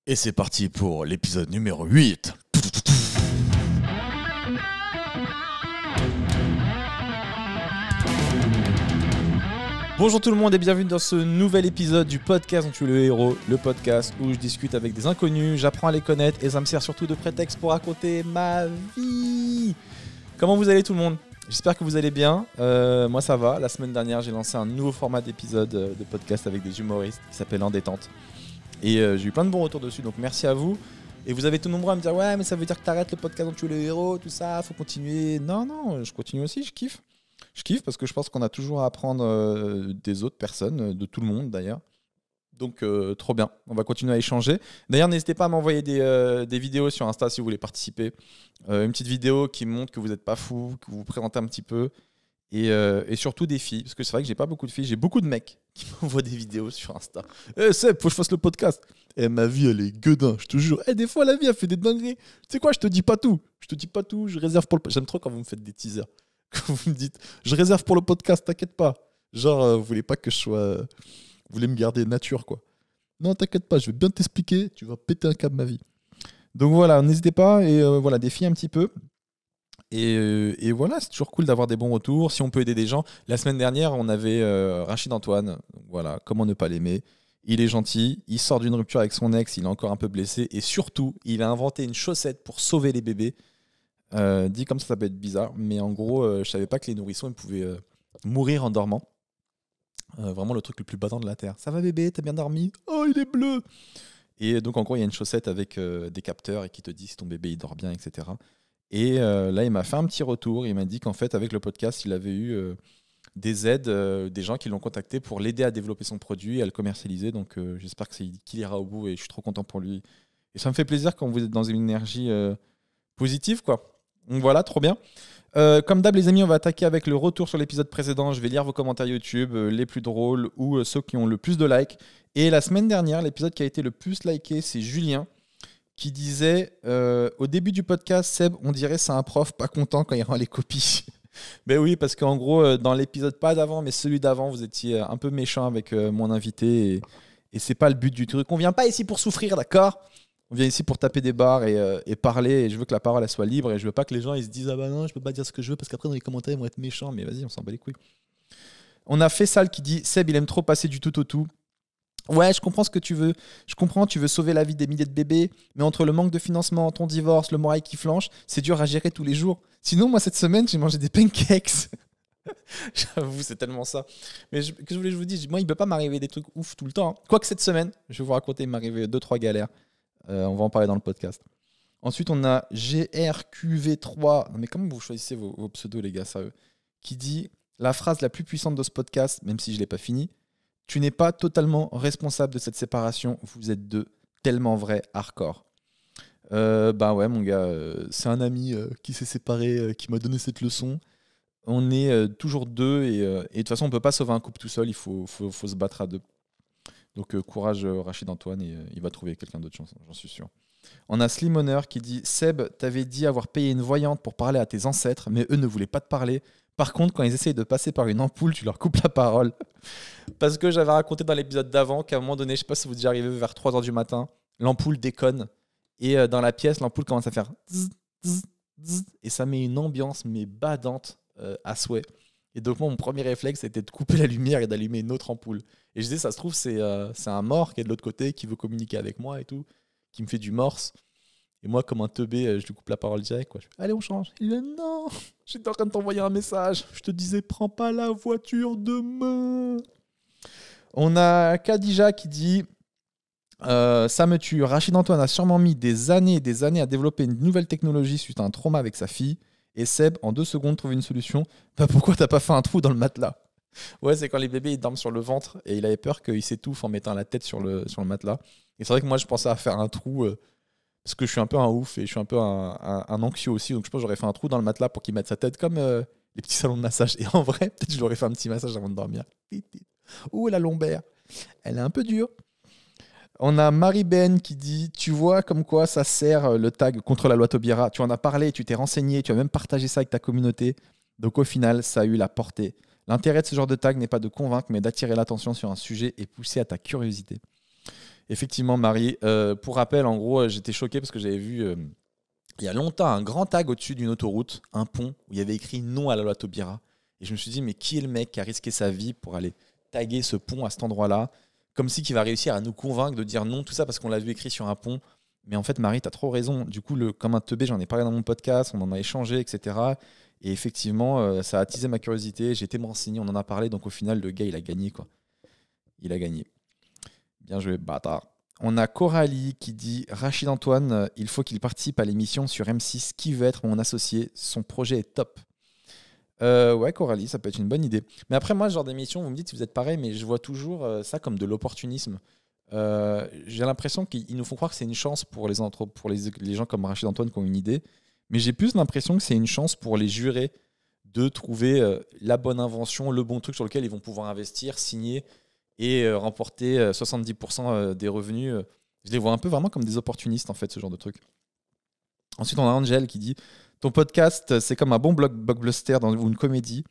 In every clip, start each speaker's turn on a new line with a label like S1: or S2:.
S1: Et c'est parti pour l'épisode numéro 8. Bonjour tout le monde et bienvenue dans ce nouvel épisode du podcast dont tu es le héros, le podcast où je discute avec des inconnus, j'apprends à les connaître et ça me sert surtout de prétexte pour raconter ma vie. Comment vous allez tout le monde ? J'espère que vous allez bien. Moi ça va. La semaine dernière j'ai lancé un nouveau format d'épisode de podcast avec des humoristes qui s'appelle En Détente. Et j'ai eu plein de bons retours dessus, donc merci à vous. Et vous avez été nombreux à me dire ouais mais ça veut dire que t'arrêtes le podcast dont tu es le héros, tout ça, faut continuer. Non, je continue aussi, je kiffe. Je kiffe parce que je pense qu'on a toujours à apprendre des autres personnes, de tout le monde d'ailleurs. Donc trop bien, on va continuer à échanger. D'ailleurs n'hésitez pas à m'envoyer des vidéos sur Insta si vous voulez participer. Une petite vidéo qui montre que vous n'êtes pas fou, que vous vous présentez un petit peu. Et surtout des filles, parce que c'est vrai que j'ai pas beaucoup de filles, j'ai beaucoup de mecs qui m'envoient des vidéos sur Insta. Seb, faut que je fasse le podcast. Ma vie elle est gueudin, je te jure. Des fois la vie elle fait des dingueries. Tu sais quoi, je te dis pas tout. Je réserve pour le. J'aime trop quand vous me faites des teasers. Quand vous me dites, je réserve pour le podcast, t'inquiète pas. Genre, vous voulez pas que je sois. Vous voulez me garder nature, quoi. Non, t'inquiète pas, je vais bien t'expliquer, tu vas péter un câble ma vie. Donc voilà, n'hésitez pas, et voilà, des filles un petit peu. Et voilà, c'est toujours cool d'avoir des bons retours. Si on peut aider des gens. La semaine dernière, on avait Rachid Antoine. Voilà, comment ne pas l'aimer. Il est gentil, il sort d'une rupture avec son ex, il est encore un peu blessé. Et surtout, il a inventé une chaussette pour sauver les bébés. Dit comme ça peut être bizarre. Mais en gros, je savais pas que les nourrissons ils pouvaient mourir en dormant. Vraiment le truc le plus battant de la Terre. Ça va bébé, t'as bien dormi ? Oh, il est bleu ! Et donc en gros, il y a une chaussette avec des capteurs et qui te dit si ton bébé il dort bien, etc. Et là, il m'a fait un petit retour. Il m'a dit qu'en fait, avec le podcast, il avait eu des aides, des gens qui l'ont contacté pour l'aider à développer son produit et à le commercialiser. Donc, j'espère qu'il ira au bout et je suis trop content pour lui. Et ça me fait plaisir quand vous êtes dans une énergie positive, quoi. Donc voilà, trop bien. Comme d'hab, les amis, on va attaquer avec le retour sur l'épisode précédent. Je vais lire vos commentaires YouTube, les plus drôles ou ceux qui ont le plus de likes. Et la semaine dernière, l'épisode qui a été le plus liké, c'est Julien, qui disait au début du podcast, Seb, on dirait c'est un prof pas content quand il rend les copies. Ben oui, parce qu'en gros, dans l'épisode pas d'avant, mais celui d'avant, vous étiez un peu méchant avec mon invité et c'est pas le but du truc. On vient pas ici pour souffrir, d'accord ? On vient ici pour taper des barres et parler. Et je veux que la parole elle soit libre et je veux pas que les gens ils se disent ah bah non, je peux pas dire ce que je veux parce qu'après dans les commentaires ils vont être méchants. Mais vas-y, on s'en bat les couilles. On a Faisal qui dit Seb, il aime trop passer du tout au tout. Ouais, je comprends ce que tu veux. Je comprends, tu veux sauver la vie des milliers de bébés, mais entre le manque de financement, ton divorce, le moral qui flanche, c'est dur à gérer tous les jours. Sinon, moi, cette semaine, j'ai mangé des pancakes. J'avoue, c'est tellement ça. Mais que je voulais que je vous dise, moi, il ne peut pas m'arriver des trucs ouf tout le temps. Quoique cette semaine, je vais vous raconter, il m'est arrivé 2-3 galères. On va en parler dans le podcast. Ensuite, on a GRQV3. Non, mais comment vous choisissez vos pseudos, les gars, sérieux ? Qui dit la phrase la plus puissante de ce podcast, même si je ne l'ai pas fini. Tu n'es pas totalement responsable de cette séparation. Vous êtes deux, tellement vrai, hardcore. Bah ouais, mon gars, c'est un ami qui s'est séparé, qui m'a donné cette leçon. On est toujours deux et de toute façon, on ne peut pas sauver un couple tout seul. Il faut se battre à deux. Donc courage, Rachid Antoine, et il va trouver quelqu'un d'autre, j'en suis sûr. On a Slim Honor qui dit Seb, t'avais dit avoir payé une voyante pour parler à tes ancêtres, mais eux ne voulaient pas te parler. Par contre, quand ils essayent de passer par une ampoule, tu leur coupes la parole. Parce que j'avais raconté dans l'épisode d'avant qu'à un moment donné, je ne sais pas si vous êtes déjà arrivé vers 3h du matin, l'ampoule déconne. Et dans la pièce, l'ampoule commence à faire zzz, zzz, zzz, et ça met une ambiance mais badante à souhait. Et donc moi, mon premier réflexe, c'était de couper la lumière et d'allumer une autre ampoule. Et je disais, ça se trouve, c'est un mort qui est de l'autre côté, qui veut communiquer avec moi et tout, qui me fait du morse. Et moi, comme un teubé, je lui coupe la parole direct, quoi. Allez, on change. Il dit non, j'étais en train de t'envoyer un message. Je te disais, prends pas la voiture demain. On a Khadija qui dit ça me tue. Rachid Antoine a sûrement mis des années et des années à développer une nouvelle technologie suite à un trauma avec sa fille. Et Seb, en 2 secondes, trouve une solution. Bah pourquoi t'as pas fait un trou dans le matelas ? Ouais, c'est quand les bébés ils dorment sur le ventre et il avait peur qu'ils s'étouffent en mettant la tête sur le matelas. Et c'est vrai que moi, je pensais à faire un trou. Parce que je suis un peu un ouf et je suis un peu un anxieux aussi. Donc je pense que j'aurais fait un trou dans le matelas pour qu'il mette sa tête comme les petits salons de massage. Et en vrai, peut-être que je lui aurais fait un petit massage avant de dormir. Ouh, la lombaire. Elle est un peu dure. On a Marie-Ben qui dit « Tu vois comme quoi ça sert le tag contre la loi Taubira. Tu en as parlé, tu t'es renseigné, tu as même partagé ça avec ta communauté. Donc au final, ça a eu la portée. L'intérêt de ce genre de tag n'est pas de convaincre, mais d'attirer l'attention sur un sujet et pousser à ta curiosité. » Effectivement, Marie. Pour rappel, en gros, j'étais choqué parce que j'avais vu il y a longtemps un grand tag au-dessus d'une autoroute, un pont, où il y avait écrit non à la loi Taubira. Et je me suis dit, mais qui est le mec qui a risqué sa vie pour aller taguer ce pont à cet endroit-là, comme si qu'il va réussir à nous convaincre de dire non, tout ça parce qu'on l'a vu écrit sur un pont. Mais en fait, Marie, tu as trop raison. Du coup, comme un teubé, j'en ai parlé dans mon podcast, on en a échangé, etc. Et effectivement, ça a attisé ma curiosité. J'ai été me renseigner, on en a parlé. Donc au final, le gars, il a gagné, quoi. Il a gagné. Bien joué, bâtard. On a Coralie qui dit Rachid Antoine, il faut qu'il participe à l'émission sur M6. Qui veut être mon associé? Son projet est top. Ouais, Coralie, ça peut être une bonne idée. Mais après, moi, ce genre d'émission, vous me dites si vous êtes pareil, mais je vois toujours ça comme de l'opportunisme. J'ai l'impression qu'ils nous font croire que c'est une chance pour les gens comme Rachid Antoine qui ont une idée. Mais j'ai plus l'impression que c'est une chance pour les jurés de trouver la bonne invention, le bon truc sur lequel ils vont pouvoir investir, signer et remporter 70% des revenus. Je les vois un peu vraiment comme des opportunistes, en fait, ce genre de truc. Ensuite, on a Angel qui dit ton podcast, c'est comme un bon blockbuster ou une comédie.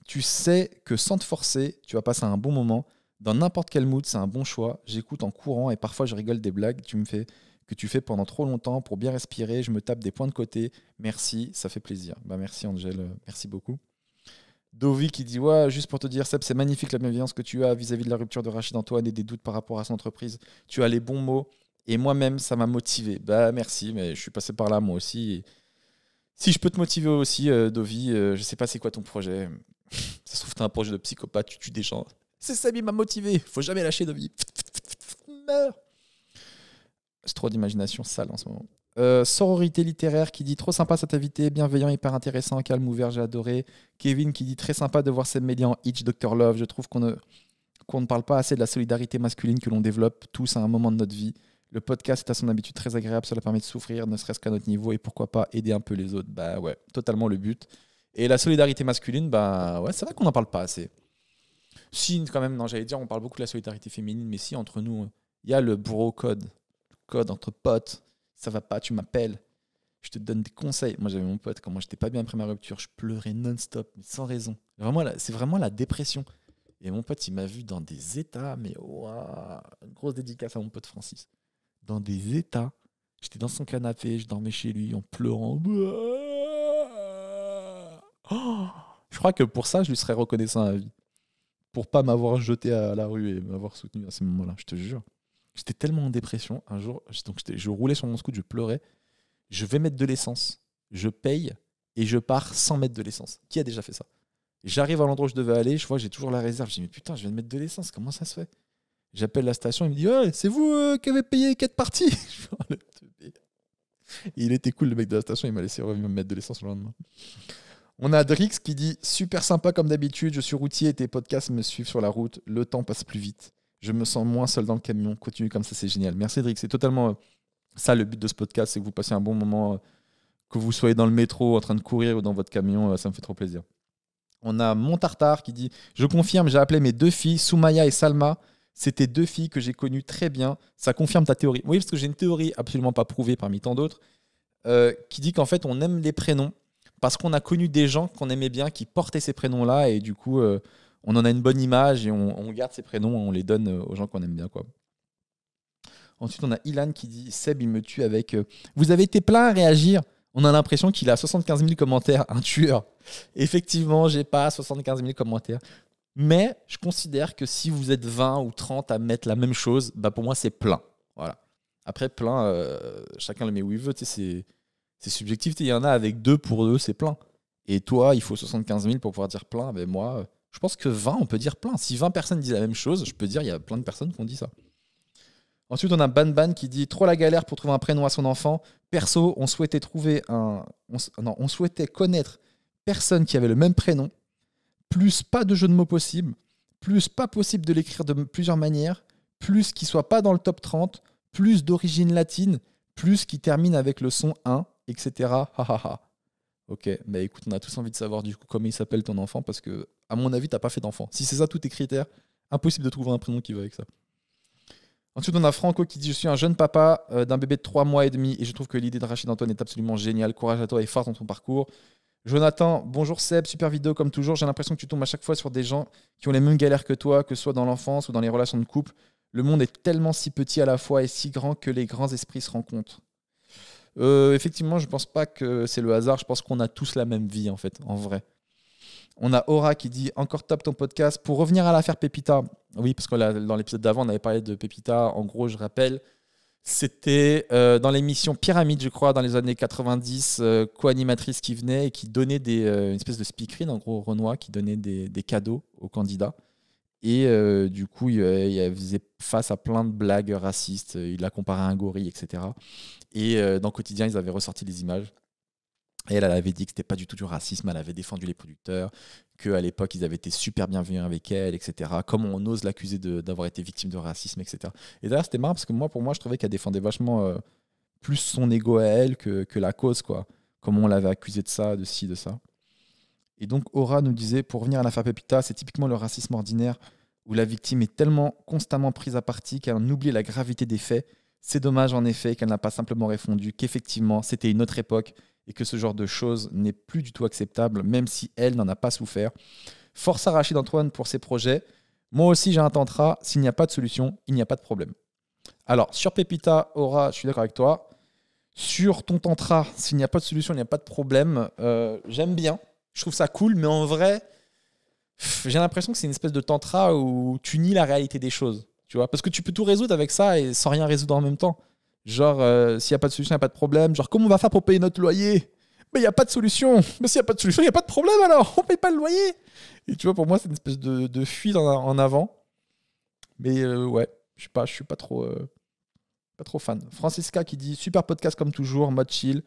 S1: Tu sais que sans te forcer, tu vas passer un bon moment. Dans n'importe quel mood, c'est un bon choix. J'écoute en courant et parfois je rigole des blagues que tu fais pendant trop longtemps pour bien respirer. Je me tape des points de côté. Merci, ça fait plaisir. Merci Angel, merci beaucoup. Dovi qui dit ouais, juste pour te dire, Seb, c'est magnifique la bienveillance que tu as vis-à-vis de la rupture de Rachid Antoine et des doutes par rapport à son entreprise. Tu as les bons mots et moi-même, ça m'a motivé. Merci, mais je suis passé par là moi aussi. Et si je peux te motiver aussi, Dovi, je sais pas c'est quoi ton projet. Ça se trouve, tu as un projet de psychopathe, tu tues des gens. C'est ça qui m'a motivé. Faut jamais lâcher Dovi. Meurs. C'est trop d'imagination sale en ce moment. Sororité littéraire qui dit trop sympa cet invité, bienveillant, hyper intéressant, calme, ouvert, j'ai adoré. Kevin qui dit très sympa de voir Seb Média en Hitch, Dr Love. Je trouve qu'on ne parle pas assez de la solidarité masculine que l'on développe tous à un moment de notre vie. Le podcast est à son habitude très agréable, cela permet de souffrir, ne serait-ce qu'à notre niveau, et pourquoi pas aider un peu les autres. Ouais, totalement le but. Et la solidarité masculine, ouais, c'est vrai qu'on n'en parle pas assez. Si, quand même, non, j'allais dire, on parle beaucoup de la solidarité féminine, mais si, entre nous, il y a le bro code entre potes. Ça va pas, tu m'appelles, je te donne des conseils. Moi, j'avais mon pote, quand moi, j'étais pas bien après ma rupture, je pleurais non-stop, mais sans raison. C'est vraiment la dépression. Et mon pote, il m'a vu dans des états, mais waouh, une grosse dédicace à mon pote Francis. Dans des états, j'étais dans son canapé, je dormais chez lui en pleurant. Oh, je crois que pour ça, je lui serais reconnaissant à la vie. Pour pas m'avoir jeté à la rue et m'avoir soutenu à ce moment-là, je te jure. J'étais tellement en dépression. Un jour, je roulais sur mon scooter, je pleurais. Je vais mettre de l'essence, je paye et je pars sans mettre de l'essence. Qui a déjà fait ça? J'arrive à l'endroit où je devais aller, je vois que j'ai toujours la réserve. Je dis mais putain, je viens de mettre de l'essence, comment ça se fait? J'appelle la station, il me dit ouais, c'est vous qui avez payé 4 parties. Et il était cool le mec de la station, il m'a laissé revenir me mettre de l'essence le lendemain. On a Drix qui dit super sympa comme d'habitude, je suis routier et tes podcasts me suivent sur la route, le temps passe plus vite. Je me sens moins seul dans le camion. Continue comme ça, c'est génial. Merci, Drix. C'est totalement ça le but de ce podcast, c'est que vous passiez un bon moment, que vous soyez dans le métro, en train de courir ou dans votre camion. Ça me fait trop plaisir. On a Montartard qui dit je confirme, j'ai appelé mes 2 filles, Soumaya et Salma. C'était 2 filles que j'ai connues très bien. Ça confirme ta théorie. Oui, parce que j'ai une théorie absolument pas prouvée parmi tant d'autres qui dit qu'en fait, on aime les prénoms parce qu'on a connu des gens qu'on aimait bien qui portaient ces prénoms-là et du coup... on en a une bonne image et on garde ces prénoms, on les donne aux gens qu'on aime bien, quoi. Ensuite, on a Ilan qui dit Seb, il me tue avec vous avez été plein à réagir. On a l'impression qu'il a 75 000 commentaires, un tueur. Effectivement, j'ai pas 75 000 commentaires. Mais je considère que si vous êtes 20 ou 30 à mettre la même chose, pour moi, c'est plein. Voilà. Après, plein, chacun le met où il veut. C'est subjectif. Il y en a avec 2 pour eux, c'est plein. Et toi, il faut 75 000 pour pouvoir dire plein. Moi. Je pense que 20, on peut dire plein. Si 20 personnes disent la même chose, je peux dire il y a plein de personnes qui ont dit ça. Ensuite, on a Ban qui dit trop la galère pour trouver un prénom à son enfant. Perso, on souhaitait connaître personne qui avait le même prénom. Plus pas de jeu de mots possible. Plus pas possible de l'écrire de plusieurs manières. Plus qu'il soit pas dans le top 30. Plus d'origine latine. Plus qui termine avec le son 1, etc. Ok, écoute, on a tous envie de savoir du coup comment il s'appelle ton enfant parce que, à mon avis, t'as pas fait d'enfant. Si c'est ça tous tes critères, impossible de trouver un prénom qui va avec ça. Ensuite, on a Franco qui dit je suis un jeune papa d'un bébé de 3 mois et demi et je trouve que l'idée de Rachid Antoine est absolument géniale. Courage à toi et force dans ton parcours. Jonathan, bonjour Seb, super vidéo comme toujours. J'ai l'impression que tu tombes à chaque fois sur des gens qui ont les mêmes galères que toi, que ce soit dans l'enfance ou dans les relations de couple. Le monde est tellement si petit à la fois et si grand que les grands esprits se rencontrent. Effectivement, je pense pas que c'est le hasard. Je pense qu'on a tous la même vie, en fait, en vrai. On a Aura qui dit encore top ton podcast. Pour revenir à l'affaire Pépita, oui, parce que là, dans l'épisode d'avant, on avait parlé de Pépita. En gros, je rappelle, c'était dans l'émission Pyramide, je crois, dans les années 90, co-animatrice qui venait et qui donnait une espèce de speakerine, en gros, Renoir, qui donnait des cadeaux aux candidats. Et du coup, il faisait face à plein de blagues racistes. Il l'a comparé à un gorille, etc. Et dans Quotidien, ils avaient ressorti les images. Et elle avait dit que c'était pas du tout du racisme, elle avait défendu les producteurs, qu'à l'époque, ils avaient été super bienveillants avec elle, etc. Comment on ose l'accuser d'avoir été victime de racisme, etc. Et d'ailleurs, c'était marrant parce que pour moi, je trouvais qu'elle défendait vachement plus son ego à elle que la cause, quoi. Comment on l'avait accusé de ça, de ci, de ça. Et donc, Aura nous disait, pour revenir à l'affaire Pépita, c'est typiquement le racisme ordinaire où la victime est tellement constamment prise à partie qu'elle en oublie la gravité des faits. C'est dommage, en effet, qu'elle n'a pas simplement répondu qu'effectivement, c'était une autre époque et que ce genre de choses n'est plus du tout acceptable, même si elle n'en a pas souffert. Force à Rachid Antoine pour ses projets. Moi aussi, j'ai un tantra. S'il n'y a pas de solution, il n'y a pas de problème. Alors, sur Pépita, Aura, je suis d'accord avec toi. Sur ton tantra, s'il n'y a pas de solution, il n'y a pas de problème. J'aime bien. Je trouve ça cool, mais en vrai, j'ai l'impression que c'est une espèce de tantra où tu nies la réalité des choses. Tu vois, parce que tu peux tout résoudre avec ça et sans rien résoudre en même temps. Genre, s'il n'y a pas de solution, il n'y a pas de problème. Genre, comment on va faire pour payer notre loyer? Mais il n'y a pas de solution. Mais s'il n'y a pas de solution, il n'y a pas de problème alors. On ne paye pas le loyer. Et tu vois, pour moi, c'est une espèce de fuite en avant. Mais ouais, je suis pas trop fan. Francisca qui dit super podcast comme toujours, mode chill.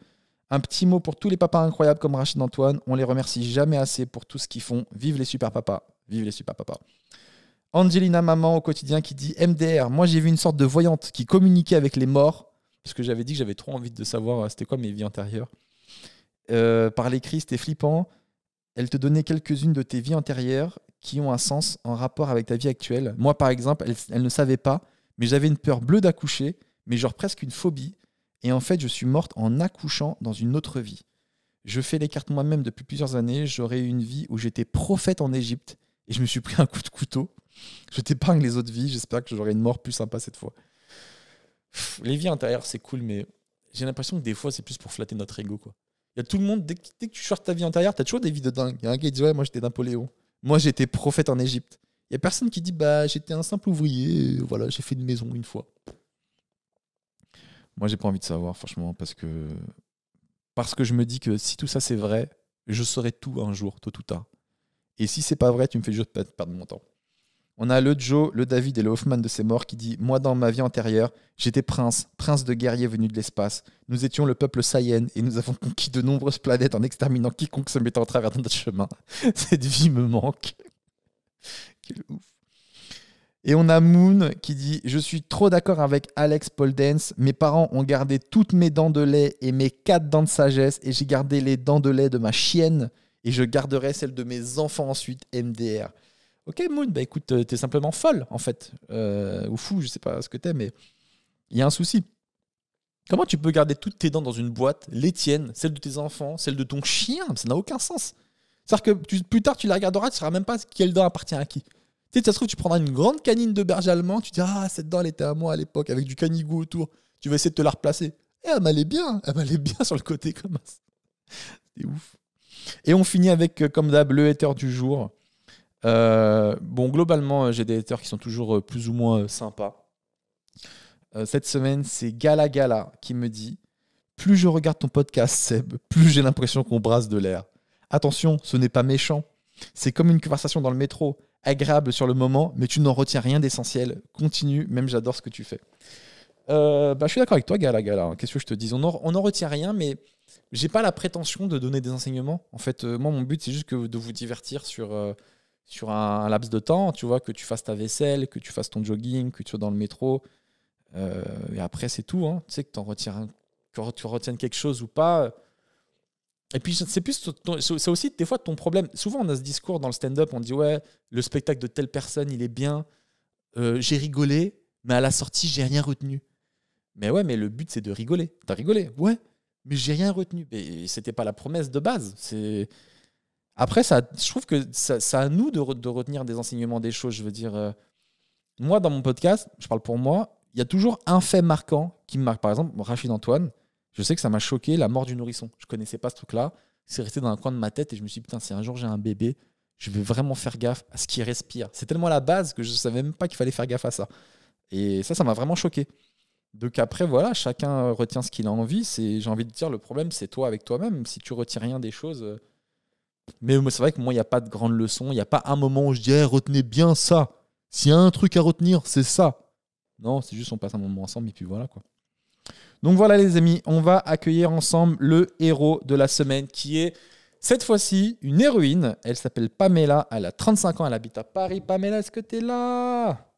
S1: Un petit mot pour tous les papas incroyables comme Rachid Antoine. On les remercie jamais assez pour tout ce qu'ils font. Vive les super papas. Vive les super papas. Angelina Maman au quotidien qui dit MDR. Moi, j'ai vu une sorte de voyante qui communiquait avec les morts. Parce que j'avais dit que j'avais trop envie de savoir c'était quoi mes vies antérieures. Par l'écrit, c'était flippant. Elle te donnait quelques-unes de tes vies antérieures qui ont un sens en rapport avec ta vie actuelle. Moi, par exemple, elle ne savait pas, mais j'avais une peur bleue d'accoucher, mais genre presque une phobie. Et en fait, je suis morte en accouchant dans une autre vie. Je fais les cartes moi-même depuis plusieurs années. J'aurais eu une vie où j'étais prophète en Égypte et je me suis pris un coup de couteau. Je t'épargne les autres vies. J'espère que j'aurai une mort plus sympa cette fois. Les vies intérieures, c'est cool, mais j'ai l'impression que des fois, c'est plus pour flatter notre ego, quoi. Il y a tout le monde, dès que tu cherches ta vie antérieure, t'as toujours des vies de dingue. Il y a un gars qui dit, ouais, moi j'étais Napoléon. Moi j'étais prophète en Égypte. Il y a personne qui dit, bah j'étais un simple ouvrier, voilà, j'ai fait une maison une fois. Moi, j'ai pas envie de savoir, franchement, parce que je me dis que si tout ça c'est vrai, je saurai tout un jour, tôt ou tard. Et si c'est pas vrai, tu me fais juste perdre mon temps. On a le Joe, le David et le Hoffman de ses morts qui dit « Moi, dans ma vie antérieure, j'étais prince de guerrier venu de l'espace. Nous étions le peuple Saiyan et nous avons conquis de nombreuses planètes en exterminant quiconque se mettait en travers de notre chemin. Cette vie me manque. » Quel ouf. Et on a Moon qui dit « Je suis trop d'accord avec Alex Paul Dance. Mes parents ont gardé toutes mes dents de lait et mes 4 dents de sagesse et j'ai gardé les dents de lait de ma chienne et je garderai celles de mes enfants ensuite, MDR. » Ok Moon, bah écoute, t'es simplement folle en fait. Ou fou, je sais pas ce que t'es, mais il y a un souci. Comment tu peux garder toutes tes dents dans une boîte, les tiennes, celles de tes enfants, celles de ton chien? Ça n'a aucun sens. C'est-à-dire que plus tard, tu la regarderas, tu ne sauras même pas quelle dent appartient à qui. Tu sais, ça se trouve, tu prendras une grande canine de berger allemand, tu dis « Ah, cette dent, elle était à moi à l'époque, avec du canigou autour. » Tu vas essayer de te la replacer. Et elle m'allait bien sur le côté comme ça. C'est ouf. Et on finit avec, comme d'hab, le hater du jour. Bon, globalement, j'ai des haters qui sont toujours plus ou moins sympas. Cette semaine, c'est Gala Gala qui me dit « Plus je regarde ton podcast, Seb, plus j'ai l'impression qu'on brasse de l'air. Attention, ce n'est pas méchant. C'est comme une conversation dans le métro, agréable sur le moment, mais tu n'en retiens rien d'essentiel. Continue, même j'adore ce que tu fais. » Je suis d'accord avec toi, Gala Gala. Qu'est-ce que je te dis? On n'en retient rien, mais j'ai pas la prétention de donner des enseignements. En fait, moi, mon but, c'est juste de vous divertir sur un laps de temps, tu vois, que tu fasses ta vaisselle, que tu fasses ton jogging, que tu sois dans le métro. Et après, c'est tout. Hein. Tu sais que tu retiennes quelque chose ou pas. Et puis, c'est aussi des fois ton problème. Souvent, on a ce discours dans le stand-up, on dit « Ouais, le spectacle de telle personne, il est bien. J'ai rigolé, mais à la sortie, j'ai rien retenu. » Mais ouais, mais le but, c'est de rigoler. T'as rigolé? Ouais, mais j'ai rien retenu. Mais c'était pas la promesse de base. Après, je trouve que c'est à nous de retenir des enseignements, des choses. Je veux dire, moi, dans mon podcast, je parle pour moi, il y a toujours un fait marquant qui me marque. Par exemple, Rachid Antoine, je sais que ça m'a choqué, la mort du nourrisson. Je connaissais pas ce truc-là. C'est resté dans un coin de ma tête et je me suis dit, putain, si un jour j'ai un bébé, je vais vraiment faire gaffe à ce qu'il respire. C'est tellement la base que je savais même pas qu'il fallait faire gaffe à ça. Et ça m'a vraiment choqué. Donc après, voilà, chacun retient ce qu'il a envie. J'ai envie de dire, le problème, c'est toi avec toi-même. Si tu retiens rien des choses. Mais c'est vrai que moi, il n'y a pas de grande leçon. Il n'y a pas un moment où je dis, retenez bien ça. S'il y a un truc à retenir, c'est ça. Non, c'est juste on passe un moment ensemble et puis voilà quoi. Donc voilà les amis, on va accueillir ensemble le héros de la semaine qui est cette fois-ci une héroïne. Elle s'appelle Pamela, elle a 35 ans, elle habite à Paris. Pamela, est-ce que tu es là?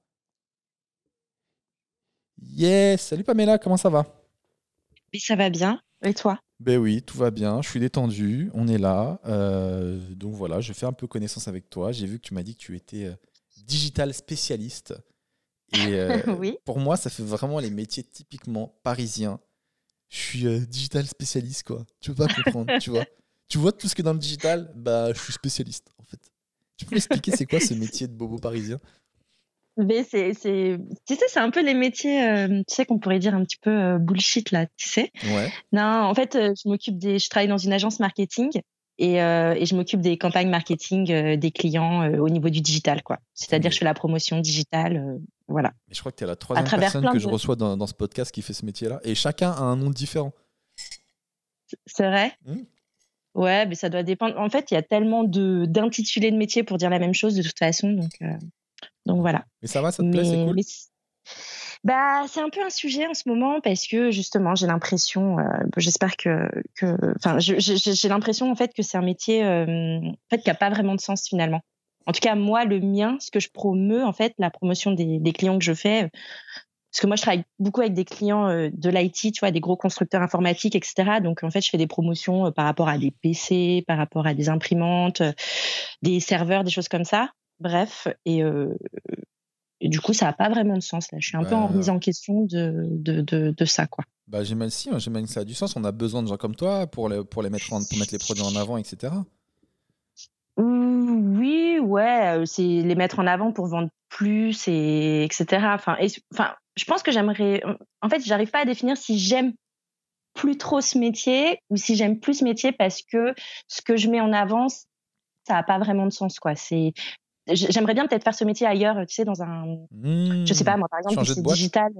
S1: Yes, salut Pamela, comment ça va?
S2: Oui, ça va bien. Et toi?
S1: Ben oui, tout va bien, je suis détendu, on est là. Donc voilà, je fais un peu connaissance avec toi. J'ai vu que tu m'as dit que tu étais digital spécialiste. Et
S2: Oui.
S1: pour moi, ça fait vraiment les métiers typiquement parisiens. Je suis digital spécialiste, quoi. Tu peux pas comprendre, tu vois. Tu vois tout ce qui est dans le digital, bah, je suis spécialiste, en fait. Tu peux m'expliquer c'est quoi ce métier de bobo parisien?
S2: Mais tu sais, c'est un peu les métiers, tu sais, qu'on pourrait dire un petit peu bullshit, là, tu sais.
S1: Ouais.
S2: Non, en fait, je travaille dans une agence marketing et je m'occupe des campagnes marketing des clients au niveau du digital, quoi. C'est-à-dire, je fais la promotion digitale, voilà.
S1: Mais je crois que tu es la
S2: À
S1: troisième
S2: travers
S1: personne
S2: plein
S1: que je
S2: de...
S1: reçois dans ce podcast qui fait ce métier-là. Et chacun a un nom différent.
S2: C'est vrai?
S1: Hmm.
S2: Ouais, mais ça doit dépendre. En fait, il y a tellement d'intitulés de métiers pour dire la même chose de toute façon, donc voilà.
S1: Mais ça va, ça te plaît, c'est cool?
S2: Bah, c'est un peu un sujet en ce moment parce que justement, j'ai l'impression, j'espère enfin, j'ai l'impression en fait que c'est un métier en fait qui a pas vraiment de sens finalement. En tout cas, moi, le mien, ce que je promeus en fait, la promotion des clients que je fais, parce que moi, je travaille beaucoup avec des clients de l'IT, tu vois, des gros constructeurs informatiques, etc. Donc en fait, je fais des promotions par rapport à des PC, par rapport à des imprimantes, des serveurs, des choses comme ça. Bref, et du coup, ça n'a pas vraiment de sens. Là. Je suis un peu en remise en question de ça, quoi.
S1: Bah, j'imagine que ça a du sens. On a besoin de gens comme toi pour mettre les produits en avant, etc.
S2: Oui, ouais, c'est les mettre en avant pour vendre plus, etc. Enfin, je pense que j'aimerais. En fait, j'arrive pas à définir si j'aime plus trop ce métier ou si j'aime plus ce métier parce que ce que je mets en avant, ça n'a pas vraiment de sens, quoi. J'aimerais bien peut-être faire ce métier ailleurs, tu sais, je sais pas, moi, par exemple, si
S1: Changer de
S2: c'est
S1: boîte.
S2: digital.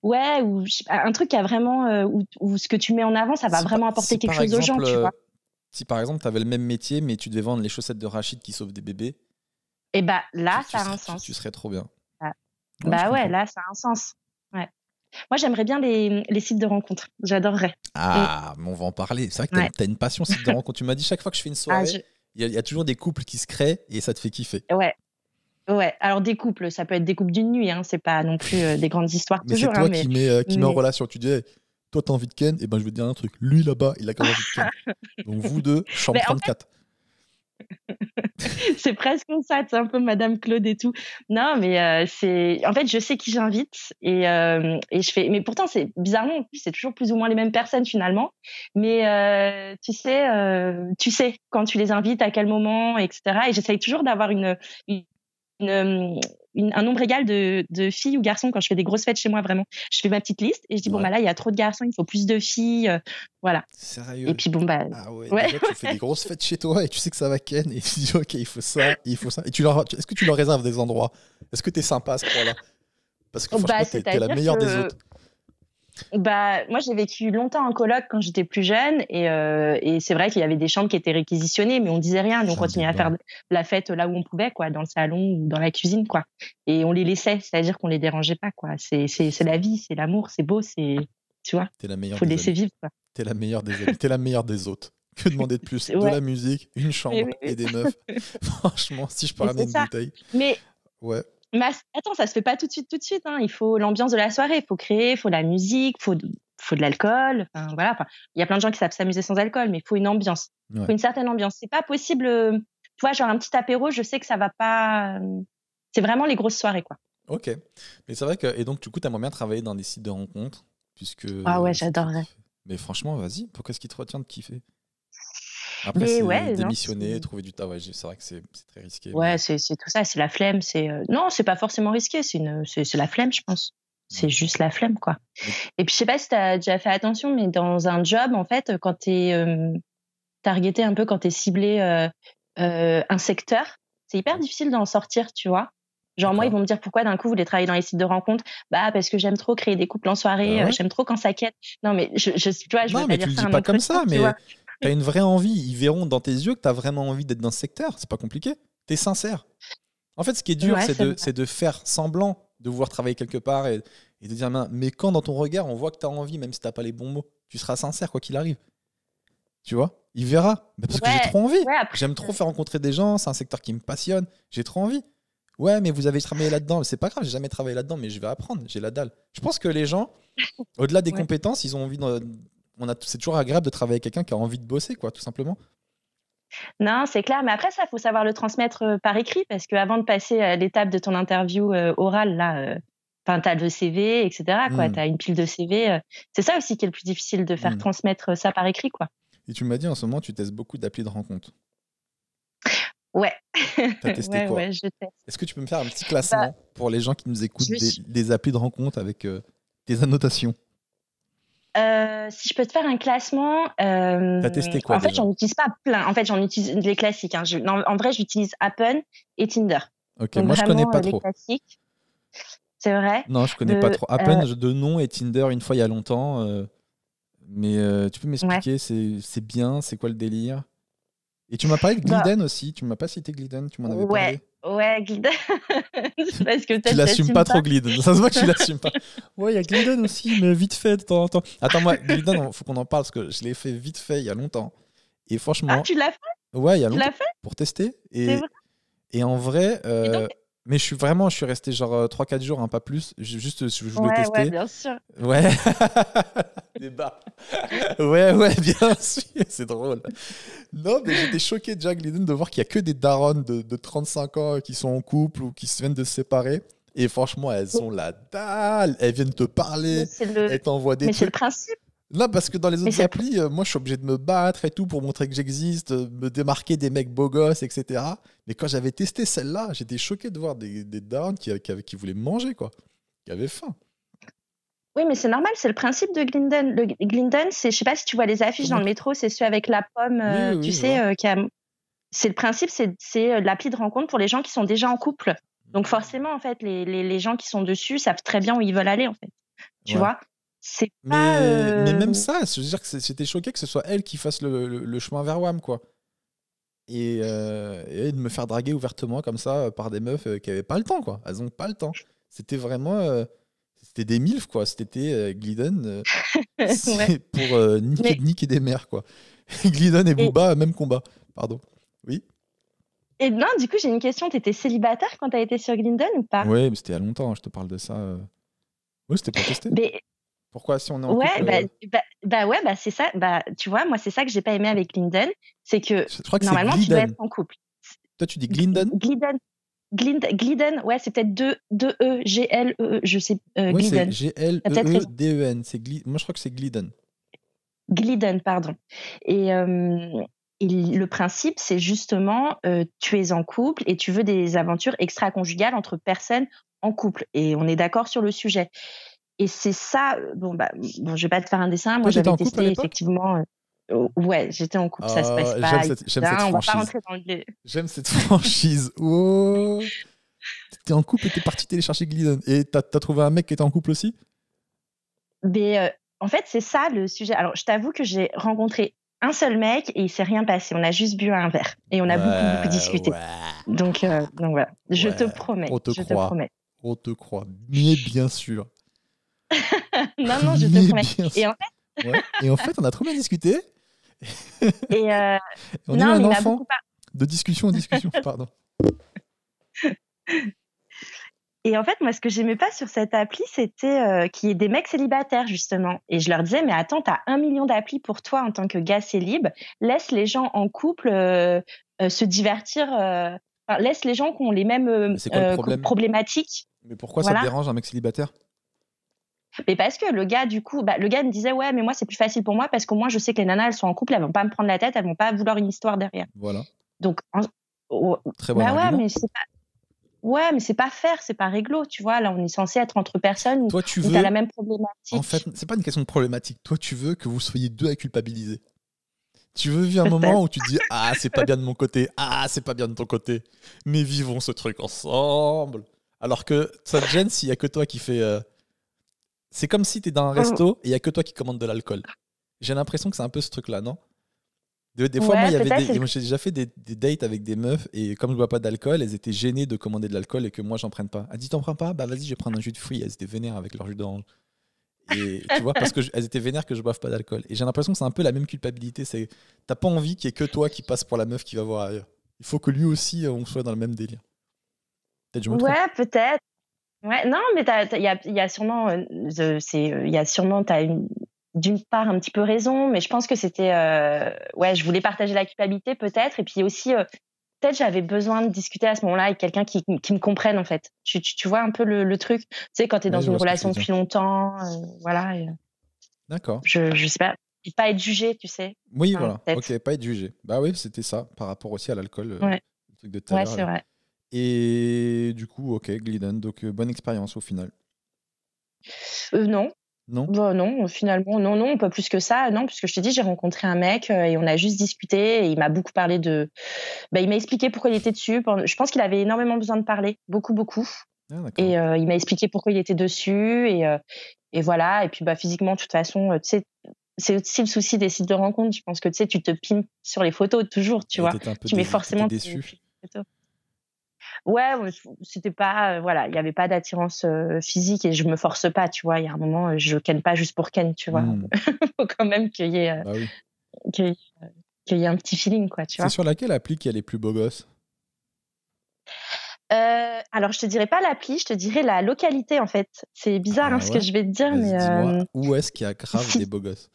S2: Ouais, ou un truc qui a vraiment où ce que tu mets en avant, ça va vraiment apporter quelque chose aux gens, tu vois.
S1: Si par exemple, tu avais le même métier, mais tu devais vendre les chaussettes de Rachid qui sauvent des bébés,
S2: Et bah là, ça a un sens.
S1: tu serais trop bien.
S2: Ah.
S1: Ouais,
S2: Bah ouais, là, ça a un sens. Ouais. Moi, j'aimerais bien les sites de rencontres. J'adorerais.
S1: Ah, mais on va en parler. C'est vrai que t'as une passion site de rencontre. Tu m'as dit chaque fois que je fais une soirée, il y a toujours des couples qui se créent et ça te fait kiffer.
S2: Ouais. Ouais, alors des couples, ça peut être des couples d'une nuit, hein, c'est pas non plus des grandes histoires
S1: mais
S2: toujours.
S1: C'est toi qui mets en relation. Tu dis, hey, toi t'as envie de Ken, et ben je vais te dire un truc. Lui là-bas, il a quand même envie de Ken. Donc vous deux, chambre 34.
S2: C'est presque ça, c'est un peu Madame Claude et tout. Non, mais en fait, je sais qui j'invite et je fais. Mais pourtant, c'est bizarrement, c'est toujours plus ou moins les mêmes personnes finalement. Mais tu sais quand tu les invites, à quel moment, etc. Et j'essaye toujours d'avoir un nombre égal de filles ou garçons quand je fais des grosses fêtes chez moi, vraiment. Je fais ma petite liste et je dis, bon, bah là, il y a trop de garçons, il faut plus de filles. Voilà.
S1: Sérieux?
S2: Et puis, bon, bah.
S1: Ah ouais, déjà, tu fais des grosses fêtes chez toi et tu sais que ça va Ken et tu dis, ok, il faut ça, il faut ça. Et est-ce que tu leur réserves des endroits? Est-ce que t'es sympa à ce point-là? Parce que franchement, t'es la meilleure des autres.
S2: Bah, moi, j'ai vécu longtemps en coloc quand j'étais plus jeune et c'est vrai qu'il y avait des chambres qui étaient réquisitionnées, mais on disait rien. Nous, on continuait à faire la fête là où on pouvait, quoi, dans le salon ou dans la cuisine, quoi. Et on les laissait, c'est-à-dire qu'on les dérangeait pas, quoi. C'est la vie, c'est l'amour, c'est beau, tu vois.
S1: T'es la meilleure.
S2: Faut laisser vivre, quoi.
S1: T'es la meilleure des amis, t'es la meilleure des autres. Que demander de plus? De la musique, une chambre et des meufs. Franchement, si je peux ramener une bouteille.
S2: Mais
S1: ouais.
S2: Mais attends, ça se fait pas tout de suite. Hein. Il faut l'ambiance de la soirée, il faut créer, il faut la musique, il faut de l'alcool. Enfin, voilà. Enfin, il y a plein de gens qui savent s'amuser sans alcool, mais il faut une ambiance. Il faut une certaine ambiance. C'est pas possible. Tu vois, genre un petit apéro, je sais que ça va pas. C'est vraiment les grosses soirées, quoi.
S1: Ok. Mais c'est vrai que. Et donc, du coup, t'aimerais bien travailler dans des sites de rencontres, puisque.
S2: Ah ouais, j'adorerais.
S1: Mais franchement, vas-y. Pourquoi est-ce qu'il te retient de kiffer? Après,
S2: Mais
S1: c'est
S2: ouais, non,
S1: démissionner, trouver du taf. Ouais, c'est vrai que c'est très risqué.
S2: ouais,
S1: Mais...
S2: c'est tout ça, c'est la flemme. Non, c'est pas forcément risqué, c'est la flemme, je pense. C'est juste la flemme, quoi.
S1: Mais-
S2: Et puis, je sais pas si tu as déjà fait attention, mais dans un job, en fait, quand tu es targeté un peu, quand tu es ciblé un secteur, c'est hyper difficile d'en sortir, tu vois. Genre, moi, ils vont me dire pourquoi d'un coup vous voulez travailler dans les sites de rencontres. Bah, parce que j'aime trop créer des couples en soirée,
S1: Bah ouais.
S2: j'aime trop quand ça quête. Non, mais tu vois, je
S1: Non,
S2: veux
S1: mais
S2: pas
S1: tu
S2: dire
S1: le
S2: ça
S1: dis
S2: à un
S1: pas comme
S2: entretien,
S1: ça,
S2: tu vois.
S1: mais t'as une vraie envie. Ils verront dans tes yeux que t'as vraiment envie d'être dans ce secteur. C'est pas compliqué. T'es sincère. En fait, ce qui est dur,
S2: Ouais,
S1: c'est de faire semblant de vouloir travailler quelque part et de dire, mais quand dans ton regard, on voit que t'as envie, même si t'as pas les bons mots, tu seras sincère quoi qu'il arrive. Tu vois, il verra. Mais parce que j'ai trop envie.
S2: Ouais, après,
S1: J'aime trop faire rencontrer des gens. C'est un secteur qui me passionne. J'ai trop envie. Ouais, mais vous avez travaillé là-dedans. C'est pas grave, j'ai jamais travaillé là-dedans, mais je vais apprendre. J'ai la dalle. Je pense que les gens, au-delà des compétences, ils ont envie c'est toujours agréable de travailler avec quelqu'un qui a envie de bosser, quoi, tout simplement.
S2: Non, c'est clair. Mais après, ça, il faut savoir le transmettre par écrit parce qu'avant de passer à l'étape de ton interview orale, là, tu as le CV, etc. Tu as une pile de CV. C'est ça aussi qui est le plus difficile, de faire transmettre ça par écrit, quoi.
S1: Et tu m'as dit en ce moment, tu testes beaucoup d'applis de rencontres.
S2: Ouais.
S1: T'as testé quoi?
S2: Ouais, je teste.
S1: Est-ce que tu peux me faire un petit classement pour les gens qui nous écoutent des applis de rencontres avec des annotations?
S2: Si je peux te faire un classement,
S1: t'as testé quoi?
S2: En fait, j'en utilise pas plein. En fait, j'en utilise les classiques. Hein. En vrai, j'utilise Appen et Tinder.
S1: Ok,
S2: donc
S1: moi je connais pas
S2: les
S1: trop.
S2: Classiques. C'est vrai?
S1: Non, je connais pas trop. Appen de nom et Tinder une fois il y a longtemps. Mais tu peux m'expliquer, c'est bien, c'est quoi le délire? Et tu m'as parlé de Gliden aussi. Tu m'as pas cité Gliden, tu m'en avais parlé.
S2: Ouais, Gliden. Parce que
S1: tu l'assumes pas trop, Gliden. Ça se voit que tu l'assumes pas. Ouais, il y a Gliden aussi, mais vite fait de temps en temps. Attends, moi, Gliden, faut qu'on en parle parce que je l'ai fait vite fait il y a longtemps. Et franchement.
S2: Ah, tu l'as fait?
S1: Ouais, il y a
S2: longtemps. Tu l'as fait?
S1: Pour tester.
S2: C'est vrai?
S1: Et en vrai. Mais je suis resté genre 3-4 jours, hein, pas plus. Juste, je voulais tester.
S2: Ouais, bien sûr.
S1: Ouais. Débat. Ouais, bien sûr. C'est drôle. Non, mais j'étais choqué déjà, Gliden, de voir qu'il n'y a que des daronnes de 35 ans qui sont en couple ou qui viennent de se séparer. Et franchement, elles ont la dalle. Elles viennent te parler. Elles t'envoient des trucs.
S2: Mais c'est le principe.
S1: Non, parce que dans les autres applis, moi, je suis obligé de me battre et tout pour montrer que j'existe, me démarquer des mecs beaux gosses, etc. Mais quand j'avais testé celle-là, j'étais choqué de voir des darons qui voulaient me manger, quoi. Qui avaient faim.
S2: Oui, mais c'est normal, c'est le principe de Gliden. Le Gliden, c'est, je sais pas si tu vois les affiches dans le métro, c'est celui avec la pomme, tu sais, c'est le principe, c'est l'appli de rencontre pour les gens qui sont déjà en couple. Donc forcément, en fait, les gens qui sont dessus savent très bien où ils veulent aller, en fait. Tu vois? C'est pas.
S1: Mais même ça, je veux dire que j'étais choqué que ce soit elle qui fasse le chemin vers WAM, quoi. Et de me faire draguer ouvertement comme ça par des meufs qui n'avaient pas le temps, quoi. Elles n'ont pas le temps. C'était vraiment. C'était des milfs, quoi. C'était Gliden. C'est pour niquer des mères, quoi. Gliden et Booba, même combat. Pardon. Oui.
S2: Et non, du coup, j'ai une question. T'étais célibataire quand t'as été sur Gliden ou pas?
S1: Ouais, mais c'était il y a longtemps. Je te parle de ça. Oui, c'était pour tester.
S2: Mais...
S1: Pourquoi, si on est en couple
S2: ouais, c'est ça. Tu vois, moi, c'est ça que j'ai pas aimé avec Gliden. C'est que, normalement, tu dois être en couple.
S1: Toi, tu dis Gliden?
S2: Gliden, ouais, c'est peut-être 2 E, G-L-E, je sais, Gliden.
S1: C'est G-L-E-E-D-E-N. Moi, je crois que c'est Gliden.
S2: Gliden, pardon. Et le principe, c'est justement, tu es en couple et tu veux des aventures extra-conjugales entre personnes en couple. Et on est d'accord sur le sujet. Et c'est ça, je vais pas te faire un dessin. Moi, j'avais testé effectivement. Ouais, j'étais en couple, ça se passe pas.
S1: J'aime cette franchise.
S2: On va pas rentrer dans le...
S1: J'aime cette franchise. Oh, t'es en couple et t'es parti télécharger Gliden. Et t'as trouvé un mec qui était en couple aussi?
S2: Mais en fait, c'est ça le sujet. Alors, je t'avoue que j'ai rencontré un seul mec et il s'est rien passé. On a juste bu un verre et on a beaucoup discuté. Donc voilà, je te promets.
S1: On te croit. Mais bien sûr.
S2: non, je te promets.
S1: Et en fait, on a trop bien discuté.
S2: Et
S1: on a eu un enfant de discussion en discussion, pardon.
S2: Et en fait, moi, ce que j'aimais pas sur cette appli, c'était qu'il y ait des mecs célibataires, justement. Et je leur disais, mais attends, t'as 1 million d'applis pour toi en tant que gars célib. Laisse les gens en couple se divertir. Laisse les gens qui ont les mêmes problématiques.
S1: Mais pourquoi ça te dérange, un mec célibataire?
S2: Mais parce que le gars, du coup, le gars me disait, ouais, mais moi, c'est plus facile pour moi parce qu'au moins, je sais que les nanas, elles sont en couple, elles vont pas me prendre la tête, elles vont pas vouloir une histoire derrière.
S1: Voilà.
S2: Donc,
S1: Très bon argument.
S2: Ouais, mais c'est pas fair, c'est pas réglo, tu vois. Là, on est censé être entre personnes où
S1: t'as
S2: la même problématique.
S1: En fait, c'est pas une question de problématique. Toi, tu veux que vous soyez deux à culpabiliser. Tu veux vivre un moment où tu te dis « Ah, c'est pas bien de mon côté. Ah, c'est pas bien de ton côté. Mais vivons ce truc ensemble. » Alors que ça te gêne s'il y a que toi qui fais... C'est comme si t'es dans un resto et il y a que toi qui commande de l'alcool. J'ai l'impression que c'est un peu ce truc-là, non ? Des fois, moi, j'ai déjà fait des dates avec des meufs et comme je bois pas d'alcool, elles étaient gênées de commander de l'alcool et que moi, j'en prenne pas. Elle dit « T'en prends pas ? Bah vas-y, je vais prendre un jus de fruits. » Elles étaient vénères avec leur jus d'orange. Et tu vois, parce qu'elles étaient vénères que je boive pas d'alcool. Et j'ai l'impression que c'est un peu la même culpabilité. C'est t'as pas envie qu'il y ait que toi qui passe pour la meuf qui va voir ailleurs. Il faut que lui aussi, on soit dans le même délire. Peut-être je me trompe.
S2: Ouais, peut-être. Ouais, non, mais il y a sûrement, t'as d'une part un petit peu raison, mais je pense que c'était, je voulais partager la culpabilité peut-être, et puis aussi peut-être j'avais besoin de discuter à ce moment-là avec quelqu'un qui me comprenne en fait. Tu vois un peu le truc, tu sais, quand t'es dans une relation depuis longtemps, voilà.
S1: D'accord.
S2: Je sais pas, et pas être jugé, tu sais.
S1: Oui, voilà. Peut-être. Ok, pas être jugé. Bah oui, c'était ça, par rapport aussi à l'alcool.
S2: Ouais.
S1: Le truc de tout à l'heure.
S2: C'est vrai.
S1: Et du coup, ok, Glidden, donc bonne expérience au final.
S2: Non.
S1: Non.
S2: Bah non, finalement, non, pas plus que ça. Non, puisque je te dis, j'ai rencontré un mec et on a juste discuté et il m'a beaucoup parlé de. Il m'a expliqué pourquoi il était dessus. Je pense qu'il avait énormément besoin de parler, beaucoup.
S1: Ah,
S2: et il m'a expliqué pourquoi il était dessus et voilà. Et puis physiquement, de toute façon, tu sais, c'est aussi le souci des sites de rencontres. Je pense que tu sais, tu te pimpes sur les photos toujours, tu vois. Tu mets forcément
S1: déçu.
S2: Ouais, c'était pas, il y avait pas d'attirance physique et je me force pas, tu vois. Il y a un moment, je ken pas juste pour ken, tu vois. Faut quand même qu'il y ait, qu'il y ait un petit feeling, quoi, tu vois.
S1: C'est sur laquelle appli qu'il y a les plus beaux gosses ?
S2: Alors, je te dirais pas l'appli, je te dirais la localité, en fait. C'est bizarre ce que je vais te dire, mais
S1: dis-moi, où est-ce qu'il y a grave des beaux gosses ?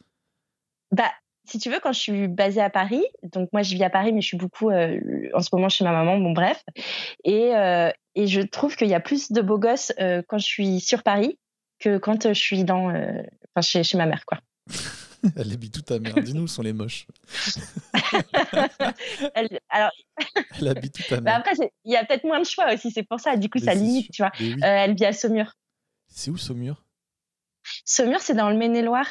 S2: Si tu veux, quand je suis basée à Paris, donc moi je vis à Paris, mais je suis beaucoup en ce moment chez ma maman, bon bref, et je trouve qu'il y a plus de beaux gosses quand je suis sur Paris que quand je suis chez ma mère, quoi.
S1: Elle habite où ta mère ? Dis-nous où sont les moches.
S2: Elle
S1: habite où ta mère ?
S2: Après, il y a peut-être moins de choix aussi, c'est pour ça, du coup ça limite, tu vois. Oui. Elle vit à Saumur.
S1: C'est où Saumur ?
S2: Saumur, c'est dans le Maine-et-Loire.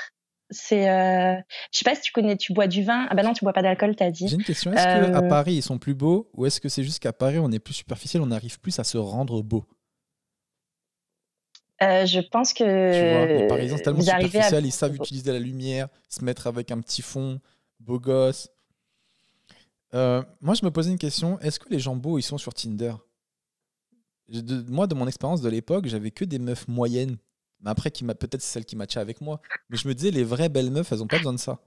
S2: C'est, je sais pas si tu connais, tu bois du vin. Ah bah non, tu bois pas d'alcool, t'as dit.
S1: J'ai une question. Est-ce qu'à Paris ils sont plus beaux ou est-ce que c'est juste qu'à Paris on est plus superficiel, on arrive plus à se rendre beau ?
S2: Je pense que
S1: tu vois, les Parisiens c'est tellement superficiel, ils savent utiliser la lumière, se mettre avec un petit fond, beau gosse. Moi je me posais une question. Est-ce que les gens beaux ils sont sur Tinder ? Moi de mon expérience de l'époque, j'avais que des meufs moyennes. Mais après, peut-être c'est celle qui matchait avec moi. Mais je me disais, les vraies belles meufs, elles n'ont pas besoin de ça.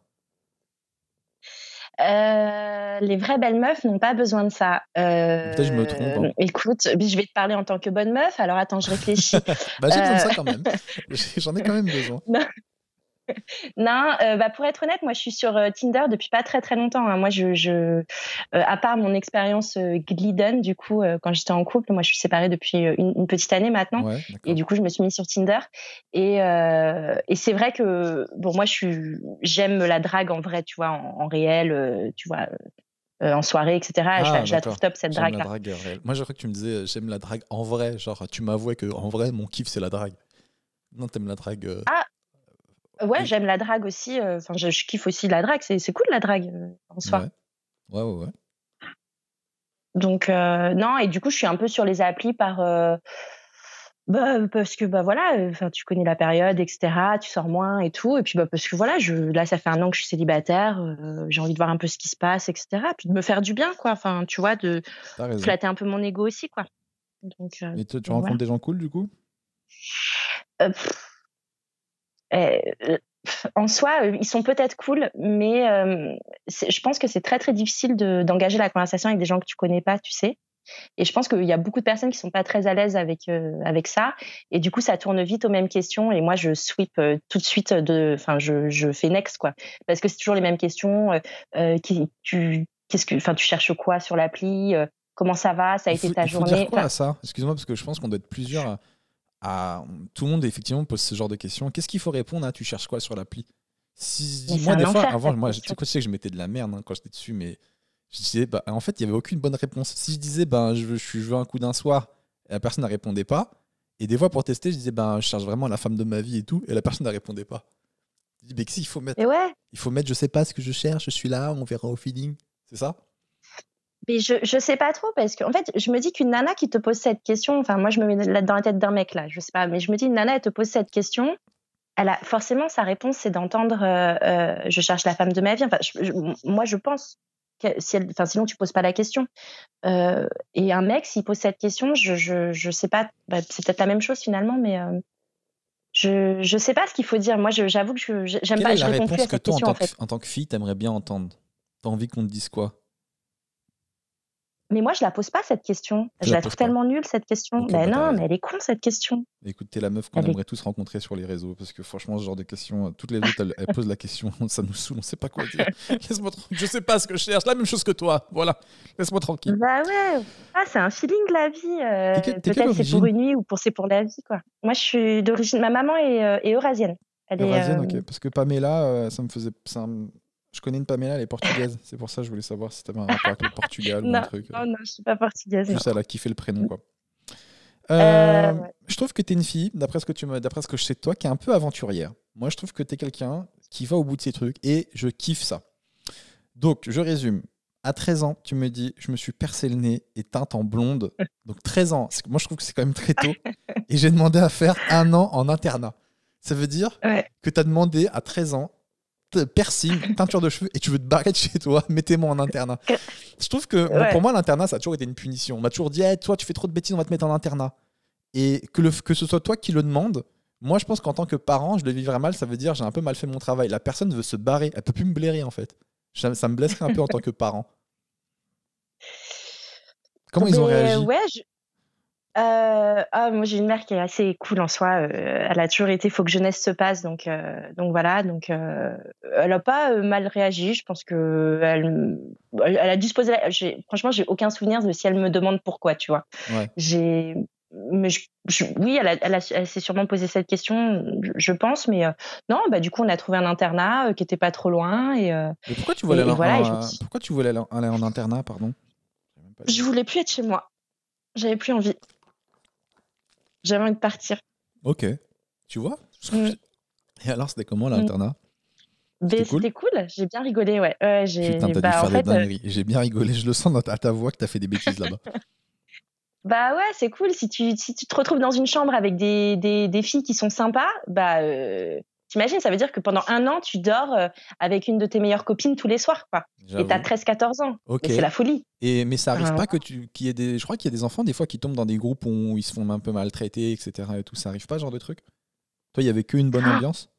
S2: Les vraies belles meufs n'ont pas besoin de ça.
S1: Peut-être je me trompe.
S2: Écoute, je vais te parler en tant que bonne meuf. Alors attends, je réfléchis.
S1: J'ai besoin de ça quand même. J'en ai quand même besoin.
S2: Non, pour être honnête, moi je suis sur Tinder depuis pas très très longtemps. Hein. Moi, à part mon expérience Glidden, du coup, quand j'étais en couple, moi je suis séparée depuis une petite année maintenant, et du coup je me suis mise sur Tinder. Et c'est vrai que moi j'aime la drague en vrai, tu vois, en réel, tu vois. En soirée, etc. Je la trouve top cette drague-là.
S1: La drague réelle. Moi, je crois que tu me disais j'aime la drague en vrai. Genre, tu m'avouais que en vrai, mon kiff c'est la drague. Non, t'aimes la drague.
S2: Ouais, oui. J'aime la drague aussi. Je kiffe aussi la drague. C'est cool la drague en soi.
S1: Ouais.
S2: Donc non, et du coup, je suis un peu sur les applis parce que voilà, tu connais la période, etc. Tu sors moins et tout, et puis parce que voilà, là ça fait 1 an que je suis célibataire, j'ai envie de voir un peu ce qui se passe, etc. Puis de me faire du bien, quoi. Enfin, tu vois, de flatter un peu mon ego aussi, quoi. Donc.
S1: Et tu rencontres des gens cool du coup?
S2: En soi, ils sont peut-être cool, mais je pense que c'est très très difficile d'engager la conversation avec des gens que tu connais pas, tu sais. Et je pense qu'il y a beaucoup de personnes qui sont pas très à l'aise avec ça, et du coup ça tourne vite aux mêmes questions. Et moi je sweep tout de suite je fais next, quoi, parce que c'est toujours les mêmes questions. Tu cherches quoi sur l'appli? Comment ça va? Ça a été ta journée?
S1: Il faut dire quoi à ça? Excuse-moi, parce que je pense qu'on doit être plusieurs tout le monde effectivement pose ce genre de questions. Qu'est-ce qu'il faut répondre? Tu cherches quoi sur l'appli?
S2: Mais
S1: Moi,
S2: c'est
S1: des
S2: un
S1: fois,
S2: enfer,
S1: avant,
S2: cette
S1: moi, tu
S2: question.
S1: sais que je mettais de la merde quand j'étais dessus, mais je disais, en fait, il n'y avait aucune bonne réponse. Si je disais, je veux un coup d'un soir, et la personne ne répondait pas, et des fois, pour tester, je disais, je cherche vraiment la femme de ma vie et tout, et la personne ne répondait pas. Je dis, mais si,
S2: Et ouais,
S1: il faut mettre, je sais pas ce que je cherche, je suis là, on verra au feeling. C'est ça?
S2: mais je sais pas trop parce qu'en fait, je me dis qu'une nana qui te pose cette question, enfin, moi, je me mets dans la tête d'un mec là, je sais pas, mais je me dis, une nana, elle te pose cette question, elle a forcément sa réponse, c'est d'entendre je cherche la femme de ma vie. Enfin, moi, je pense que si enfin, sinon, tu poses pas la question. Et un mec, s'il pose cette question, je sais pas, c'est peut-être la même chose finalement, mais je sais pas ce qu'il faut dire. Moi, j'avoue que j'aime
S1: Quelle
S2: pas,
S1: est
S2: je
S1: la
S2: réponds plus
S1: réponse
S2: à
S1: que
S2: cette
S1: toi,
S2: question en fait.
S1: en tant que fille, t'aimerais bien entendre? T'as envie qu'on te dise quoi?
S2: Mais moi, je la pose pas cette question.
S1: Tu
S2: Je
S1: la
S2: la
S1: poses
S2: trouve
S1: pas.
S2: tellement nulle cette question.
S1: Ok,
S2: Ben
S1: t'as
S2: non,
S1: raison.
S2: mais elle est con cette question.
S1: Écoute, t'es la meuf qu'on
S2: Elle est...
S1: aimerait tous rencontrer sur les réseaux, parce que franchement, ce genre de questions, toutes les autres, elles posent la question, ça nous saoule, on sait pas quoi dire. Laisse-moi tranquille, je sais pas ce que je cherche, la même chose que toi, voilà, laisse-moi tranquille.
S2: Bah ouais, c'est un feeling la vie.
S1: T'es quelle
S2: Peut-être c'est pour
S1: origine?
S2: une nuit ou c'est pour la vie quoi. Moi, je suis d'origine. Ma maman est eurasienne. Elle est.
S1: Eurasienne, ok, parce que Pamela, ça me faisait. Je connais une Pamela, elle est portugaise, c'est pour ça que je voulais savoir si t'avais un rapport avec le Portugal ou un
S2: Non,
S1: truc.
S2: non, je suis pas portugaise. Non.
S1: Juste, elle a kiffé le prénom, quoi.
S2: Ouais.
S1: Je trouve que t'es une fille, d'après ce que je sais de toi, qui est un peu aventurière. Moi, je trouve que t'es quelqu'un qui va au bout de ses trucs et je kiffe ça. Donc, je résume. À 13 ans, tu me dis, je me suis percé le nez et teinte en blonde. Donc, 13 ans, moi, je trouve que c'est quand même très tôt. Et j'ai demandé à faire 1 an en internat. Ça veut dire
S2: Ouais.
S1: que tu as demandé à 13 ans piercing, teinture de cheveux et tu veux te barrer de chez toi, mettez-moi en internat. Je trouve que pour moi, l'internat, ça a toujours été une punition. On m'a toujours dit, hey, toi, tu fais trop de bêtises, on va te mettre en internat. Et que ce soit toi qui le demande, moi, je pense qu'en tant que parent, je le vivrais mal. Ça veut dire, j'ai un peu mal fait mon travail. La personne veut se barrer. Elle peut plus me blairer, en fait. Ça me blesserait un peu en tant que parent. Comment ils ont réagi?
S2: Ouais, moi j'ai une mère qui est assez cool en soi. Elle a toujours été faut que jeunesse se passe, donc voilà. Donc elle a pas mal réagi. Je pense que elle a dû se poser. Franchement, j'ai aucun souvenir de si elle me demande pourquoi, tu vois.
S1: Ouais.
S2: Mais oui, elle s'est sûrement posé cette question, je pense. Mais non, du coup, on a trouvé un internat qui était pas trop loin
S1: Mais pourquoi tu voulais pourquoi tu voulais aller en internat, pardon?
S2: Je voulais plus être chez moi. J'avais plus envie. J'avais envie de partir.
S1: Ok. Tu vois? Et alors, c'était comment l'internat?
S2: C'était cool. J'ai bien rigolé, ouais.
S1: Putain, t'as dû faire des dingueries. J'ai bien rigolé. Je le sens à ta voix que t'as fait des bêtises là-bas.
S2: Bah ouais, c'est cool. Si tu te retrouves dans une chambre avec des filles qui sont sympas, t'imagines, ça veut dire que pendant 1 an, tu dors avec une de tes meilleures copines tous les soirs, quoi. Et t'as 13-14 ans.
S1: Okay.
S2: Et c'est la folie.
S1: Mais ça arrive pas qu'il y ait des... Je crois qu'il y a des enfants, des fois, qui tombent dans des groupes où ils se font un peu maltraiter, etc. Et tout. Ça arrive pas, ce genre de truc? Toi, il y avait qu'une bonne ambiance?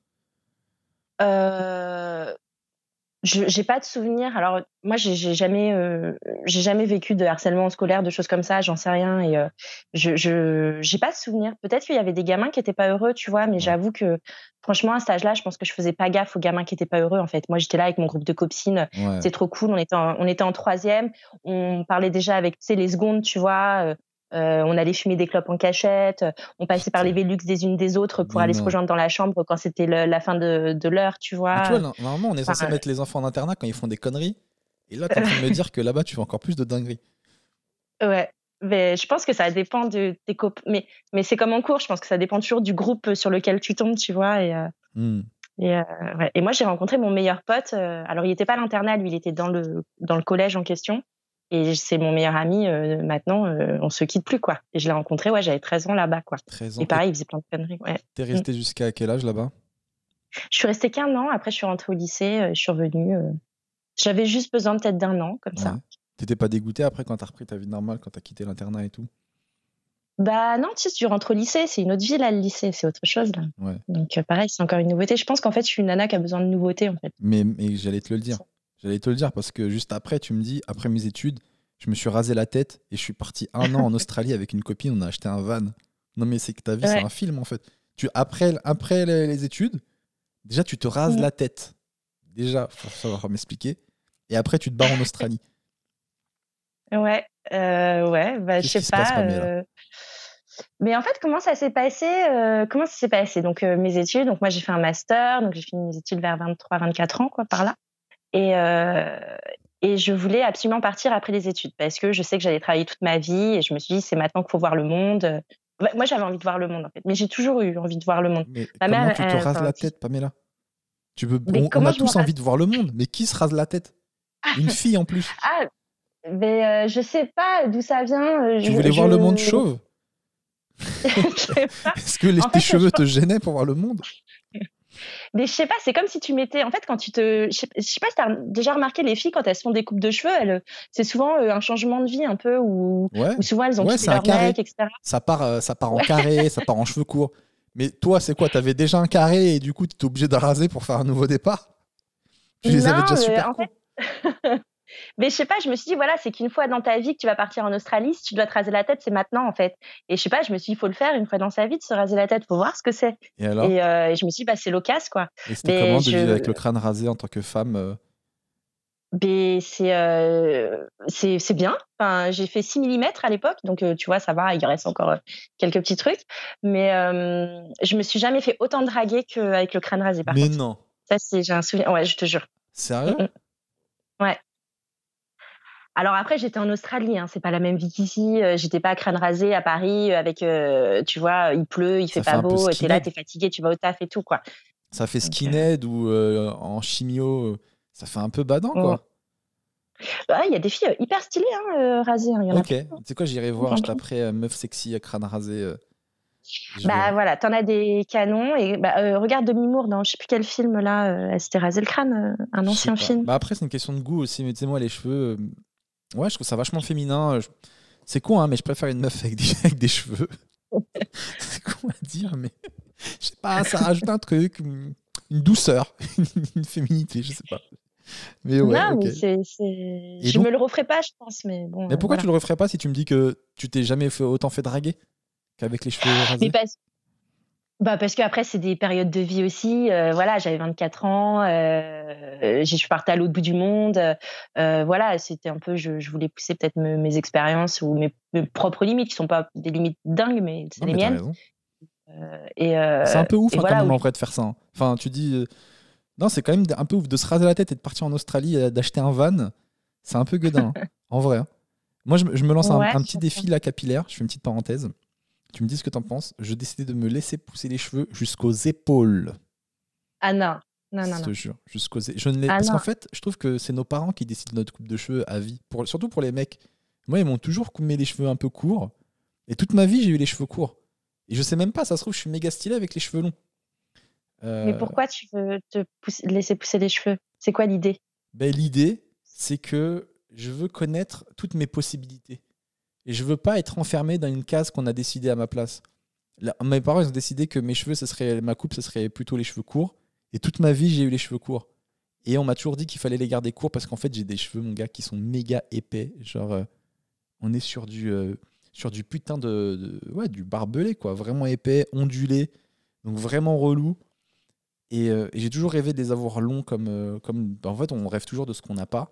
S2: J'ai pas de souvenir. Alors moi, j'ai jamais vécu de harcèlement scolaire, de choses comme ça. J'en sais rien et j'ai pas de souvenir. Peut-être qu'il y avait des gamins qui étaient pas heureux, tu vois. Mais j'avoue que franchement, à cet âge-là, je pense que je faisais pas gaffe aux gamins qui étaient pas heureux. En fait, moi, j'étais là avec mon groupe de copines.
S1: Ouais.
S2: C'est trop cool. On était en 3e. On parlait déjà avec les secondes, tu vois. On allait fumer des clopes en cachette, on passait par les Velux des unes des autres pour aller se rejoindre dans la chambre quand c'était la fin de l'heure, tu vois.
S1: Mais tu vois, normalement, on est censé mettre les enfants en internat quand ils font des conneries. Et là, t'es en train de me dire que là-bas, tu fais encore plus de dingueries.
S2: Ouais, mais je pense que ça dépend de tes copains. Mais c'est comme en cours, je pense que ça dépend toujours du groupe sur lequel tu tombes, tu vois. Et moi, j'ai rencontré mon meilleur pote. Alors, il n'était pas à l'internat, lui, il était dans le collège en question. Et c'est mon meilleur ami, maintenant, on se quitte plus, quoi. Et je l'ai rencontré, j'avais 13 ans là-bas, quoi.
S1: 13 ans.
S2: Et pareil, il faisait plein de conneries, ouais.
S1: T'es resté jusqu'à quel âge là-bas?
S2: Je suis restée qu'1 an, après je suis rentrée au lycée, je suis revenue. J'avais juste besoin peut-être d'1 an, comme ça.
S1: T'étais pas dégoûtée après quand t'as repris ta vie normale, quand t'as quitté l'internat et tout?
S2: Bah non, tu sais, tu rentres au lycée, c'est une autre vie là, le lycée, c'est autre chose là.
S1: Ouais.
S2: Donc pareil, c'est encore une nouveauté. Je pense qu'en fait, je suis une nana qui a besoin de nouveautés, en fait.
S1: Mais j'allais te le dire. J'allais te le dire parce que juste après, tu me dis, après mes études, je me suis rasé la tête et je suis parti 1 an en Australie avec une copine, on a acheté un van. Non mais c'est que ta vie, c'est un film en fait. Après les études, déjà tu te rases la tête. Déjà, faut savoir m'expliquer. Et après tu te barres en Australie.
S2: Ouais, je sais pas. Mais en fait, comment ça s'est passé Donc, mes études. Donc, moi, j'ai fait un master. Donc, j'ai fini mes études vers 23, 24 ans, quoi, par là. Et je voulais absolument partir après les études parce que je sais que j'allais travailler toute ma vie et je me suis dit, c'est maintenant qu'il faut voir le monde. Moi, j'avais envie de voir le monde, en fait. Mais j'ai toujours eu envie de voir le monde.
S1: Mais
S2: Ma
S1: comment
S2: mère,
S1: tu te rases la tête, Pamela?
S2: Mais
S1: On
S2: comment
S1: a
S2: je me
S1: tous
S2: rase
S1: envie de voir le monde, mais qui se rase la tête? Une fille en plus.
S2: Ah, mais je sais pas d'où ça vient.
S1: Tu voulais voir le monde chauve?
S2: Je sais pas.
S1: Est-ce que
S2: En
S1: tes
S2: fait,
S1: cheveux te gênaient pour voir le monde?
S2: Mais je sais pas, c'est comme si tu mettais. En fait, quand tu te. Je sais pas si t'as déjà remarqué, les filles, quand elles se font des coupes de cheveux, c'est souvent un changement de vie un peu, où souvent elles ont quitté leur mec, etc.
S1: Ça part en carré, ça part en cheveux courts. Mais toi, c'est quoi? T'avais déjà un carré et du coup, tu es obligé de raser pour faire un nouveau départ? Tu les avais déjà super courts?
S2: Mais je sais pas, je me suis dit, voilà, c'est qu'une fois dans ta vie que tu vas partir en Australie, si tu dois te raser la tête, c'est maintenant, en fait. Et je sais pas, je me suis dit, il faut le faire une fois dans sa vie, de se raser la tête, faut voir ce que c'est.
S1: Et alors?
S2: Et je me suis dit, c'est l'occasion, quoi.
S1: Et c'était comment de vivre avec le crâne rasé en tant que femme?
S2: Mais c'est bien. Enfin, j'ai fait 6 mm à l'époque, donc tu vois, ça va, il reste encore quelques petits trucs. Mais je me suis jamais fait autant draguer qu'avec le crâne rasé, par contre.
S1: Mais non.
S2: Ça, j'ai un souvenir. Ouais, je te jure.
S1: Sérieux?
S2: Ouais. Alors après, j'étais en Australie, hein, c'est pas la même vie qu'ici. J'étais pas à crâne rasé à Paris avec, tu vois, il pleut, il fait pas beau, t'es là, t'es fatigué, tu vas au taf et tout, quoi.
S1: Ça fait skinhead ou en chimio, ça fait un peu badant, quoi.
S2: Il y a des filles hyper stylées, rasées. Hein,
S1: ok, tu sais quoi, j'irai voir, je taperai meuf sexy à crâne rasé.
S2: Voilà, t'en as des canons. Et regarde Demi Moore dans je sais plus quel film, là, elle s'était rasé le crâne, un ancien film.
S1: Après, c'est une question de goût aussi, mais tu sais, moi, les cheveux, ouais, je trouve ça vachement féminin. C'est con, hein, mais je préfère une meuf avec des cheveux. C'est con à dire, mais je sais pas, ça rajoute un truc, une douceur, une féminité, je sais pas. Mais ouais,
S2: non,
S1: okay.
S2: mais je me le referai pas, je pense. Mais bon.
S1: Mais pourquoi tu le referais pas si tu me dis que tu t'es jamais autant fait draguer qu'avec les cheveux rasés?
S2: Parce qu'après, c'est des périodes de vie aussi. Voilà, j'avais 24 ans, je partais à l'autre bout du monde. Voilà, c'était un peu, je voulais pousser peut-être mes expériences ou mes propres limites, qui sont pas des limites dingues, mais c'est les miennes.
S1: C'est un peu ouf, voilà, quand même, en vrai, de faire ça. Hein. Enfin, tu dis. Non, c'est quand même un peu ouf de se raser la tête et de partir en Australie, d'acheter un van. C'est un peu gueudin, hein, en vrai. Hein. Moi, je me lance un petit défi là, capillaire. Je fais une petite parenthèse. Tu me dis ce que t'en penses. Je décidais de me laisser pousser les cheveux jusqu'aux épaules.
S2: Ah non.
S1: Je te jure, jusqu'aux épaules. Parce qu'en fait, je trouve que c'est nos parents qui décident de notre coupe de cheveux à vie. Surtout pour les mecs. Moi, ils m'ont toujours coupé les cheveux un peu courts. Et toute ma vie, j'ai eu les cheveux courts. Et je sais même pas, ça se trouve, je suis méga stylé avec les cheveux longs.
S2: Mais pourquoi tu veux laisser pousser les cheveux? C'est quoi l'idée?
S1: L'idée, c'est que je veux connaître toutes mes possibilités. Et je veux pas être enfermé dans une case qu'on a décidé à ma place. Mes parents, ils ont décidé que mes cheveux, ma coupe, ce serait plutôt les cheveux courts. Et toute ma vie, j'ai eu les cheveux courts. Et on m'a toujours dit qu'il fallait les garder courts parce qu'en fait, j'ai des cheveux, mon gars, qui sont méga épais. Genre, on est sur du putain du barbelé, quoi. Vraiment épais, ondulé. Donc vraiment relou. Et j'ai toujours rêvé de les avoir longs comme en fait, on rêve toujours de ce qu'on n'a pas.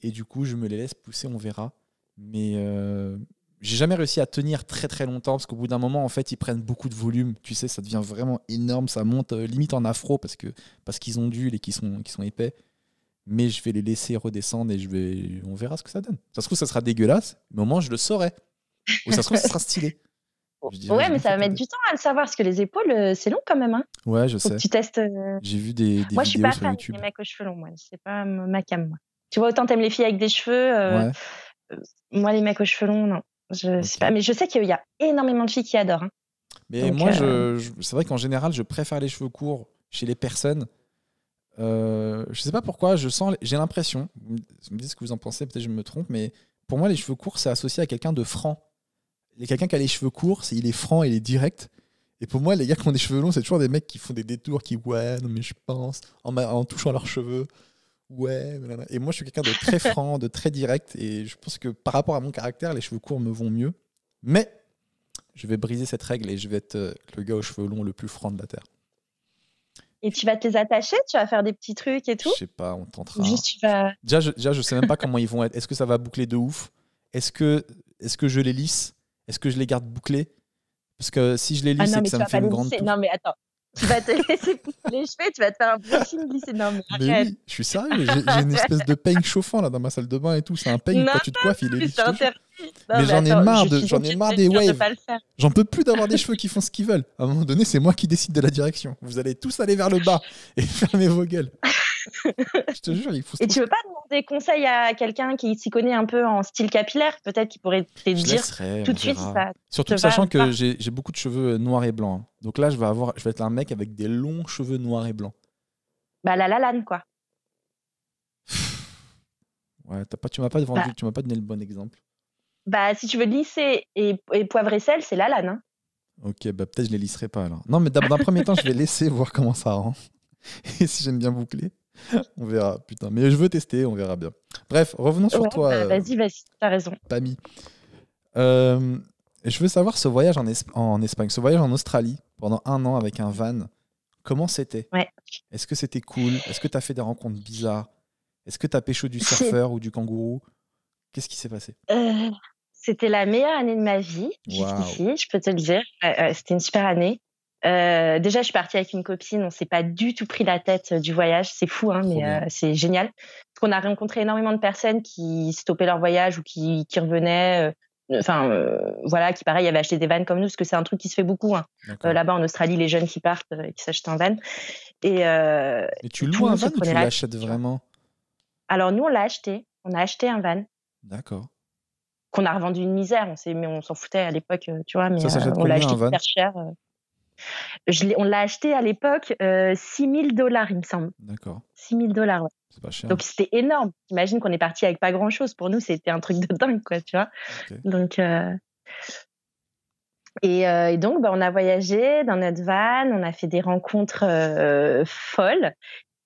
S1: Et du coup, je me les laisse pousser, on verra. Mais j'ai jamais réussi à tenir très très longtemps parce qu'au bout d'un moment, en fait, ils prennent beaucoup de volume. Tu sais, ça devient vraiment énorme. Ça monte limite en afro parce qu'ils ondulent et qu'ils sont épais. Mais je vais les laisser redescendre et on verra ce que ça donne. Ça se trouve, ça sera dégueulasse, mais au moins, je le saurai. Ou ça se trouve, ça sera stylé.
S2: Ouais, mais ça va mettre du temps à le savoir parce que les épaules, c'est long quand même. Hein.
S1: Ouais, je sais.
S2: Faut que tu testes.
S1: J'ai vu des
S2: moi,
S1: vidéos sur YouTube.
S2: Je suis pas fan des mecs aux cheveux longs, moi. C'est pas ma cam, moi. Tu vois, autant t'aimes les filles avec des cheveux. Moi, les mecs aux cheveux longs, non. Je sais pas. Mais je sais qu'il y a énormément de filles qui adorent. Hein.
S1: Mais donc, moi, c'est vrai qu'en général, je préfère les cheveux courts chez les personnes. Je sais pas pourquoi, j'ai l'impression, vous me dites ce que vous en pensez, peut-être je me trompe, mais pour moi, les cheveux courts, c'est associé à quelqu'un de franc. Quelqu'un qui a les cheveux courts, il est franc, il est direct. Et pour moi, les gars qui ont des cheveux longs, c'est toujours des mecs qui font des détours, non mais je pense, en touchant leurs cheveux. Ouais, blablabla. Et moi, je suis quelqu'un de très franc, de très direct. Et je pense que par rapport à mon caractère, les cheveux courts me vont mieux. Mais je vais briser cette règle et je vais être le gars aux cheveux longs le plus franc de la Terre.
S2: Et tu vas te les attacher? Tu vas faire des petits trucs et tout?
S1: Je sais pas, on tentera.
S2: Juste, tu vas...
S1: Déjà, je sais même pas comment ils vont être. Est-ce que ça va boucler de ouf? Est-ce que je les lisse? Est-ce que je les garde bouclés? Parce que si je les
S2: Ah
S1: lisse,
S2: non,
S1: c'est que
S2: mais
S1: ça
S2: tu
S1: me
S2: vas
S1: fait
S2: pas
S1: une
S2: les
S1: grande
S2: lisser.
S1: touffe.
S2: Non, mais attends. Tu vas te laisser pousser les cheveux, tu vas te faire un brushing glissé. Non, mais
S1: Mais
S2: arrête.
S1: oui, je suis sérieux, j'ai une espèce de peigne chauffant là dans ma salle de bain et tout. C'est un peigne,
S2: Non,
S1: quand tu te coiffes, il est
S2: mais
S1: lisse,
S2: c'est
S1: je te jure.
S2: interdit. Non,
S1: Mais
S2: mais
S1: j'en ai
S2: attends,
S1: marre,
S2: je suis
S1: j'en ai marre
S2: obligée
S1: des
S2: de te dire de
S1: waves.
S2: pas le faire.
S1: J'en peux plus d'avoir des cheveux qui font ce qu'ils veulent. À un moment donné, c'est moi qui décide de la direction. Vous allez tous aller vers le bas et fermer vos gueules. Je te jure, il faut se
S2: Et tu veux pas demander conseil à quelqu'un qui s'y connaît un peu en style capillaire? Peut-être qu'il pourrait te
S1: Je
S2: dire
S1: laisserai,
S2: tout
S1: on
S2: de suite si
S1: verra.
S2: ça
S1: Surtout
S2: te
S1: que sachant
S2: va ou pas.
S1: que j'ai beaucoup de cheveux noirs et blancs, hein. Donc là, je vais être un mec avec des longs cheveux noirs et blancs.
S2: Bah, la lane, quoi.
S1: Ouais, tu m'as pas vendu,
S2: Bah,
S1: tu m'as pas donné le bon exemple.
S2: bah, si tu veux lisser et poivre et sel, c'est la lane. Hein.
S1: Ok, bah peut-être je les lisserai pas alors. Non, mais d'un premier temps, je vais laisser voir comment ça rend. Et si j'aime bien boucler, on verra. Putain, mais je veux tester, on verra bien. Bref, revenons sur
S2: Ouais,
S1: toi,
S2: bah, vas-y, t'as raison.
S1: Pamy. Je veux savoir ce voyage en Espagne, ce voyage en Australie pendant 1 an avec un van. Comment c'était?
S2: Ouais.
S1: Est-ce que c'était cool? Est-ce que tu as fait des rencontres bizarres? Est-ce que tu as pécho du
S2: C'est-
S1: surfeur ou du kangourou? Qu'est-ce qui s'est passé?
S2: C'était la meilleure année de ma vie
S1: Waouh.
S2: jusqu'ici, je peux te le dire. C'était une super année. Déjà, je suis partie avec une copine, on s'est pas du tout pris la tête du voyage. C'est fou, hein,
S1: Trop
S2: mais
S1: bien.
S2: c'est génial. Parce qu'on a rencontré énormément de personnes qui stoppaient leur voyage ou qui revenaient. Voilà, qui pareil, avaient acheté des vannes comme nous, parce que c'est un truc qui se fait beaucoup. Hein.
S1: D'accord.
S2: Là-bas, en Australie, les jeunes qui partent, qui s'achètent un van. Et
S1: Mais tu
S2: tout
S1: loues
S2: le
S1: un
S2: monde se
S1: van ou tu
S2: prenait la
S1: l'achètes
S2: tête, tu vois.
S1: vraiment?
S2: Alors nous, on l'a acheté. On a acheté un van
S1: D'accord.
S2: qu'on a revendu une misère. Mais on s'en foutait à l'époque, tu vois. Mais
S1: Ça s'achète
S2: on l'a
S1: combien
S2: acheté
S1: un van?
S2: hyper cher. On l'a acheté à l'époque $6 000, il me semble.
S1: D'accord.
S2: $6 000, ouais.
S1: C'est pas cher.
S2: Donc c'était énorme. T'imagines qu'on est parti avec pas grand-chose. Pour nous, c'était un truc de dingue, quoi, tu vois.
S1: Ok.
S2: Donc et donc, on a voyagé dans notre van, on a fait des rencontres folles.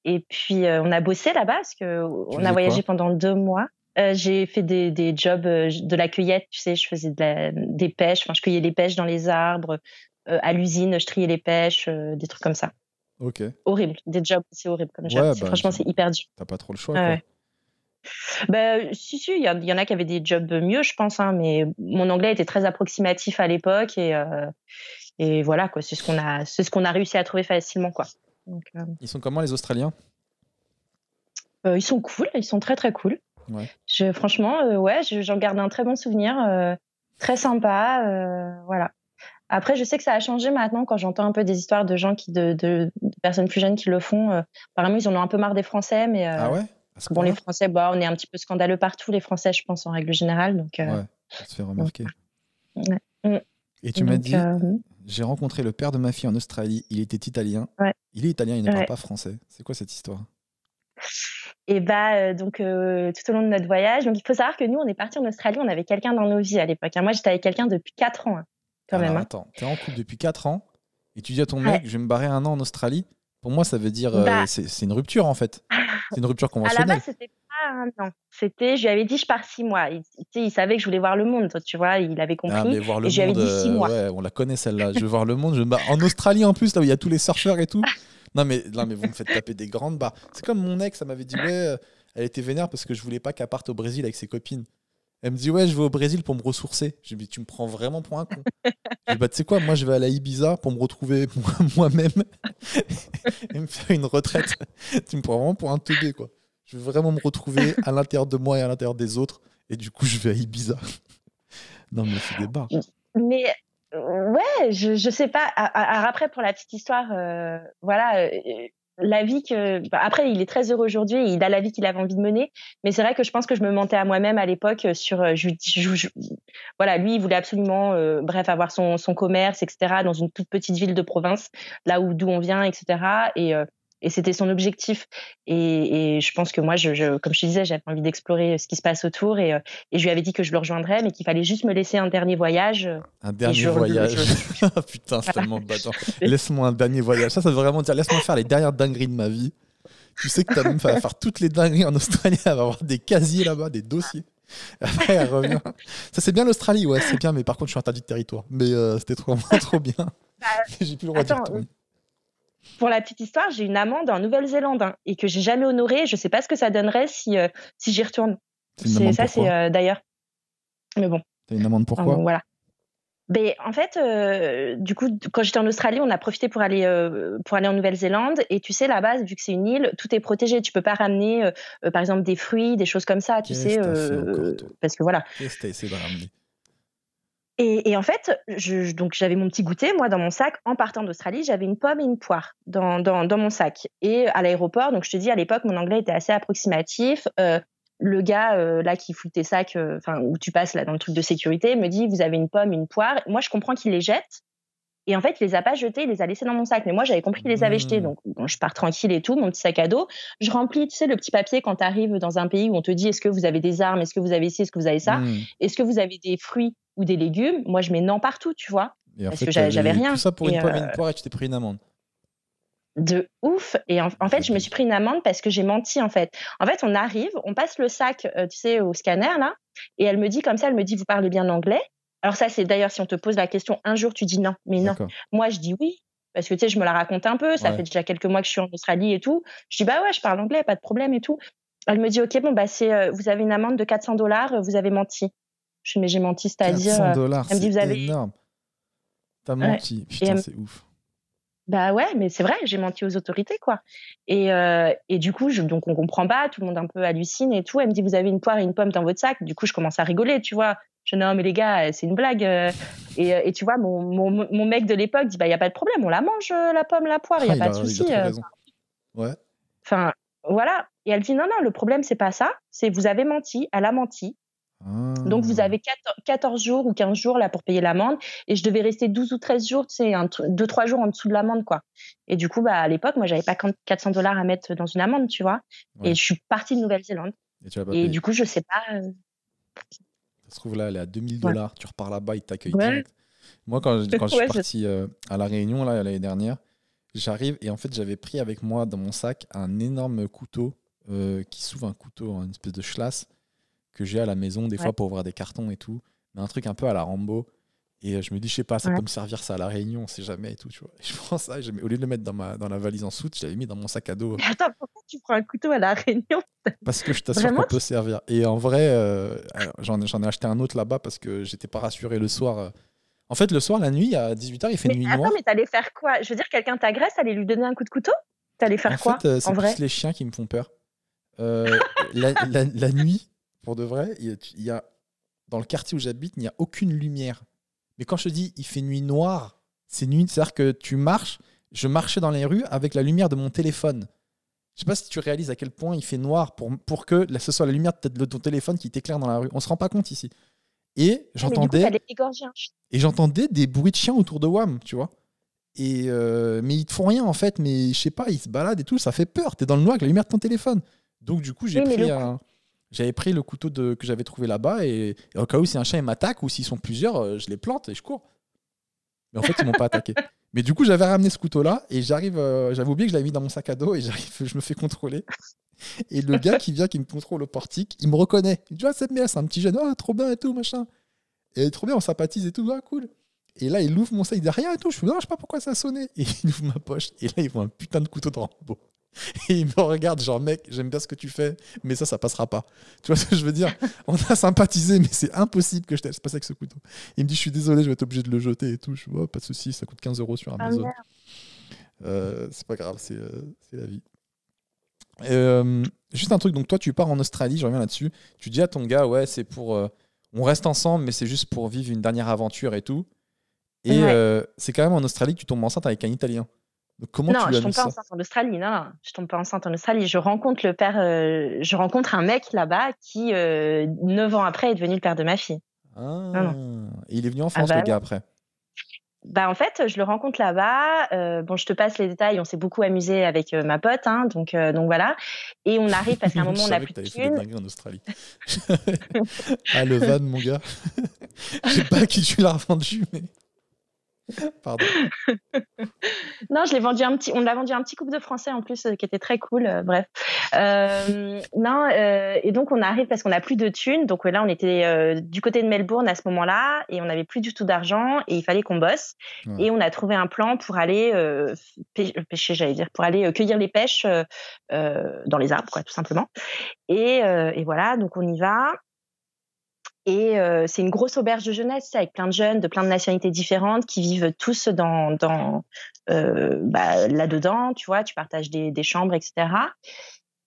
S2: Et puis on a bossé là-bas parce que on a
S1: faisais
S2: voyagé
S1: quoi?
S2: pendant 2 mois. J'ai fait des jobs de la cueillette, tu sais, je faisais des pêches. Enfin, je cueillais les pêches dans les arbres. À l'usine, je triais les pêches, des trucs comme ça.
S1: Ok.
S2: Horrible, des jobs, c'est horrible comme job.
S1: Ouais,
S2: Franchement, c'est hyper dur.
S1: t'as pas trop le choix,
S2: Ouais.
S1: quoi.
S2: Si, il y en a qui avaient des jobs mieux, je pense, hein, mais mon anglais était très approximatif à l'époque et voilà, quoi. C'est ce qu'on a réussi à trouver facilement, quoi. Donc,
S1: Ils sont comment les Australiens?
S2: ils sont cool, ils sont très très cool.
S1: Ouais.
S2: Franchement, j'en garde un très bon souvenir, très sympa, voilà. Après, je sais que ça a changé maintenant quand j'entends un peu des histoires de gens de personnes plus jeunes qui le font. Apparemment, ils en ont un peu marre des Français, mais
S1: Ah ouais? À ce
S2: bon, les
S1: point-là?
S2: Français, on est un petit peu scandaleux partout, les Français, je pense, en règle générale. Donc,
S1: Ouais, ça se fait remarquer.
S2: ouais. Mm.
S1: Et tu m'as
S2: Donc,
S1: dit, j'ai rencontré le père de ma fille en Australie, il était italien.
S2: Ouais.
S1: Il est italien, il ne parle
S2: Ouais.
S1: pas français. C'est quoi cette histoire?
S2: Et donc tout au long de notre voyage, donc il faut savoir que nous, on est partis en Australie, on avait quelqu'un dans nos vies à l'époque. Hein. Moi, j'étais avec quelqu'un depuis 4 ans, hein, quand
S1: Alors,
S2: même. Hein.
S1: attends, t'es en couple depuis 4 ans et tu dis à ton
S2: Ouais.
S1: mec, je vais me barrer 1 an en Australie. Pour moi, ça veut dire c'est une rupture en fait. C'est une rupture
S2: À la
S1: conventionnelle.
S2: base, c'était pas un an. Je lui avais dit, je pars 6 mois. Il savait que je voulais voir le monde, tu vois, il avait compris.
S1: Ah, mais voir le
S2: et je lui avais
S1: monde,
S2: dit 6 mois.
S1: ouais, on la connaît celle-là. Je veux voir le monde. En Australie en plus, là où il y a tous les surfeurs et tout. Non mais vous me faites taper des grandes barres. C'est comme mon ex, elle m'avait dit, ouais, elle était vénère parce que je voulais pas qu'elle parte au Brésil avec ses copines. Elle me dit, ouais, je vais au Brésil pour me ressourcer. J'ai dit, tu me prends vraiment pour un con. J'ai dit, bah, tu sais quoi, moi, je vais aller à Ibiza pour me retrouver moi-même et me faire une retraite. Tu me prends vraiment pour un teubé, quoi. Je veux vraiment me retrouver à l'intérieur de moi et à l'intérieur des autres. Et du coup, je vais à Ibiza. Non, mais c'est des barres.
S2: Mais ouais, je sais pas. Après, pour la petite histoire, voilà. La vie après, il est très heureux aujourd'hui, il a la vie qu'il avait envie de mener, mais c'est vrai que je pense que je me mentais à moi-même à l'époque sur voilà, lui il voulait absolument avoir son commerce, etc., dans une toute petite ville de province, là d'où on vient, etc., et c'était son objectif, et je pense que moi comme je te disais, j'avais envie d'explorer ce qui se passe autour, et je lui avais dit que je le rejoindrais, mais qu'il fallait juste me laisser un dernier voyage.
S1: Un dernier voyage. Putain, c'est tellement bâtard. Laisse-moi un dernier voyage. Ça veut vraiment dire laisse-moi faire les dernières dingueries de ma vie. Tu sais que ta meuf va faire toutes les dingueries en Australie, elle va avoir des casiers là-bas, des dossiers. Après, elle revient. Ça, c'est bien l'Australie, ouais, c'est bien, mais par contre, je suis interdit de territoire. Mais c'était trop bien. J'ai plus le droit d'y retourner.
S2: Pour la petite histoire, j'ai une amende en Nouvelle-Zélande, hein, et que j'ai jamais honorée. Je sais pas ce que ça donnerait si j'y retourne.
S1: C'est d'ailleurs.
S2: Mais bon.
S1: T'as une amende pourquoi?
S2: Voilà. Ben, en fait, du coup, quand j'étais en Australie, on a profité pour aller en Nouvelle-Zélande. Et tu sais, là-bas, vu que c'est une île, tout est protégé. Tu peux pas ramener, par exemple, des fruits, des choses comme ça, tu
S1: Qu'est-ce
S2: sais,
S1: que t'as fait encore, toi?
S2: parce que voilà.
S1: Qu'est-ce que t'as essayé de ramener?
S2: Et en fait, donc j'avais mon petit goûter, moi, dans mon sac. En partant d'Australie, j'avais une pomme et une poire dans mon sac. Et à l'aéroport, donc je te dis, à l'époque, mon anglais était assez approximatif. Le gars là qui fouille tes sacs, enfin où tu passes là dans le truc de sécurité, me dit, vous avez une pomme, une poire. Moi, je comprends qu'il les jette. Et en fait, il les a pas jetés, il les a laissés dans mon sac. Mais moi, j'avais compris qu'il les avait jetés.
S1: Mmh.
S2: Donc, bon, je pars tranquille et tout, mon petit sac à dos. Je remplis, tu sais, le petit papier quand tu arrives dans un pays où on te dit, est-ce que vous avez des armes? Est-ce que vous avez ci? Est-ce que vous avez ça?
S1: Mmh.
S2: Est-ce que vous avez des fruits ou des légumes? Moi, je mets non partout, tu vois,
S1: Et en
S2: parce
S1: fait,
S2: que j'avais
S1: t'avais tout
S2: rien.
S1: ça pour une
S2: Et
S1: pomme et une poire et tu t'es pris une amende.
S2: de ouf. Et en fait, je me suis pris une amende parce que j'ai menti, en fait. En fait, on arrive, on passe le sac, tu sais, au scanner, là. Et elle me dit comme ça, elle me dit, vous parlez bien anglais? Alors ça, c'est d'ailleurs, si on te pose la question un jour, tu dis non, mais non.
S1: D'accord.
S2: Moi, je dis oui. Parce que tu sais, je me la raconte un peu. Ça
S1: Ouais.
S2: fait déjà quelques mois que je suis en Australie et tout. Je dis bah ouais, je parle anglais, pas de problème et tout. Elle me dit ok, bon bah vous avez une amende de $400, vous avez menti. Je dis mais j'ai menti, c'est-à-dire.
S1: 400 $,
S2: Elle me dit vous
S1: c'est
S2: avez.
S1: énorme. T'as
S2: Ouais.
S1: menti.
S2: Et
S1: Putain, c'est ouf.
S2: bah ouais, mais c'est vrai, j'ai menti aux autorités, quoi. Et du coup, donc on comprend pas, tout le monde un peu hallucine et tout. Elle me dit, vous avez une poire et une pomme dans votre sac. Du coup, je commence à rigoler, tu vois. Je dis, non, mais les gars, c'est une blague. Et tu vois, mon mec de l'époque dit, bah, y a pas de problème, on la mange, la pomme, la poire, y a
S1: Ah,
S2: pas de
S1: il a
S2: souci.
S1: trop raison. Ouais.
S2: Enfin, voilà. Et elle dit, non, non, le problème, c'est pas ça. C'est vous avez menti, elle a menti. Donc, vous
S1: Ah.
S2: avez 14 jours ou 15 jours là pour payer l'amende. Et je devais rester 12 ou 13 jours, tu sais, 2-3 jours en dessous de l'amende, quoi. Et du coup, bah, à l'époque, moi, j'avais pas $400 à mettre dans une amende, tu vois.
S1: Ouais.
S2: Et je suis partie de Nouvelle-Zélande.
S1: Et tu l'as pas
S2: Et
S1: payé.
S2: du coup, je sais pas.
S1: Ça se trouve là, elle est à $2000.
S2: Ouais.
S1: Tu repars là-bas, ils t'accueillent
S2: Ouais.
S1: direct. Moi, quand je suis
S2: Ouais,
S1: parti à La Réunion là, l'année dernière, j'arrive et en fait, j'avais pris avec moi dans mon sac un énorme couteau qui s'ouvre un couteau, une espèce de schlass que j'ai à la maison des fois pour ouvrir des cartons et tout. Mais un truc un peu à la Rambo. Et je me dis, je sais pas, ça peut me servir ça à La Réunion, on sait jamais et tout, tu vois. Et je prends ça, au lieu de le mettre dans la valise en soute, je l'avais mis dans mon sac à dos.
S2: Mais attends, pourquoi tu prends un couteau à La Réunion?
S1: Parce que je t'assure qu'on peut servir. Et en vrai, j'en ai acheté un autre là-bas parce que j'étais pas rassuré le soir. En fait, le soir, la nuit, à 18h, il fait nuit noire.
S2: Attends, mais t'allais faire quoi? Je veux dire, quelqu'un t'agresse, t'allais lui donner un coup de couteau? T'allais faire quoi,
S1: fait, c'est
S2: en vrai?
S1: plus les chiens qui me font peur. La nuit, pour de vrai, il y a, dans le quartier où j'habite, il n'y a aucune lumière. Mais quand je te dis il fait nuit noire, c'est nuit, c'est-à-dire que tu marches, je marchais dans les rues avec la lumière de mon téléphone. Je sais pas si tu réalises à quel point il fait noir pour que ce soit la lumière de ton téléphone qui t'éclaire dans la rue. On se rend pas compte ici. Et j'entendais des bruits de chiens autour de WAM, tu vois. Et mais ils te font rien en fait, mais je sais pas, ils se baladent et tout, ça fait peur. T'es dans le noir avec la lumière de ton téléphone. Donc du coup, j'avais pris le couteau que j'avais trouvé là-bas et au cas où si un chien m'attaque ou s'ils sont plusieurs, je les plante et je cours. Mais en fait, ils m'ont pas attaqué. Mais du coup, j'avais ramené ce couteau-là et j'avais oublié que je l'avais mis dans mon sac à dos et je me fais contrôler. Et le gars qui me contrôle au portique, il me reconnaît. Il me dit, ah, c'est un petit jeune, ah, trop bien et tout, machin. Et trop bien, on sympathise et tout, ah, cool. Et là, il ouvre mon sac, il dit rien et tout. Je fais, non, je sais pas pourquoi ça a sonné. Et il ouvre ma poche. Et là, il voit un putain de couteau de Rambo. Et il me regarde, genre, mec, j'aime bien ce que tu fais, mais ça passera pas. Tu vois ce que je veux dire? On a sympathisé, mais c'est impossible que je te laisse passer avec ce couteau. Il me dit, je suis désolé, je vais être obligé de le jeter et tout. Je vois, pas de souci, ça coûte 15 € sur Amazon. C'est pas grave, c'est la vie. Juste un truc, donc toi, tu pars en Australie, je reviens là-dessus. Tu dis à ton gars, ouais, c'est pour. On reste ensemble, mais c'est juste pour vivre une dernière aventure et tout. Et c'est quand même en Australie que tu tombes enceinte avec un Italien. Donc comment tu
S2: je tombe pas enceinte en Australie. Non, je tombe pas enceinte en Australie. Je rencontre je rencontre un mec là-bas qui, 9 ans après, est devenu le père de ma fille.
S1: Non. Et il est venu en France, le gars, après.
S2: Bah en fait, je le rencontre là-bas. Bon, je te passe les détails. On s'est beaucoup amusé avec ma pote, hein, donc voilà. Et on arrive parce qu'à un moment on a plus de thunes.
S1: Je savais que t'avais fait des dingueries en Australie. Ah, le van, mon gars. Je sais pas à qui tu l'as revendu, mais. Pardon.
S2: Non, on l'a vendu un petit couple de Français en plus qui était très cool. Bref. Et donc on arrive parce qu'on n'a plus de thunes. Donc là, on était du côté de Melbourne à ce moment-là et on n'avait plus du tout d'argent et il fallait qu'on bosse. Ouais. Et on a trouvé un plan pour aller pêcher, j'allais dire, pour aller cueillir les pêches dans les arbres, quoi, tout simplement. Et voilà, donc on y va. Et c'est une grosse auberge de jeunesse avec plein de jeunes de plein de nationalités différentes qui vivent tous là-dedans, tu vois, tu partages des chambres, etc.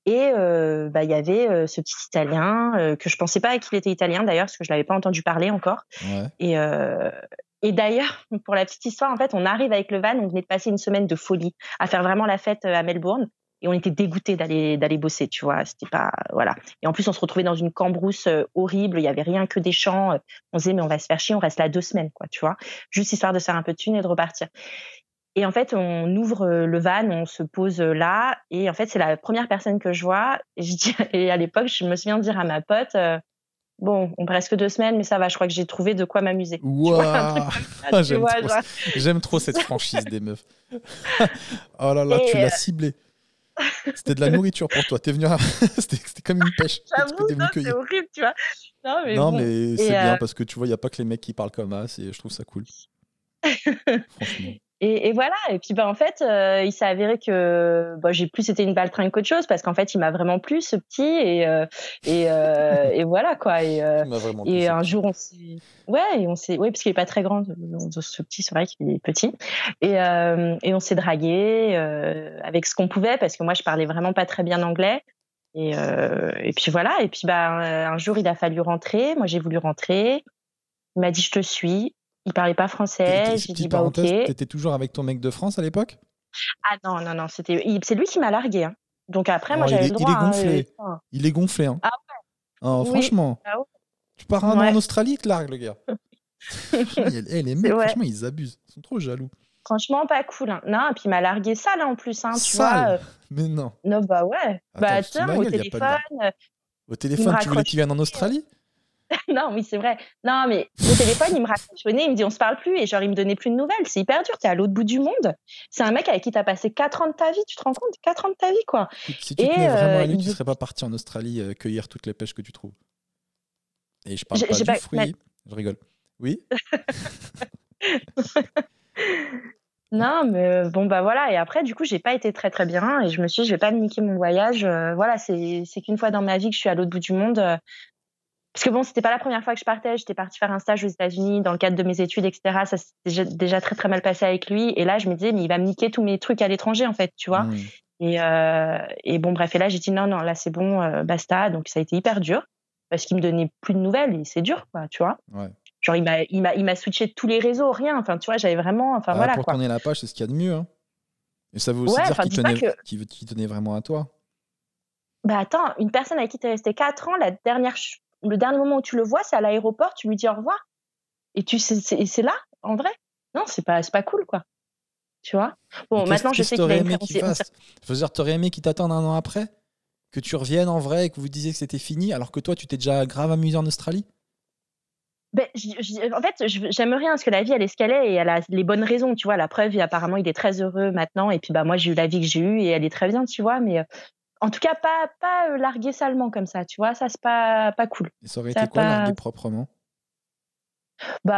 S2: Et il y avait ce petit Italien que je pensais pas qu'il était italien d'ailleurs parce que je l'avais pas entendu parler encore.
S1: Ouais.
S2: Et d'ailleurs, pour la petite histoire, en fait, on arrive avec le van, on venait de passer une semaine de folie à faire vraiment la fête à Melbourne. Et on était dégoûtés d'aller bosser, tu vois. C'était pas, voilà. Et en plus, on se retrouvait dans une cambrousse horrible. Il y avait rien que des champs. On se disait, mais on va se faire chier, on reste là 2 semaines, quoi, tu vois. Juste histoire de se faire un peu de thunes et de repartir. Et en fait, on ouvre le van, on se pose là. Et en fait, c'est la première personne que je vois. Et à l'époque, je me souviens de dire à ma pote, bon, on reste que 2 semaines, mais ça va, je crois que j'ai trouvé de quoi m'amuser.
S1: Wow. J'aime trop cette franchise des meufs. Oh là là, tu l'as ciblé. C'était de la nourriture pour toi. T'es venu C'était comme une pêche.
S2: J'avoue, c'est horrible, tu vois.
S1: Non, mais c'est bien parce que tu vois, il n'y a pas que les mecs qui parlent comme ça et je trouve ça cool. Franchement.
S2: Et voilà. Et puis, en fait, il s'est avéré que j'ai plus été une baltringue qu'autre chose parce qu'en fait, il m'a vraiment plu, ce petit. Et voilà, quoi. Et un jour, on s'est. Oui, parce qu'il est pas très grand, ce petit, c'est vrai qu'il est petit. Et on s'est dragué avec ce qu'on pouvait parce que moi, je parlais vraiment pas très bien anglais. Et puis voilà. Et puis, un jour, il a fallu rentrer. Moi, j'ai voulu rentrer. Il m'a dit, je te suis. Il parlait pas français. J'ai dit, ok.
S1: T'étais toujours avec ton mec de France à l'époque ?
S2: Ah non, c'est lui qui m'a largué. Hein. Donc après, moi, j'avais le droit.
S1: Il est gonflé. Il est gonflé. Hein.
S2: Ah ouais.
S1: Oh, oui. Franchement, tu pars un an en Australie, il te largue, le gars. Les mecs, franchement, ils abusent. Ils sont trop jaloux.
S2: Franchement, pas cool. Hein. Non, et puis il m'a largué sale en plus. Hein, tu
S1: vois. Mais non.
S2: Non, ouais. Attends, au téléphone.
S1: Au téléphone, tu voulais qu'il vienne en Australie ?
S2: Non, oui, c'est vrai. Non, mais au téléphone, il me raccrochonnait, il me dit on se parle plus et genre il me donnait plus de nouvelles. C'est hyper dur, t'es à l'autre bout du monde. C'est un mec avec qui t'as passé 4 ans de ta vie, tu te rends compte ? 4 ans de ta vie, quoi.
S1: Si tu tenais vraiment à lui, tu serais pas parti en Australie cueillir toutes les pêches que tu trouves. Et je parle pas du fruit. Je rigole. Oui.
S2: Non, mais voilà. Et après, du coup, j'ai pas été très très bien et je me suis dit, je vais pas me niquer mon voyage. Voilà, c'est qu'une fois dans ma vie que je suis à l'autre bout du monde. Parce que c'était pas la première fois que je partais. J'étais partie faire un stage aux États-Unis dans le cadre de mes études, etc. Ça s'est déjà très très mal passé avec lui. Et là, je me disais, mais il va me niquer tous mes trucs à l'étranger, en fait, tu vois. Et bref. Et là, j'ai dit non, là, c'est bon, basta. Donc, ça a été hyper dur parce qu'il me donnait plus de nouvelles et c'est dur, quoi, tu vois.
S1: Ouais.
S2: Genre, il m'a switché de tous les réseaux, rien. Enfin, tu vois, j'avais vraiment. Voilà,
S1: pour
S2: quoi.
S1: tourner la page, c'est ce qu'il y a de mieux. Hein. Et ça veut aussi dire qu'il tenait vraiment à toi.
S2: Attends, une personne avec qui t'es resté 4 ans, le dernier moment où tu le vois, c'est à l'aéroport, tu lui dis au revoir. Et c'est là, en vrai. Non, c'est pas cool, quoi. Tu vois ? Bon, maintenant, je sais qu'il a une
S1: Je veux dire, t'aurais aimé qu'il t'attende un an après ? Que tu reviennes en vrai et que vous disiez que c'était fini, alors que toi, tu t'es déjà grave amusé en Australie ?
S2: En fait, j'aime rien parce que la vie, elle est ce qu'elle est et elle a les bonnes raisons, tu vois. La preuve, apparemment, il est très heureux maintenant. Et puis, moi, j'ai eu la vie que j'ai eue et elle est très bien, tu vois. Mais en tout cas, pas larguer salement comme ça, tu vois. Ça, c'est pas cool.
S1: Et ça aurait été quoi, larguer proprement ?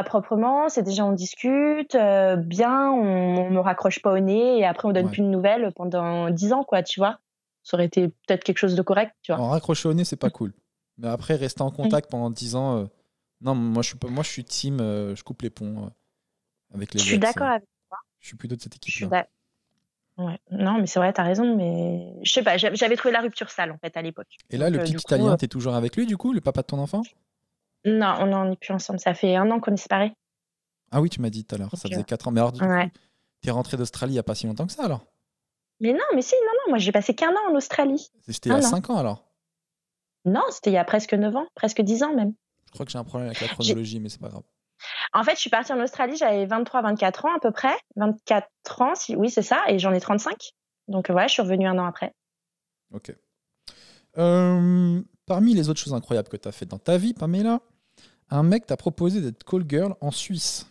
S2: Proprement, c'est déjà on discute, bien, on me raccroche pas au nez et après on donne plus de nouvelles pendant 10 ans, quoi, tu vois. Ça aurait été peut-être quelque chose de correct, tu vois.
S1: En raccrocher au nez, c'est pas cool. Mais après, rester en contact pendant 10 ans, non, moi je suis team, je coupe les ponts avec les
S2: Je suis d'accord avec toi.
S1: Je suis plutôt de cette équipe-là.
S2: Ouais. Non, mais c'est vrai, t'as raison, mais je sais pas, j'avais trouvé la rupture sale en fait à l'époque.
S1: Et là, le petit Italien, t'es toujours avec lui du coup, le papa de ton enfant ?
S2: Non, on n'en est plus ensemble. Ça fait 1 an qu'on est séparés.
S1: Ah oui, tu m'as dit tout à l'heure, ça faisait 4 ans. Mais alors, du coup, t'es rentré d'Australie il n'y a pas si longtemps que ça alors ?
S2: Mais non, moi j'ai passé qu'1 an en Australie.
S1: C'était il y a 5 ans alors ?
S2: Non, c'était il y a presque 9 ans, presque 10 ans même.
S1: Je crois que j'ai un problème avec la chronologie, mais c'est pas grave.
S2: En fait, je suis partie en Australie, j'avais 23-24 ans à peu près. 24 ans, oui, c'est ça, et j'en ai 35. Donc voilà, je suis revenue 1 an après.
S1: Ok. Parmi les autres choses incroyables que tu as faites dans ta vie, Pamela, un mec t'a proposé d'être call girl en Suisse.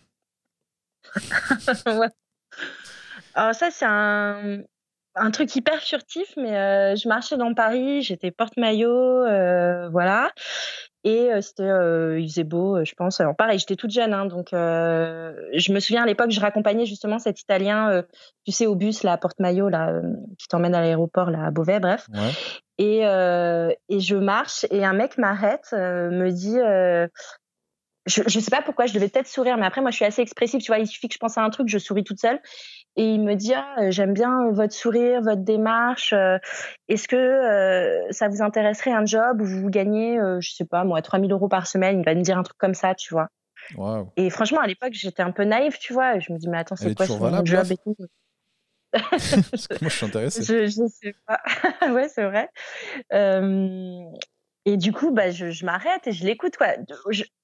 S2: Ouais. Alors ça, c'est un truc hyper furtif, mais je marchais dans Paris, j'étais porte-maillot, voilà. Et il faisait beau, je pense. Alors pareil, j'étais toute jeune, hein, donc je me souviens à l'époque, je raccompagnais justement cet Italien, tu sais, au bus là, à porte-maillot là, qui t'emmène à l'aéroport là, à Beauvais, bref.
S1: Ouais.
S2: Et je marche et un mec m'arrête, me dit je sais pas pourquoi, je devais peut-être sourire, mais après, moi, je suis assez expressive, tu vois, il suffit que je pense à un truc, je souris toute seule. Et il me dit, j'aime bien votre sourire, votre démarche. Est-ce que ça vous intéresserait un job où vous gagnez, je sais pas, moi, 3 000 € par semaine? Il va me dire un truc comme ça, tu vois.
S1: Waouh.
S2: Et franchement, à l'époque, j'étais un peu naïve, tu vois. Je me dis, mais attends,
S1: Elle
S2: c'est
S1: est
S2: quoi
S1: toujours
S2: son
S1: valable,
S2: job
S1: l'offre?
S2: et tout?
S1: Parce que moi, je suis intéressé.
S2: Je sais pas. Ouais, c'est vrai. Et du coup, bah, je m'arrête et je l'écoute, quoi.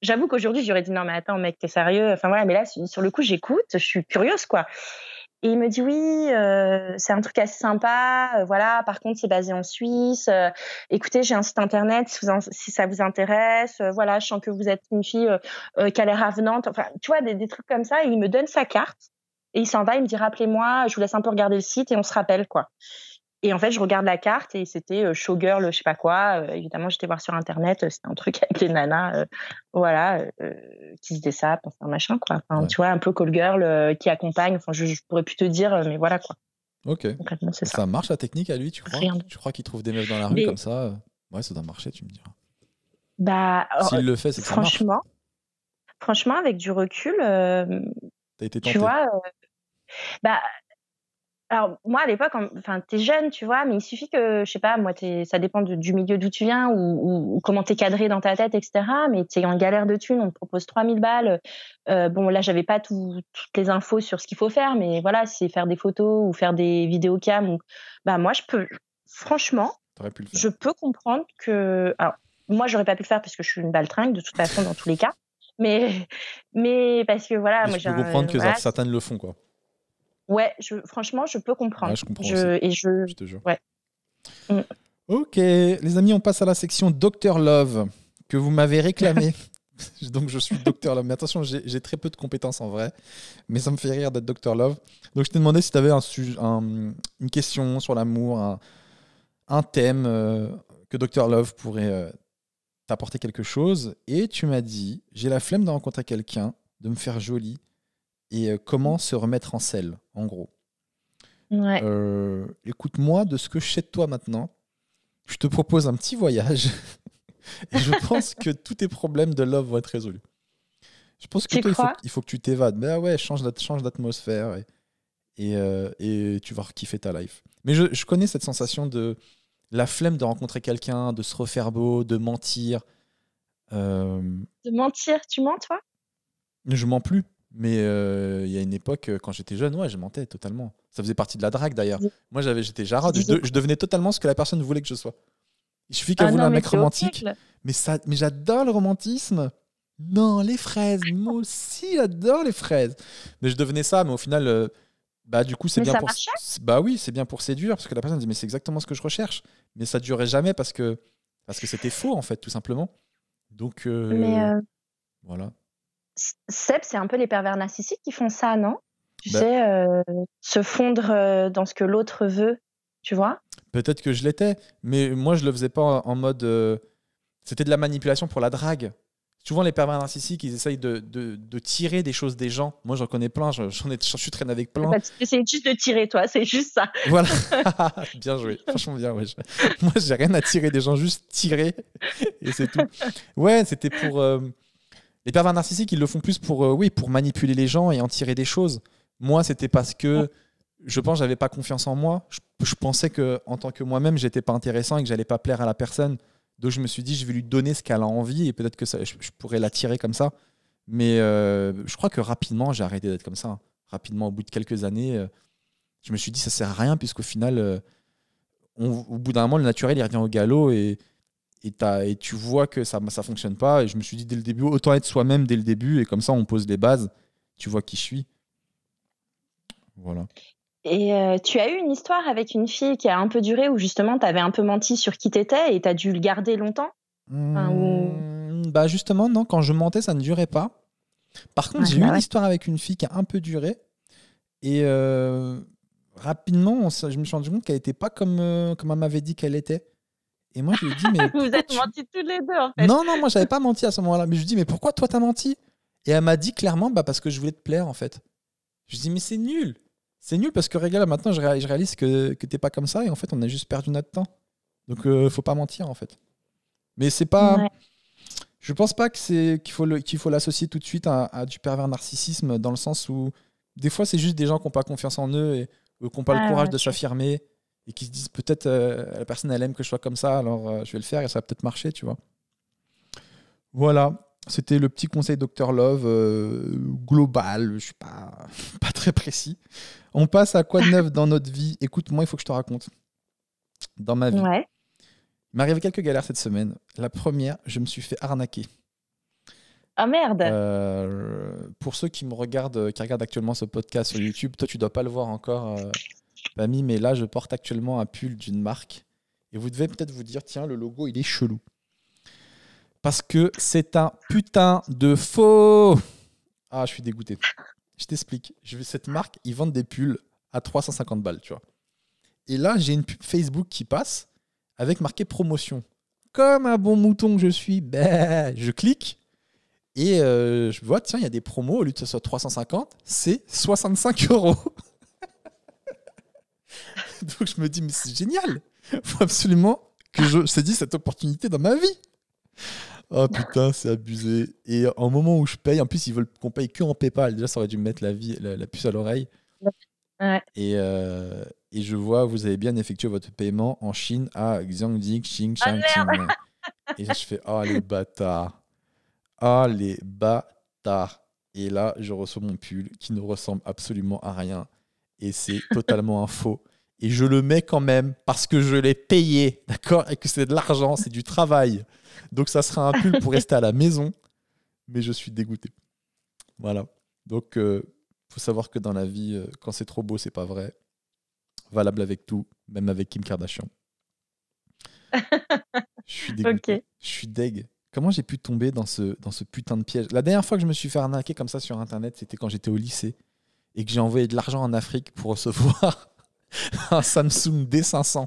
S2: J'avoue qu'aujourd'hui, j'aurais dit, non, mais attends, mec, t'es sérieux? Enfin, voilà, mais là, sur le coup, j'écoute, je suis curieuse, quoi. Et il me dit, oui, c'est un truc assez sympa, voilà, par contre, c'est basé en Suisse. Écoutez, j'ai un site internet, si ça vous intéresse. Voilà, je sens que vous êtes une fille qui a l'air avenante. Enfin, tu vois, des trucs comme ça. Et il me donne sa carte et il s'en va, il me dit, rappelez-moi, je vous laisse un peu regarder le site et on se rappelle, quoi. Et en fait, je regarde la carte et c'était showgirl, je sais pas quoi. Évidemment, j'étais voir sur internet, c'était un truc avec les nanas, voilà, qui se dessapent, enfin machin, quoi. Enfin,
S1: Ouais.
S2: tu vois, un peu call girl qui accompagne. Enfin, je pourrais plus te dire, mais voilà, quoi.
S1: Ok.
S2: Concrètement, c'est ça.
S1: Ça marche la technique à lui, tu crois?
S2: Rien.
S1: Tu crois qu'il trouve des meufs dans la rue
S2: Mais
S1: comme ça? Ouais, ça doit marcher, tu me diras.
S2: bah,
S1: S'il le fait, c'est que ça marche.
S2: franchement, avec du recul,
S1: T'as été
S2: tu
S1: tenté.
S2: vois, bah. Alors, moi, à l'époque, enfin, t'es jeune, tu vois, mais il suffit que, je sais pas, moi, ça dépend du milieu d'où tu viens ou comment t'es cadré dans ta tête, etc. Mais t'es en galère de thunes, on te propose 3 000 balles. Bon, là, j'avais pas toutes les infos sur ce qu'il faut faire, mais voilà, c'est faire des photos ou faire des vidéocams. Bah, moi, franchement,
S1: T'aurais pu le faire.
S2: je peux comprendre que, alors, moi, j'aurais pas pu le faire parce que je suis une baltringue, de toute façon, dans tous les cas. Mais parce que voilà,
S1: Mais
S2: moi,
S1: je peux comprendre que
S2: voilà,
S1: certaines le font, quoi.
S2: ouais, franchement, je peux comprendre.
S1: Ouais, je comprends aussi.
S2: Je
S1: Je te jure.
S2: ouais. Mm.
S1: Ok, les amis, on passe à la section Dr Love que vous m'avez réclamé. Donc je suis Dr Love. Mais attention, j'ai très peu de compétences en vrai, mais ça me fait rire d'être Dr Love. Donc je t'ai demandé si tu avais une question sur l'amour, un thème que Dr Love pourrait t'apporter quelque chose. Et tu m'as dit, j'ai la flemme de rencontrer quelqu'un, de me faire jolie, et comment se remettre en selle, en gros.
S2: Ouais.
S1: Écoute-moi, de ce que je sais de toi maintenant, je te propose un petit voyage et je pense que tous tes problèmes de love vont être résolus. Je pense que
S2: Tu
S1: toi,
S2: crois?
S1: il faut que tu t'évades. Mais ouais, change d'atmosphère et tu vas kiffer ta life. Mais je connais cette sensation de la flemme de rencontrer quelqu'un, de se refaire beau, de mentir.
S2: De mentir, tu mens, toi?
S1: Je mens plus. Mais il y a une époque, quand j'étais jeune, ouais, je mentais totalement. Ça faisait partie de la drague d'ailleurs. Moi, j'étais Jarod. Je devenais totalement ce que la personne voulait que je sois. Il suffit qu'elle voulait un mec romantique. Mais j'adore le romantisme. Non, les fraises. Moi aussi, j'adore les fraises. Mais je devenais ça, mais au final, du coup, c'est bien pour. Bah oui, c'est bien pour séduire, parce que la personne dit, mais c'est exactement ce que je recherche. Mais ça durait jamais parce que c'était faux, en fait, tout simplement. Donc, voilà.
S2: Seb, c'est un peu les pervers narcissiques qui font ça, non? Tu sais, se fondre dans ce que l'autre veut, tu vois?
S1: Peut-être que je l'étais, mais moi, je le faisais pas en mode... c'était de la manipulation pour la drague. Souvent, les pervers narcissiques, ils essayent de tirer des choses des gens. Moi, j'en connais plein, je suis traîné avec plein.
S2: C'est juste de tirer, toi, c'est juste ça.
S1: Voilà, bien joué, franchement bien. Ouais. Moi, j'ai rien à tirer des gens, juste tirer, et c'est tout. Ouais, c'était pour... Les pervers narcissiques, ils le font plus pour manipuler les gens et en tirer des choses. Moi, c'était parce que je pense que j'avais pas confiance en moi. Je pensais que en tant que moi-même, j'étais pas intéressant et que j'allais pas plaire à la personne. Donc je me suis dit, je vais lui donner ce qu'elle a envie et peut-être que je pourrais l'attirer comme ça. Mais je crois que rapidement, j'ai arrêté d'être comme ça. Rapidement, au bout de quelques années, je me suis dit, ça sert à rien puisqu'au final, au bout d'un moment, le naturel, il revient au galop et tu vois que ça fonctionne pas. Et je me suis dit dès le début, autant être soi-même dès le début et comme ça, on pose les bases. Tu vois qui je suis. Voilà.
S2: Et tu as eu une histoire avec une fille qui a un peu duré où justement tu avais un peu menti sur qui t'étais et tu as dû le garder longtemps?
S1: Bah justement, non, quand je mentais, ça ne durait pas. Par contre, j'ai eu une histoire avec une fille qui a un peu duré et rapidement, je me suis rendu compte qu'elle n'était pas comme elle m'avait dit qu'elle était. Et moi, je lui ai dit, mais
S2: vous êtes mentis tous les deux, en fait.
S1: Non, moi, j'avais pas menti à ce moment-là. Mais je lui ai dit, mais pourquoi toi, t'as menti? Et elle m'a dit clairement, parce que je voulais te plaire, en fait. Je lui ai dit, mais c'est nul. C'est nul parce que, regarde, maintenant, je réalise que t'es pas comme ça et en fait, on a juste perdu notre temps. Donc, faut pas mentir, en fait. Mais c'est pas...
S2: Ouais.
S1: Je pense pas qu'il faut l'associer tout de suite à du pervers narcissisme, dans le sens où des fois c'est juste des gens qui n'ont pas confiance en eux et qui n'ont pas le courage de s'affirmer et qui se disent peut-être la personne elle aime que je sois comme ça, alors je vais le faire et ça va peut-être marcher, tu vois. Voilà, c'était le petit conseil Dr Love global, je suis pas très précis. On passe à quoi de neuf dans notre vie? Écoute, moi il faut que je te raconte. Dans ma vie.
S2: Ouais.
S1: Il m'est arrivé quelques galères cette semaine. La première, je me suis fait arnaquer.
S2: Ah merde.
S1: Pour ceux qui regardent actuellement ce podcast sur YouTube, toi tu dois pas le voir encore, Pamy, mais là je porte actuellement un pull d'une marque et vous devez peut-être vous dire tiens, le logo il est chelou. Parce que c'est un putain de faux. Ah, je suis dégoûté. Je t'explique. Cette marque, ils vendent des pulls à 350 balles, tu vois. Et là, j'ai une pub Facebook qui passe avec marqué promotion. Comme un bon mouton que je suis, je clique et je vois, tiens, il y a des promos. Au lieu de ce soit 350, c'est 65 €. Donc je me dis, mais c'est génial. Il faut absolument que je saisis cette opportunité dans ma vie. Oh putain, c'est abusé. Et au moment où je paye, en plus, ils veulent qu'on paye que en PayPal. Déjà, ça aurait dû me mettre la puce à l'oreille.
S2: Ouais.
S1: Et je vois, vous avez bien effectué votre paiement en Chine à Xiangdi, Xing, Shang, Qing. Et là, je fais, oh les bâtards. Oh les bâtards. Et là, je reçois mon pull qui ne ressemble absolument à rien. Et c'est totalement un faux. Et je le mets quand même parce que je l'ai payé, d'accord? Et que c'est de l'argent, c'est du travail. Donc ça sera un pull pour rester à la maison. Mais je suis dégoûté. Voilà. Donc, faut savoir que dans la vie, quand c'est trop beau, c'est pas vrai. Valable avec tout, même avec Kim Kardashian. Je suis dégoûté.
S2: Ok.
S1: Je suis deg. Comment j'ai pu tomber dans ce putain de piège? La dernière fois que je me suis fait arnaquer comme ça sur Internet, c'était quand j'étais au lycée et que j'ai envoyé de l'argent en Afrique pour recevoir un Samsung D500.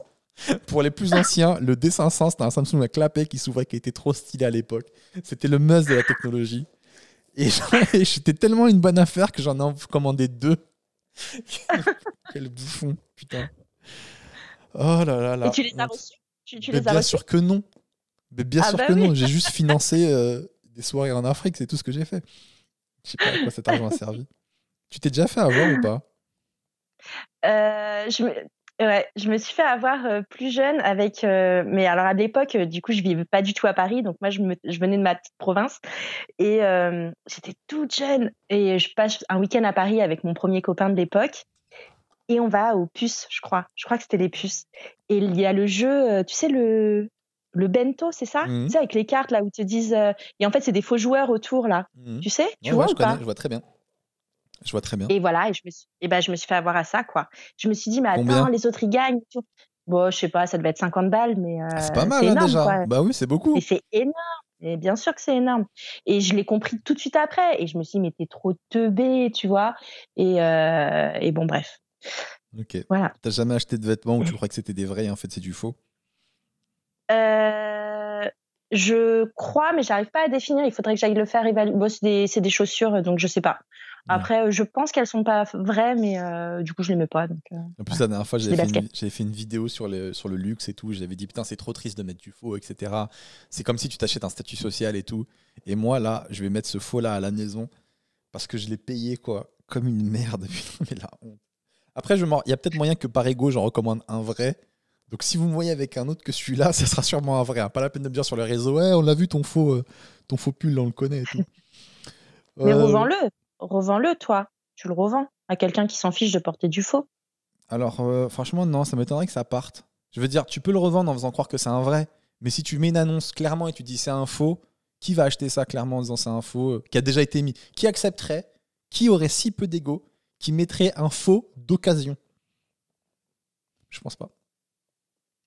S1: Pour les plus anciens, le D500, c'était un Samsung à clapet qui s'ouvrait, qui était trop stylé à l'époque. C'était le must de la technologie. Et j'étais tellement une bonne affaire que j'en ai commandé 2. Quel bouffon, putain. Oh là là là.
S2: Et tu les as reçus? Tu les as
S1: bien
S2: reçus?
S1: sûr que non. Mais bien sûr que non. J'ai juste financé des soirées en Afrique, c'est tout ce que j'ai fait. Je sais pas à quoi cet argent a servi. Tu t'es déjà fait avoir ou pas?
S2: Je me suis fait avoir plus jeune avec. Mais alors à l'époque, du coup, je vivais pas du tout à Paris, donc moi, je venais de ma petite province et j'étais toute jeune et je passe un week-end à Paris avec mon premier copain de l'époque et on va aux puces, je crois. Je crois que c'était les puces. Et il y a le jeu, tu sais le bento, c'est ça? Tu sais, avec les cartes là où ils te disent. Et en fait, c'est des faux joueurs autour là. Tu sais? Tu vois
S1: je
S2: ou pas?
S1: connais, je vois très bien. Je vois très bien.
S2: Et voilà, je me suis fait avoir à ça, quoi. Je me suis dit, mais
S1: Combien?
S2: attends, les autres, ils gagnent. Tout. Bon, je sais pas, ça devait être 50 balles, mais
S1: C'est pas mal
S2: c'est
S1: hein,
S2: énorme,
S1: déjà.
S2: quoi.
S1: Bah oui, c'est beaucoup.
S2: Et c'est énorme. Et bien sûr que c'est énorme. Et je l'ai compris tout de suite après. Et je me suis dit, mais t'es trop teubé, tu vois. Et bon, bref.
S1: Ok.
S2: Voilà.
S1: T'as jamais acheté de vêtements où tu crois que c'était des vrais et en fait c'est du faux?
S2: Je crois, mais j'arrive pas à définir. Il faudrait que j'aille le faire évaluer. Bon, c'est des chaussures, donc je sais pas. Après, je pense qu'elles sont pas vraies, mais du coup, je les mets pas. Donc,
S1: en plus, la dernière fois,
S2: j'avais
S1: fait une vidéo sur le luxe et tout. J'avais dit, putain, c'est trop triste de mettre du faux, etc. C'est comme si tu t'achètes un statut social et tout. Et moi, là, je vais mettre ce faux-là à la maison parce que je l'ai payé, quoi, comme une merde. Mais la honte. Après, il y a peut-être moyen que par ego, j'en recommande un vrai. Donc, si vous me voyez avec un autre que celui-là, ça sera sûrement un vrai. Hein. Pas la peine de me dire sur les réseaux, ouais, on l'a vu ton faux pull, là, on le connaît et tout.
S2: Mais revends-le, toi. Tu le revends à quelqu'un qui s'en fiche de porter du faux.
S1: Alors, franchement, non, ça m'étonnerait que ça parte. Je veux dire, tu peux le revendre en faisant croire que c'est un vrai, mais si tu mets une annonce clairement et tu dis c'est un faux, qui va acheter ça clairement en disant c'est un faux, qui a déjà été mis? Qui accepterait? Qui aurait si peu d'ego qui mettrait un faux d'occasion? Je pense pas.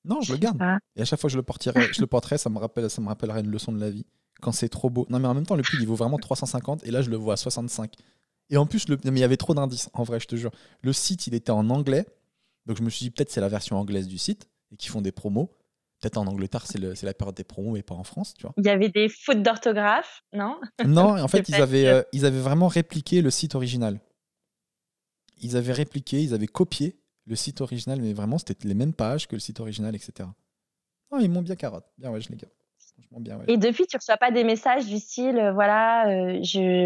S1: Non, je le garde. Et à chaque fois que je le porterai, ça me rappellera une leçon de la vie. Quand c'est trop beau. Non, mais en même temps, le pull, il vaut vraiment 350 et là, je le vois à 65. Et en plus, mais il y avait trop d'indices, en vrai, je te jure. Le site, il était en anglais. Donc je me suis dit, peut-être c'est la version anglaise du site et qu'ils font des promos. Peut-être en Angleterre, c'est la période des promos et pas en France, tu vois.
S2: Il y avait des fautes d'orthographe, non?
S1: Non, en fait, ils avaient vraiment répliqué le site original. Ils avaient copié le site original, mais vraiment, c'était les mêmes pages que le site original, etc. Oh, ils m'ont bien carotte. Bien, ouais, je les garde. vachement bien. Ouais.
S2: Et depuis, tu reçois pas des messages du style, voilà,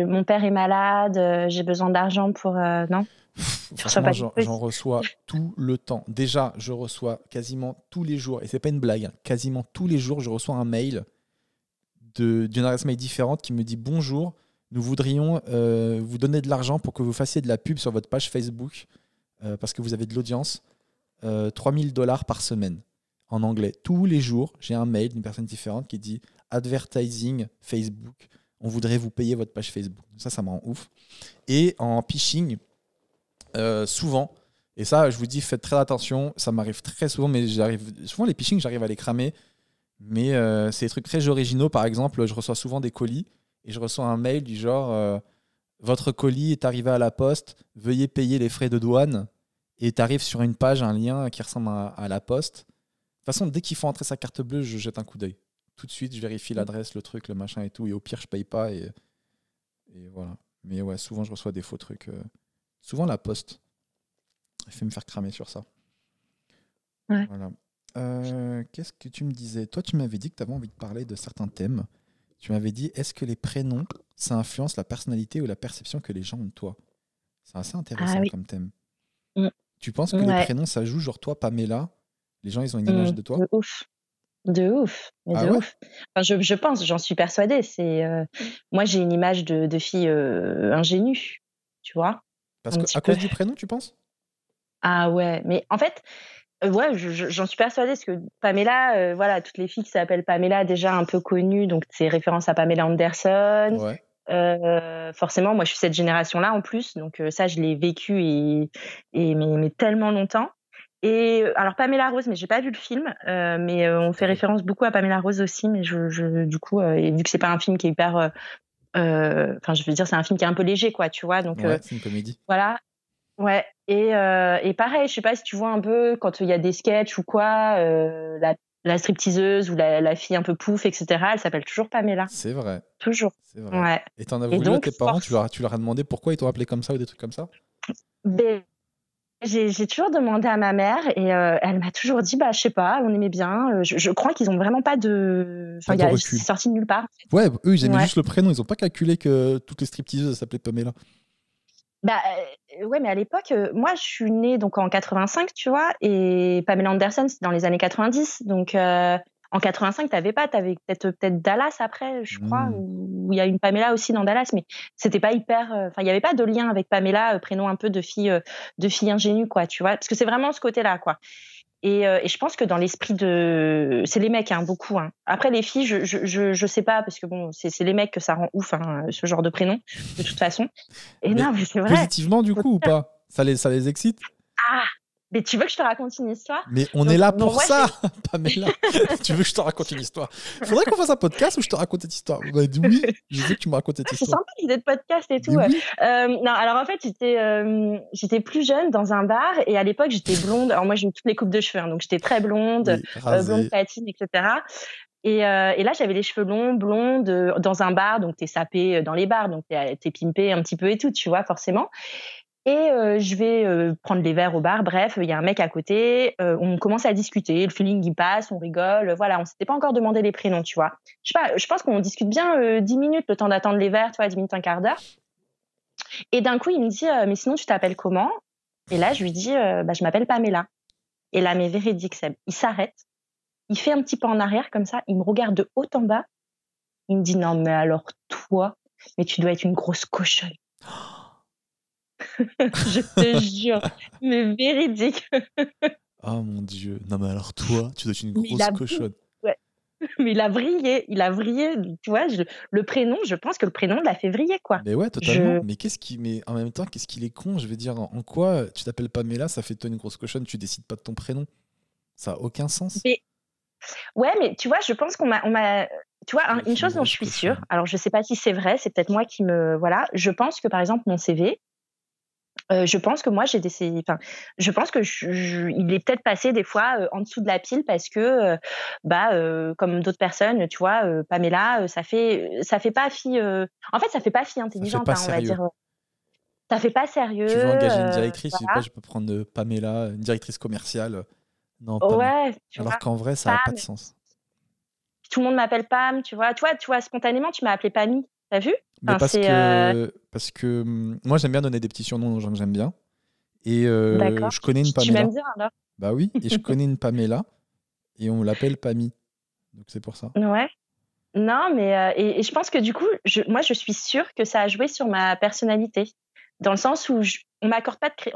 S2: mon père est malade, j'ai besoin d'argent pour... non, tu reçois
S1: Franchement,
S2: pas de
S1: j'en reçois tout le temps. Déjà, je reçois quasiment tous les jours, et c'est pas une blague, hein, quasiment tous les jours, je reçois un mail d'une adresse mail différente qui me dit bonjour, nous voudrions vous donner de l'argent pour que vous fassiez de la pub sur votre page Facebook parce que vous avez de l'audience, $3 000 par semaine en anglais. Tous les jours, j'ai un mail d'une personne différente qui dit advertising Facebook, on voudrait vous payer votre page Facebook. Ça me rend ouf. Et en phishing, souvent, et ça, je vous dis, faites très attention, ça m'arrive très souvent, mais souvent les phishing, j'arrive à les cramer. Mais c'est des trucs très originaux. Par exemple, je reçois souvent des colis et je reçois un mail du genre votre colis est arrivé à la poste, veuillez payer les frais de douane. Et tu arrives sur une page, un lien qui ressemble à la poste. De toute façon, dès qu'il faut entrer sa carte bleue, je jette un coup d'œil. Tout de suite, je vérifie l'adresse, le truc, le machin et tout. Et au pire, je paye pas. Et voilà. Mais ouais, souvent, je reçois des faux trucs. Souvent, la poste. Elle fait me faire cramer sur ça.
S2: Ouais.
S1: Voilà. Qu'est-ce que tu me disais? Toi, tu m'avais dit que tu avais envie de parler de certains thèmes. Tu m'avais dit, est-ce que les prénoms, ça influence la personnalité ou la perception que les gens ont de toi? C'est assez intéressant
S2: oui.
S1: comme thème.
S2: Mm.
S1: Tu penses que les prénoms, ça joue? Genre toi, Pamela, les gens, ils ont une image de toi?
S2: De ouf. De ouf. Mais
S1: Ah
S2: de
S1: ouais?
S2: ouf. Enfin, je pense, j'en suis persuadée. Moi, j'ai une image de fille ingénue, tu vois.
S1: Parce que, à cause du prénom, tu penses?
S2: Ah ouais, mais en fait, ouais, j'en suis persuadée parce que Pamela, voilà, toutes les filles qui s'appellent Pamela, déjà un peu connues, donc c'est référence à Pamela Anderson.
S1: Ouais.
S2: Forcément, moi, je suis cette génération-là en plus, donc ça, je l'ai vécu mais tellement longtemps. Et alors Pamela Rose, mais j'ai pas vu le film, mais on fait référence beaucoup à Pamela Rose aussi, mais du coup, et vu que c'est pas un film qui est hyper, enfin, je veux dire, c'est un film qui est un peu léger, quoi, tu vois, donc
S1: Ouais, c'est une comédie.
S2: voilà. Ouais, et pareil, je sais pas si tu vois un peu quand il y a des sketchs ou quoi, la stripteaseuse ou la fille un peu pouf, etc., elle s'appelle toujours Pamela.
S1: C'est vrai.
S2: Toujours.
S1: C'est vrai.
S2: Ouais.
S1: Et t'en as
S2: Et
S1: voulu à
S2: donc,
S1: tes parents? Tu leur as demandé pourquoi ils t'ont appelé comme ça ou des trucs comme ça?
S2: Ben, j'ai toujours demandé à ma mère et elle m'a toujours dit, bah, je sais pas, on aimait bien. Je crois qu'ils ont vraiment pas de. Enfin, c'est sorti de nulle part. En fait.
S1: Ouais, eux, ils aimaient juste le prénom. Ils ont pas calculé que toutes les stripteaseuses s'appelaient Pamela.
S2: Bah ouais, mais à l'époque, moi, je suis née donc en 85, tu vois, et Pamela Anderson, c'est dans les années 90. Donc en 85, t'avais peut-être Dallas après, je crois, où il y a une Pamela aussi dans Dallas, mais c'était pas hyper. Enfin, il y avait pas de lien avec Pamela, prénom un peu de fille ingénue, quoi, tu vois, parce que c'est vraiment ce côté-là, quoi. Et je pense que dans l'esprit c'est les mecs, hein, beaucoup. Hein. Après les filles, je sais pas parce que bon, c'est les mecs que ça rend ouf, hein, ce genre de prénom, de toute façon. Et
S1: mais
S2: non, mais c'est vrai.
S1: Positivement du coup ou pas? Ça les excite?
S2: Ah, mais tu veux que je te raconte une histoire?
S1: Mais on est là pour ça, Pamela. Tu veux que je te raconte une histoire? Faudrait qu'on fasse un podcast où je te raconte cette histoire. Bah, oui, je veux que tu me racontes cette histoire.
S2: C'est sympa l'idée de podcast et tout.
S1: Oui.
S2: Non, alors en fait, j'étais plus jeune dans un bar et à l'époque, j'étais blonde. Alors moi, j'ai eu toutes les coupes de cheveux, hein, donc j'étais très blonde, blonde platine, etc. Et là, j'avais les cheveux longs, blondes, dans un bar, donc t'es sapé dans les bars, donc t'es pimpé un petit peu et tout, tu vois, forcément. Et je vais prendre les verres au bar. Bref, il y a un mec à côté. On commence à discuter. Le feeling, il passe. On rigole. Voilà, on s'était pas encore demandé les prénoms, tu vois. Je sais pas, je pense qu'on discute bien 10 minutes, le temps d'attendre les verres, tu vois, 10 minutes, un quart d'heure. Et d'un coup, il me dit, mais sinon, tu t'appelles comment? Et là, je lui dis, bah, je m'appelle Pamela. Et là, mais véridique, Seb, il s'arrête. Il fait un petit pas en arrière, comme ça. Il me regarde de haut en bas. Il me dit, non, mais alors, toi, mais tu dois être une grosse cochonne. Je te jure, mais véridique.
S1: Oh mon Dieu. Non mais alors toi, tu dois être une grosse cochonne.
S2: Ouais. Mais il a vrillé, tu vois, le prénom, je pense que le prénom l'a fait vriller, quoi.
S1: Mais ouais, totalement. Mais en même temps, qu'est-ce qu'il est con? Je veux dire, en quoi tu t'appelles Pamela, ça fait de toi une grosse cochonne, tu décides pas de ton prénom? Ça a aucun sens.
S2: Ouais, mais tu vois, je pense qu'on m'a tu vois, une chose dont je suis sûre, alors je sais pas si c'est vrai, c'est peut-être moi qui voilà, je pense que par exemple mon CV, je pense que moi je pense que il est peut-être passé des fois en dessous de la pile parce que comme d'autres personnes, tu vois, Pamela, ça fait pas fille. En fait, ça fait pas fille intelligente, on va dire. Ça fait pas sérieux.
S1: Tu veux engager une directrice,
S2: voilà.
S1: je sais pas, je peux prendre Pamela, une directrice commerciale. Non, Pamela.
S2: Ouais.
S1: Alors qu'en vrai, ça n'a pas de sens.
S2: tout le monde m'appelle Pam, tu vois. Toi, spontanément, tu m'as appelé Pammy. T'as vu?
S1: Mais
S2: Enfin,
S1: parce que moi, j'aime bien donner des petits surnoms aux gens que j'aime bien. Et
S2: d'accord.
S1: je connais une
S2: Tu
S1: Pamela.
S2: m'aimes bien alors?
S1: Bah oui, et je connais une Pamela et on l'appelle Pamy. Donc c'est pour ça.
S2: Ouais. Non, mais et je pense que du coup, moi, je suis sûre que ça a joué sur ma personnalité, dans le sens où on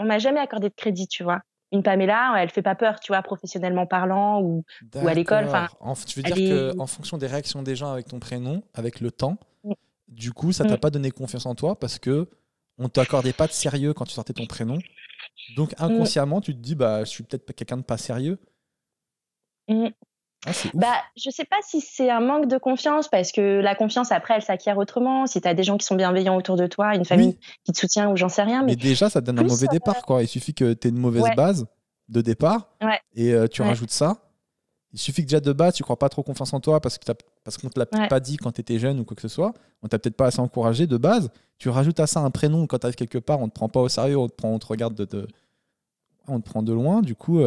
S2: m'a jamais accordé de crédit, tu vois. Une Pamela, elle fait pas peur, tu vois, professionnellement parlant ou à l'école. Enfin,
S1: D'accord. Tu veux
S2: elle
S1: dire
S2: est.
S1: qu'en fonction des réactions des gens avec ton prénom, avec le temps,
S2: Mm,
S1: du coup, ça t'a
S2: mm,
S1: pas donné confiance en toi parce que on t'accordait pas de sérieux quand tu sortais ton prénom. Donc
S2: mm,
S1: inconsciemment, tu te dis, bah, je suis peut-être pas quelqu'un de pas sérieux.
S2: mm.
S1: Ah, c'est
S2: Bah,
S1: ouf.
S2: je sais pas si c'est un manque de confiance, parce que la confiance, après, elle s'acquiert autrement. Si t'as des gens qui sont bienveillants autour de toi, une famille
S1: Oui,
S2: qui te soutient ou j'en sais rien,
S1: mais
S2: mais
S1: déjà, ça te donne un
S2: plus,
S1: mauvais départ, quoi. Il suffit que tu aies une mauvaise
S2: ouais,
S1: base de départ
S2: ouais,
S1: et tu
S2: ouais,
S1: rajoutes ça. Il suffit que déjà de base, tu crois pas trop confiance en toi parce qu'on te l'a peut-être
S2: ouais.
S1: pas dit quand tu étais jeune ou quoi que ce soit. On t'a peut-être pas assez encouragé de base. Tu rajoutes à ça un prénom quand tu arrives quelque part, on te prend pas au sérieux, on te regarde on te prend de loin. Du coup,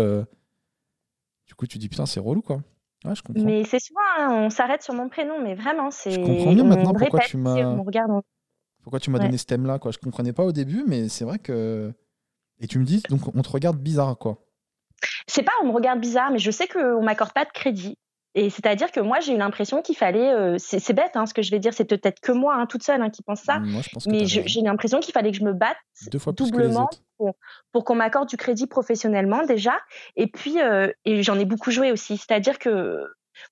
S1: tu dis putain, c'est relou, quoi. Ouais, je comprends.
S2: Mais c'est souvent, hein, on s'arrête sur mon prénom, mais vraiment,
S1: Je comprends mieux
S2: on
S1: maintenant
S2: me répète, tu sais, on me regarde.
S1: pourquoi tu m'as
S2: Ouais.
S1: donné ce thème-là, quoi. Je comprenais pas au début, mais c'est vrai que. Et tu me dis, donc on te regarde bizarre, quoi.
S2: C'est pas, on me regarde bizarre, mais je sais qu'on m'accorde pas de crédit. Et c'est-à-dire que moi, j'ai eu l'impression qu'il fallait, c'est bête, hein, ce que je vais dire, c'est peut-être que moi, hein, toute seule, hein, qui pense ça,
S1: Moi, je pense que tu
S2: mais
S1: as raison.
S2: j'ai l'impression qu'il fallait que je me batte
S1: 2 fois plus que les
S2: doublement
S1: autres.
S2: pour qu'on m'accorde du crédit professionnellement déjà. Et puis, et j'en ai beaucoup joué aussi. C'est-à-dire que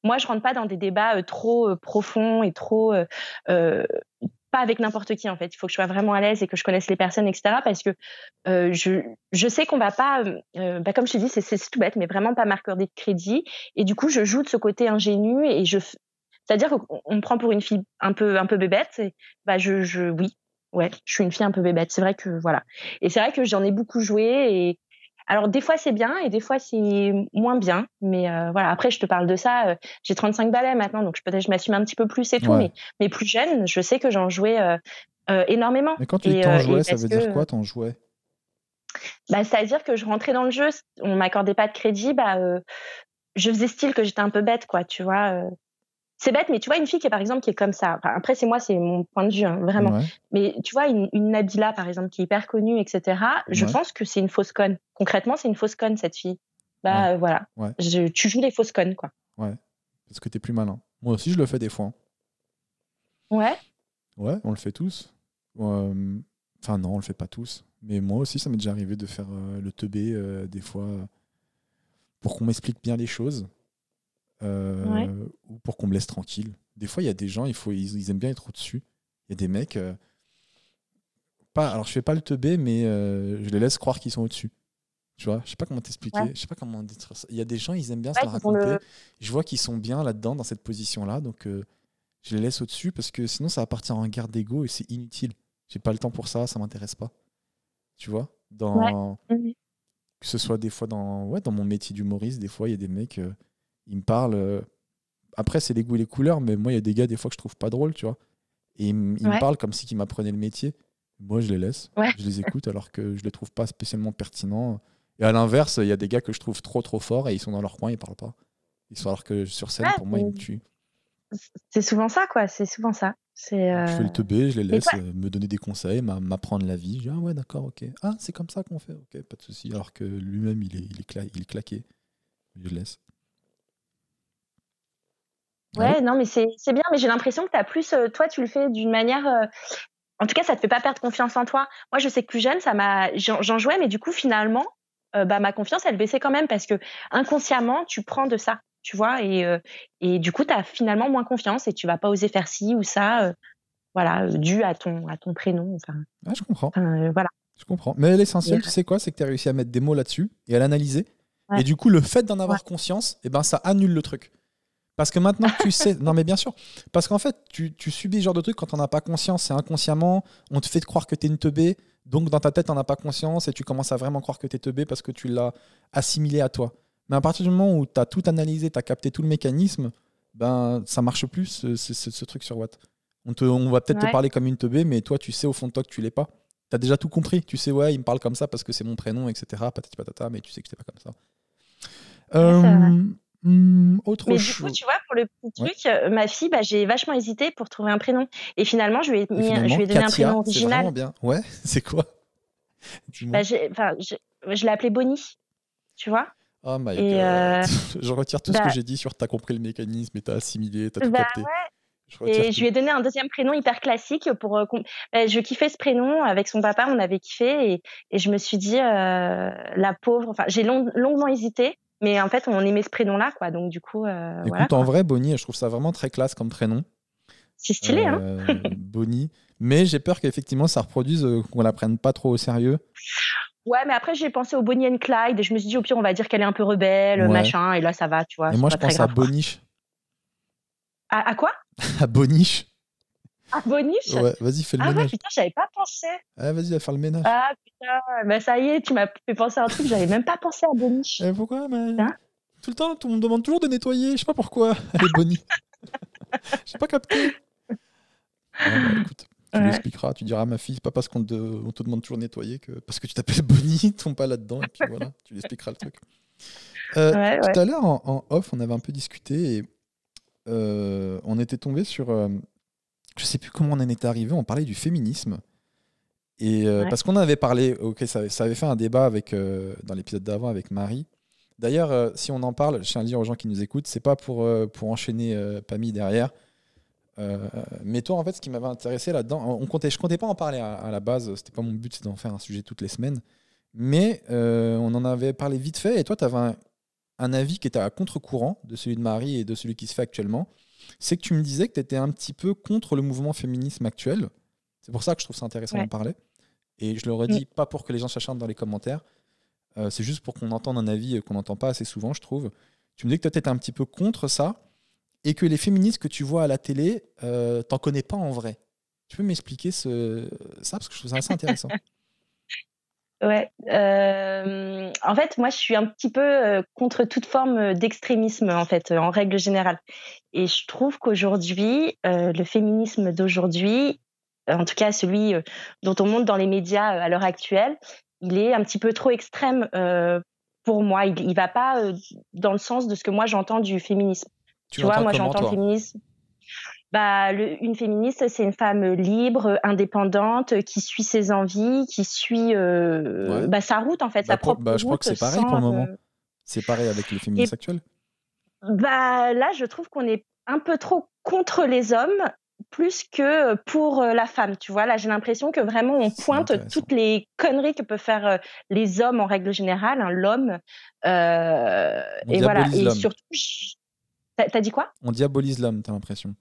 S2: moi, je rentre pas dans des débats trop profonds et trop euh, pas avec n'importe qui, en fait. Il faut que je sois vraiment à l'aise et que je connaisse les personnes, etc. Parce que je sais qu'on va pas, bah, comme je te dis, c'est tout bête, mais vraiment pas m'accorder de crédit. Et du coup, je joue de ce côté ingénu et c'est-à-dire qu'on me prend pour une fille un peu bébête. Et, bah, oui, ouais, je suis une fille un peu bébête. C'est vrai que, voilà. Et c'est vrai que j'en ai beaucoup joué. Et alors, des fois, c'est bien et des fois, c'est moins bien. Mais voilà, après, je te parle de ça. J'ai 35 balais maintenant, donc peut-être je m'assume un petit peu plus et tout.
S1: Ouais.
S2: Mais plus jeune, je sais que j'en jouais énormément.
S1: Mais quand tu dis t'en
S2: Et
S1: jouais, ça
S2: parce
S1: veut dire
S2: que,
S1: quoi, t'en jouais?
S2: bah, c'est-à-dire que je rentrais dans le jeu, on m'accordait pas de crédit, bah, je faisais style que j'étais un peu bête, quoi, tu vois. C'est bête, mais tu vois, une fille qui est, par exemple, qui est comme ça. Enfin, après, c'est mon point de vue, hein, vraiment.
S1: Ouais,
S2: Mais tu vois, une Nabila, par exemple, qui est hyper connue, etc. Je
S1: ouais,
S2: pense que c'est une fausse conne. Concrètement, c'est une fausse conne, cette fille.
S1: ouais,
S2: Bah, voilà.
S1: ouais,
S2: Tu joues les fausses connes, quoi.
S1: ouais. Parce que t'es plus malin. Moi aussi, je le fais des fois, hein.
S2: Ouais.
S1: Ouais, on le fait tous. Enfin, non, on le fait pas tous. Mais moi aussi, ça m'est déjà arrivé de faire le teubé des fois pour qu'on m'explique bien les choses
S2: Ouais.
S1: ou pour qu'on me laisse tranquille. Des fois, il y a des gens, ils aiment bien être au-dessus. Il y a des mecs, alors je fais pas le teubé, mais je les laisse croire qu'ils sont au-dessus. Tu vois, je sais pas comment
S2: Ouais.
S1: t'expliquer, je sais pas comment dire ça. Il y a des gens, ils aiment bien se
S2: Ouais,
S1: la
S2: ils ont
S1: raconter. Je vois qu'ils sont bien là-dedans, dans cette position-là, donc je les laisse au-dessus parce que sinon ça va partir en guerre d'ego et c'est inutile. J'ai pas le temps pour ça, ça m'intéresse pas. Tu vois,
S2: Ouais. Mhm.
S1: que ce soit des fois dans mon métier d'humoriste, des fois il y a des mecs, ils me parlent. Après, c'est les goûts et les couleurs, mais moi il y a des gars des fois que je trouve pas drôle, tu vois. Et ils me
S2: Ouais.
S1: parlent comme si ils m'apprenaient le métier. Moi, je les laisse,
S2: Ouais.
S1: je les écoute alors que je les trouve pas spécialement pertinents. Et à l'inverse, il y a des gars que je trouve trop forts et ils sont dans leur coin, ils parlent pas. Alors que sur scène, pour moi, ils me
S2: Ouais.
S1: tuent.
S2: C'est souvent ça, quoi. C'est souvent ça. C'est.
S1: Donc je fais le teubé, je les
S2: Et
S1: laisse
S2: toi?
S1: me donner des conseils, m'apprendre la vie. Je dis, ah ouais, d'accord, ok. Ah, c'est comme ça qu'on fait, ok, pas de souci. Alors que lui-même, il est claqué. Je le laisse. Allô?
S2: Ouais, non, mais c'est bien, mais j'ai l'impression que t'as plus, toi, tu le fais d'une manière, en tout cas, ça te fait pas perdre confiance en toi. Moi, je sais que plus jeune, j'en jouais, mais du coup, finalement, bah, ma confiance, elle baissait quand même parce que inconsciemment, tu prends de ça, tu vois, et du coup, t'as finalement moins confiance et tu vas pas oser faire ci ou ça, voilà, dû à ton prénom,
S1: Ah, je comprends.
S2: voilà.
S1: Je comprends. Mais
S2: Et,
S1: l'essentiel, tu sais quoi, c'est que tu as réussi à mettre des mots là-dessus et à l'analyser.
S2: ouais,
S1: Et du coup, le fait d'en
S2: ouais,
S1: avoir conscience, eh ben, ça annule le truc. Parce que maintenant que tu sais. Non, mais bien sûr. Parce qu'en fait, tu subis ce genre de truc quand on n'a pas conscience. C'est inconsciemment, on te fait croire que tu es une teubée. Donc, dans ta tête, on n'a pas conscience et tu commences à vraiment croire que tu es teubée parce que tu l'as assimilé à toi. Mais à partir du moment où tu as tout analysé, tu as capté tout le mécanisme, ben, ça marche plus, ce truc sur Watt. On va peut-être te
S2: ouais,
S1: parler comme une teubée, mais toi, tu sais au fond de toi que tu l'es pas. Tu as déjà tout compris. Tu sais, ouais, il me parle comme ça parce que c'est mon prénom, etc. Patati patata, mais tu sais que c'est pas comme ça.
S2: ouais, c'est vrai.
S1: Euh, Autre
S2: Mais du
S1: chose.
S2: coup, tu vois, pour le petit
S1: Ouais.
S2: truc, ma fille, j'ai vachement hésité pour trouver un prénom. Et finalement, je lui ai
S1: Et finalement,
S2: donné un
S1: Katia,
S2: prénom
S1: c'est
S2: original.
S1: vraiment bien. Ouais, c'est quoi? Dis-moi.
S2: Je l'ai appelée Bonnie, tu vois.
S1: Oh my
S2: Et
S1: god. Je retire tout ce que
S2: bah,
S1: j'ai dit sur t'as compris le mécanisme et t'as assimilé, t'as tout
S2: bah
S1: capté.
S2: ouais.
S1: Je retire
S2: Et je
S1: tout.
S2: lui ai donné un deuxième prénom hyper classique je kiffais ce prénom avec son papa, on avait kiffé et je me suis dit la pauvre. Enfin, j'ai longuement hésité, mais en fait, on aimait ce prénom-là, quoi. Donc du coup, voilà,
S1: Écoute, en
S2: quoi.
S1: vrai, Bonnie, je trouve ça vraiment très classe comme prénom.
S2: C'est stylé, hein.
S1: Bonnie. Mais j'ai peur qu'effectivement ça reproduise, qu'on la prenne pas trop au sérieux.
S2: Ouais, mais après, j'ai pensé au Bonnie and Clyde et je me suis dit, au pire, on va dire qu'elle est un peu rebelle,
S1: Ouais.
S2: machin, et là, ça va, tu vois,
S1: Et
S2: c'est
S1: moi, je
S2: pas très
S1: pense à
S2: grave, quoi.
S1: Boniche.
S2: À quoi?
S1: À Boniche.
S2: À Boniche?
S1: Ouais, vas-y, fais le
S2: Ah ouais,
S1: ménage.
S2: putain, j'avais pas pensé.
S1: Ah, vas-y, va faire le ménage.
S2: Ah putain, bah ça y est, tu m'as fait penser à un truc, j'avais même pas pensé à Boniche.
S1: Pourquoi mais...
S2: Putain.
S1: Tout le temps, on me demande toujours de nettoyer. Je sais pas pourquoi. Allez, Bonnie. J'ai pas capté. Bon, bah écoute, tu lui
S2: Ouais.
S1: expliqueras. Tu diras à ma fille, c'est pas parce on te demande toujours de nettoyer que parce que tu t'appelles Bonnie, tombe pas là-dedans. Et puis voilà, tu lui expliqueras le truc.
S2: Ouais.
S1: Tout à l'heure, en off, on avait un peu discuté et on était tombé sur. Je sais plus comment on en était arrivé, on parlait du féminisme. Et
S2: Ouais.
S1: parce qu'on en avait parlé, ok, ça avait fait un débat avec, dans l'épisode d'avant avec Marie. D'ailleurs, si on en parle, je tiens à le dire aux gens qui nous écoutent, c'est pas pour enchaîner Pamy derrière. Mais toi, en fait, ce qui m'avait intéressé là-dedans, je comptais pas en parler à la base, c'était pas mon but, c'est d'en faire un sujet toutes les semaines. Mais on en avait parlé vite fait, et toi, tu avais un avis qui était à contre-courant de celui de Marie et de celui qui se fait actuellement. C'est que tu me disais que tu étais un petit peu contre le mouvement féminisme actuel. C'est pour ça que je trouve ça intéressant d'en parler. Et je le redis, pas pour que les gens s'acharnent dans les commentaires, c'est juste pour qu'on entende un avis qu'on n'entend pas assez souvent, je trouve. Tu me dis que toi, tu étais un petit peu contre ça, et que les féministes que tu vois à la télé, t'en connais pas en vrai. Tu peux m'expliquer ça, parce que je trouve ça assez intéressant.
S2: Ouais. En fait, moi, je suis un petit peu contre toute forme d'extrémisme, en fait, en règle générale. Et je trouve qu'aujourd'hui, le féminisme d'aujourd'hui, en tout cas celui dont on monte dans les médias à l'heure actuelle, il est un petit peu trop extrême pour moi. Il va pas dans le sens de ce que moi j'entends du féminisme.
S1: Tu
S2: vois,
S1: l'entends
S2: moi
S1: comment,
S2: j'entends le
S1: toi ?
S2: féminisme. Une féministe, c'est une femme libre, indépendante, qui suit ses envies, qui suit sa route, en fait, sa propre route.
S1: Je crois que c'est pareil pour le moment. C'est pareil avec les féministes actuelles.
S2: Là, je trouve qu'on est un peu trop contre les hommes, plus que pour la femme. Tu vois, là, j'ai l'impression que vraiment, on pointe toutes les conneries que peuvent faire les hommes en règle générale, hein, l'homme. Et voilà. Et
S1: l'homme.
S2: surtout, t'as dit quoi ?
S1: On diabolise l'homme, t'as l'impression.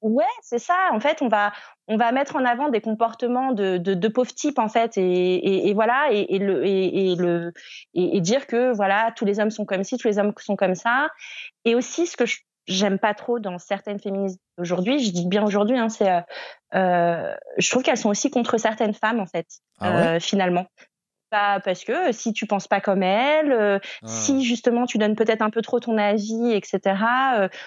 S2: Ouais, c'est ça. En fait, on va mettre en avant des comportements de pauvres types, en fait, et voilà, et dire que voilà, tous les hommes sont comme ci, tous les hommes sont comme ça. Et aussi, ce que j'aime pas trop dans certaines féministes aujourd'hui, je dis bien aujourd'hui, hein, c'est je trouve qu'elles sont aussi contre certaines femmes, en fait, finalement. Parce que si tu penses pas comme elle, si justement tu donnes peut-être un peu trop ton avis, etc.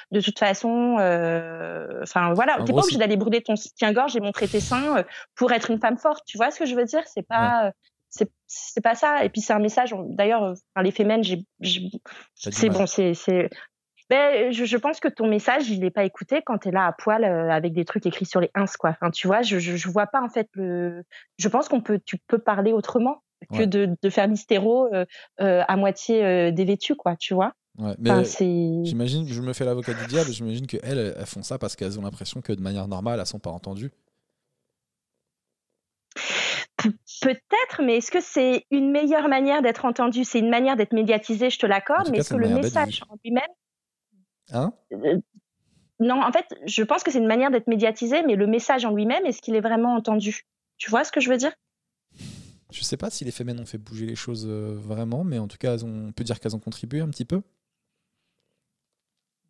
S2: De toute façon, voilà, t'es pas obligé d'aller brûler ton soutien-gorge et montrer tes seins pour être une femme forte. Tu vois ce que je veux dire ? C'est pas, c'est pas ça. Et puis c'est un message. D'ailleurs, les fémènes, c'est bon, c'est. Ben, je pense que ton message, il n'est pas écouté quand tu es là à poil avec des trucs écrits sur les ins, quoi. Enfin, tu vois, je vois pas en fait Je pense tu peux parler autrement que de faire l'hystéro à moitié dévêtue, quoi. Tu vois.
S1: Ouais, mais j'imagine, je me fais l'avocat du diable, j'imagine qu'elles font ça parce qu'elles ont l'impression que de manière normale, elles sont pas entendues.
S2: Peut-être, mais est-ce que c'est une meilleure manière d'être entendue ? C'est une manière d'être médiatisée, je te l'accorde, mais est-ce que le message en lui-même non, en fait, je pense que c'est une manière d'être médiatisé, mais le message en lui-même, est-ce qu'il est vraiment entendu ? Tu vois ce que je veux dire ?
S1: Je sais pas si les fémènes ont fait bouger les choses vraiment, mais en tout cas, on peut dire qu'elles ont contribué un petit peu.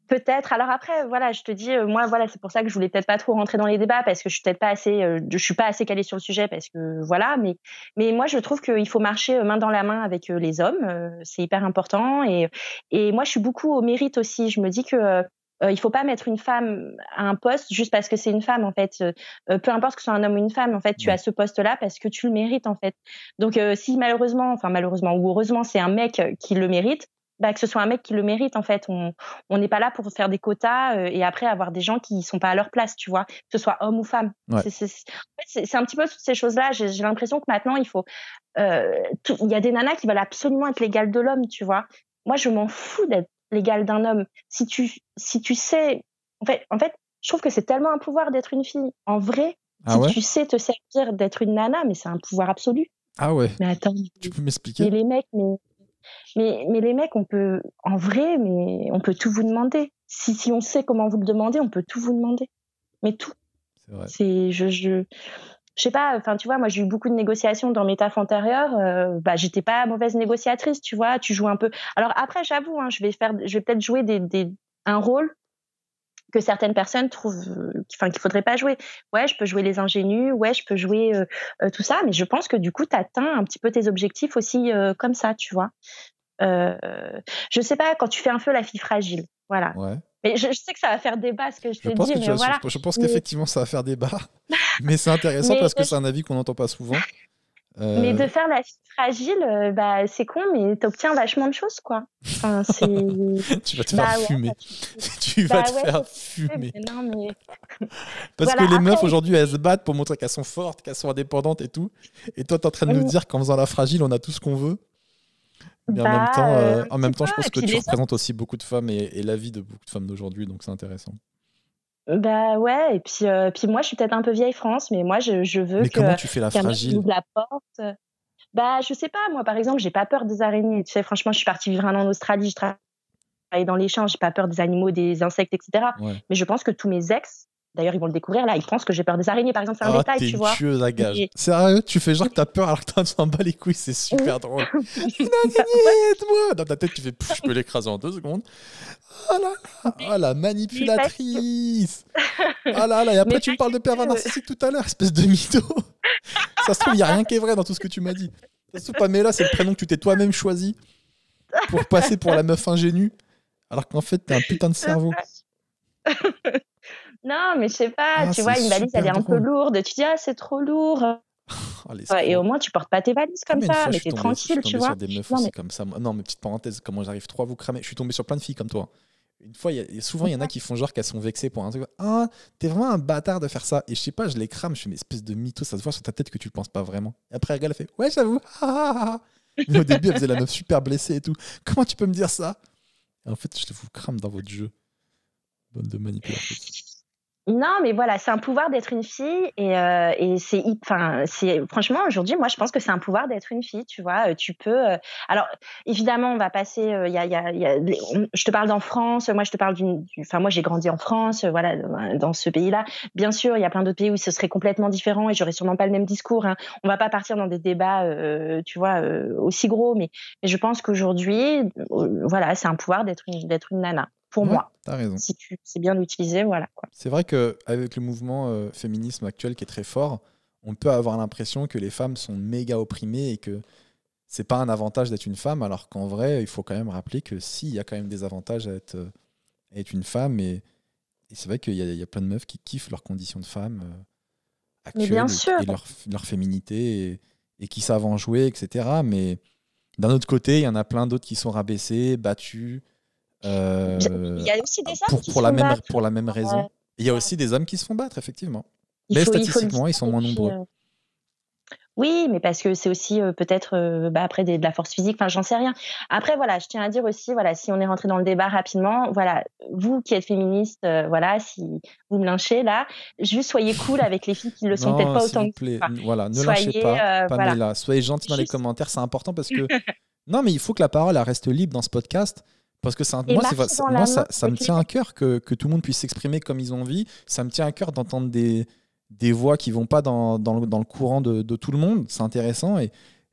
S2: Peut-être. Alors après, voilà, je te dis, moi, voilà, c'est pour ça que je voulais peut-être pas trop rentrer dans les débats parce que je suis peut-être pas assez, je suis pas assez calée sur le sujet parce que voilà, mais moi, je trouve qu'il faut marcher main dans la main avec les hommes, c'est hyper important et moi, je suis beaucoup au mérite aussi. Je me dis que il faut pas mettre une femme à un poste juste parce que c'est une femme en fait. Peu importe que ce soit un homme ou une femme, en fait, tu as ce poste-là parce que tu le mérites en fait. Donc si malheureusement ou heureusement, c'est un mec qui le mérite. bah, que ce soit un mec qui le mérite, en fait. On n'est pas là pour faire des quotas et après avoir des gens qui sont pas à leur place, tu vois, que ce soit homme ou femme.
S1: Ouais.
S2: C'est un petit peu toutes ces choses-là. J'ai l'impression que maintenant, il y a des nanas qui veulent absolument être l'égale de l'homme, tu vois. Moi, je m'en fous d'être l'égale d'un homme. Si tu sais, en fait, je trouve que c'est tellement un pouvoir d'être une fille. En vrai, si tu sais te servir d'être une nana, mais c'est un pouvoir absolu.
S1: Ah ouais.
S2: Mais attends.
S1: Tu peux m'expliquer?
S2: Mais les mecs, mais les mecs, on peut tout vous demander. Si on sait comment vous le demander, on peut tout vous demander. Mais tout.
S1: C'est vrai.
S2: Je sais pas, enfin, tu vois, moi, j'ai eu beaucoup de négociations dans mes tafs antérieurs. J'étais pas mauvaise négociatrice, tu vois, tu joues un peu. Alors après, j'avoue, hein, je vais peut-être jouer un rôle que certaines personnes trouvent, qu'il faudrait pas jouer. Ouais, je peux jouer les ingénues, ouais, je peux jouer tout ça, mais je pense que du coup, t'atteins un petit peu tes objectifs aussi comme ça, tu vois. Je sais pas, quand tu fais un peu la fille fragile, voilà.
S1: Ouais.
S2: Mais je sais que ça va faire débat ce que je te dis, mais voilà.
S1: Je pense qu'effectivement, ça va faire débat, mais c'est intéressant parce que c'est un avis qu'on n'entend pas souvent.
S2: Mais de faire la fille fragile, c'est con, mais t'obtiens vachement de choses, quoi. Enfin,
S1: tu vas te faire fumer. Tu vas te faire fumer. Parce que les meufs aujourd'hui, elles se battent pour montrer qu'elles sont fortes, qu'elles sont indépendantes et tout. Et toi, t'es en train de nous dire qu'en faisant la fragile, on a tout ce qu'on veut. Mais en même temps, je pense que tu représentes aussi beaucoup de femmes et la vie de beaucoup de femmes d'aujourd'hui, donc c'est intéressant.
S2: Bah ouais, et puis moi, je suis peut-être un peu vieille France, mais moi, je veux
S1: mais comment tu fais la fragile?
S2: La porte. Bah, je sais pas, moi, par exemple, j'ai pas peur des araignées. Tu sais, franchement, je suis partie vivre 1 an en Australie, je travaille dans les champs, j'ai pas peur des animaux, des insectes, etc. Ouais. Mais je pense que tous mes ex, d'ailleurs, ils vont le découvrir là, ils pensent que j'ai peur des araignées, par exemple, c'est un détail, tu vois.
S1: T'es une tueuse à gage. Sérieux, tu fais genre que t'as peur alors que t'en s'en bats les couilles, c'est super drôle. Une araignée, aide-moi! Dans ta tête, tu fais, je peux l'écraser en 2 secondes. Oh là là, oh la manipulatrice! Oh là là, et après tu me parles de pervers narcissique tout à l'heure, espèce de mytho! Ça se trouve, il n'y a rien qui est vrai dans tout ce que tu m'as dit. Ça se trouve, Pamela, c'est le prénom que tu t'es toi-même choisi pour passer pour la meuf ingénue, alors qu'en fait, t'es un putain de cerveau.
S2: Non, mais je sais pas, tu vois, une valise, elle est un peu lourde. Tu dis, c'est trop lourd. Et au moins, tu portes pas tes valises comme ça, mais t'es tranquille, tu vois.
S1: Je suis tombé sur des meufs aussi comme ça. Non, mais petite parenthèse, comment j'arrive trop à vous cramer. Je suis tombé sur plein de filles comme toi. Une fois, souvent, il y en a qui font genre qu'elles sont vexées pour un truc. Ah, t'es vraiment un bâtard de faire ça. Et je sais pas, je les crame, je fais, mais espèce de mytho, ça se voit sur ta tête que tu le penses pas vraiment. Et après, elle fait, ouais, j'avoue. Mais au début, elle faisait la meuf super blessée et tout. Comment tu peux me dire ça? Et en fait, je vous crame dans votre jeu. Bonne de manipulatrice.
S2: Non, mais voilà, c'est un pouvoir d'être une fille et c'est franchement aujourd'hui, moi je pense que c'est un pouvoir d'être une fille, tu vois. Tu peux, alors évidemment, on va passer, je te parle d'en France, moi je te parle moi j'ai grandi en France, voilà, dans ce pays-là. Bien sûr, il y a plein d'autres pays où ce serait complètement différent et j'aurais sûrement pas le même discours. Hein. On va pas partir dans des débats, tu vois, aussi gros, mais je pense qu'aujourd'hui, voilà, c'est un pouvoir d'être une nana. Pour moi,
S1: t'as raison.
S2: Si tu sais bien l'utiliser, voilà. Quoi.
S1: C'est vrai qu'avec le mouvement féminisme actuel qui est très fort, on peut avoir l'impression que les femmes sont méga opprimées et que c'est pas un avantage d'être une femme, alors qu'en vrai, il faut quand même rappeler que si, il y a quand même des avantages à être une femme. Et c'est vrai qu'il y a plein de meufs qui kiffent leurs conditions de femme actuelles et leur féminité et qui savent en jouer, etc. Mais d'un autre côté, il y en a plein d'autres qui sont rabaissés, battus.
S2: Il y a aussi des hommes
S1: pour la même raison. Il y a aussi des hommes qui se font battre, effectivement. Mais statistiquement, ils sont moins nombreux.
S2: Oui, mais parce que c'est aussi peut-être après de la force physique, enfin j'en sais rien. Après voilà, je tiens à dire aussi, voilà, si on est rentré dans le débat rapidement, voilà, vous qui êtes féministe, voilà, si vous me lynchez là, juste soyez cool avec les filles qui le sont peut-être pas autant que vous.
S1: Voilà, ne lâchez pas, Pamela. Voilà. Soyez gentils dans les commentaires, c'est important parce que non, mais il faut que la parole elle reste libre dans ce podcast. Parce que ça me tient à cœur que tout le monde puisse s'exprimer comme ils ont envie. Ça me tient à cœur d'entendre des voix qui ne vont pas dans le courant de tout le monde. C'est intéressant.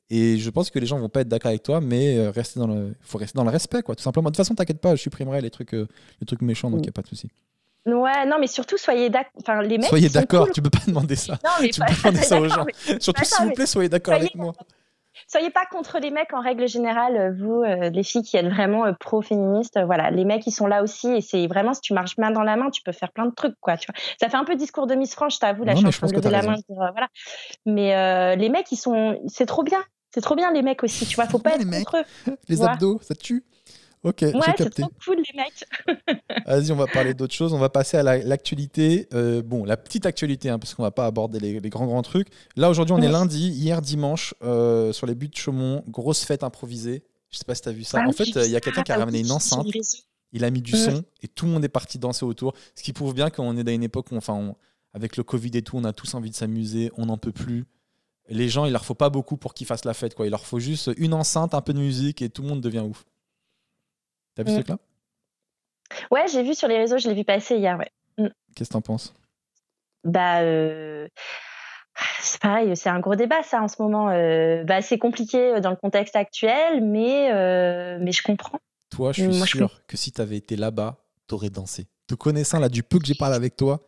S1: Et je pense que les gens ne vont pas être d'accord avec toi, mais il faut rester dans le respect, quoi, tout simplement. De toute façon, t'inquiète pas, je supprimerai les trucs méchants, donc il n'y a pas de souci.
S2: Ouais, non, mais surtout, soyez d'accord. Enfin, les mecs.
S1: Soyez d'accord, tu ne peux pas demander ça. Non, mais tu peux pas demander ça aux gens. Surtout, s'il vous plaît, soyez d'accord avec moi.
S2: Soyez pas contre les mecs en règle générale, vous, les filles qui êtes vraiment pro-féministes, voilà, les mecs ils sont là aussi et c'est vraiment si tu marches main dans la main, tu peux faire plein de trucs quoi, tu vois. Ça fait un peu discours de Miss France, je t'avoue, là je suis en train de lever la main, dire, voilà. Mais les mecs c'est trop bien les mecs aussi, tu vois, faut pas être contre eux.
S1: Les abdos, ça te tue. Ok, j'ai
S2: Ouais, c'est
S1: capté.
S2: trop cool, les mecs.
S1: Vas-y, on va parler d'autre chose. On va passer à l'actualité. Bon, la petite actualité, hein, parce qu'on va pas aborder les grands trucs. Là, aujourd'hui, on est
S2: Oui.
S1: lundi. Hier, dimanche, sur les buttes de Chaumont, grosse fête improvisée. Je sais pas si tu as vu ça.
S2: Ah
S1: En
S2: oui,
S1: fait,
S2: j'ai vu
S1: il y a quelqu'un qui a
S2: ça,
S1: ramené
S2: oui,
S1: une
S2: sur les
S1: enceinte.
S2: réseaux.
S1: Il a mis du
S2: Mm.
S1: son et tout le monde est parti danser autour. Ce qui prouve bien qu'on est dans une époque où, avec le Covid et tout, on a tous envie de s'amuser. On n'en peut plus. Les gens, il leur faut pas beaucoup pour qu'ils fassent la fête, quoi. Il leur faut juste une enceinte, un peu de musique et tout le monde devient ouf. T'as vu ce
S2: Mm.
S1: truc-là?
S2: Ouais, j'ai vu sur les réseaux, je l'ai vu passer hier, ouais. Mm.
S1: Qu'est-ce que t'en penses?
S2: Bah, c'est pareil, c'est un gros débat ça en ce moment. Bah, c'est compliqué dans le contexte actuel, mais je comprends.
S1: Toi, je suis
S2: Moi, je comprends.
S1: sûr que si t'avais été là-bas, t'aurais dansé. Te connaissant, là, du peu que j'ai parlé avec toi,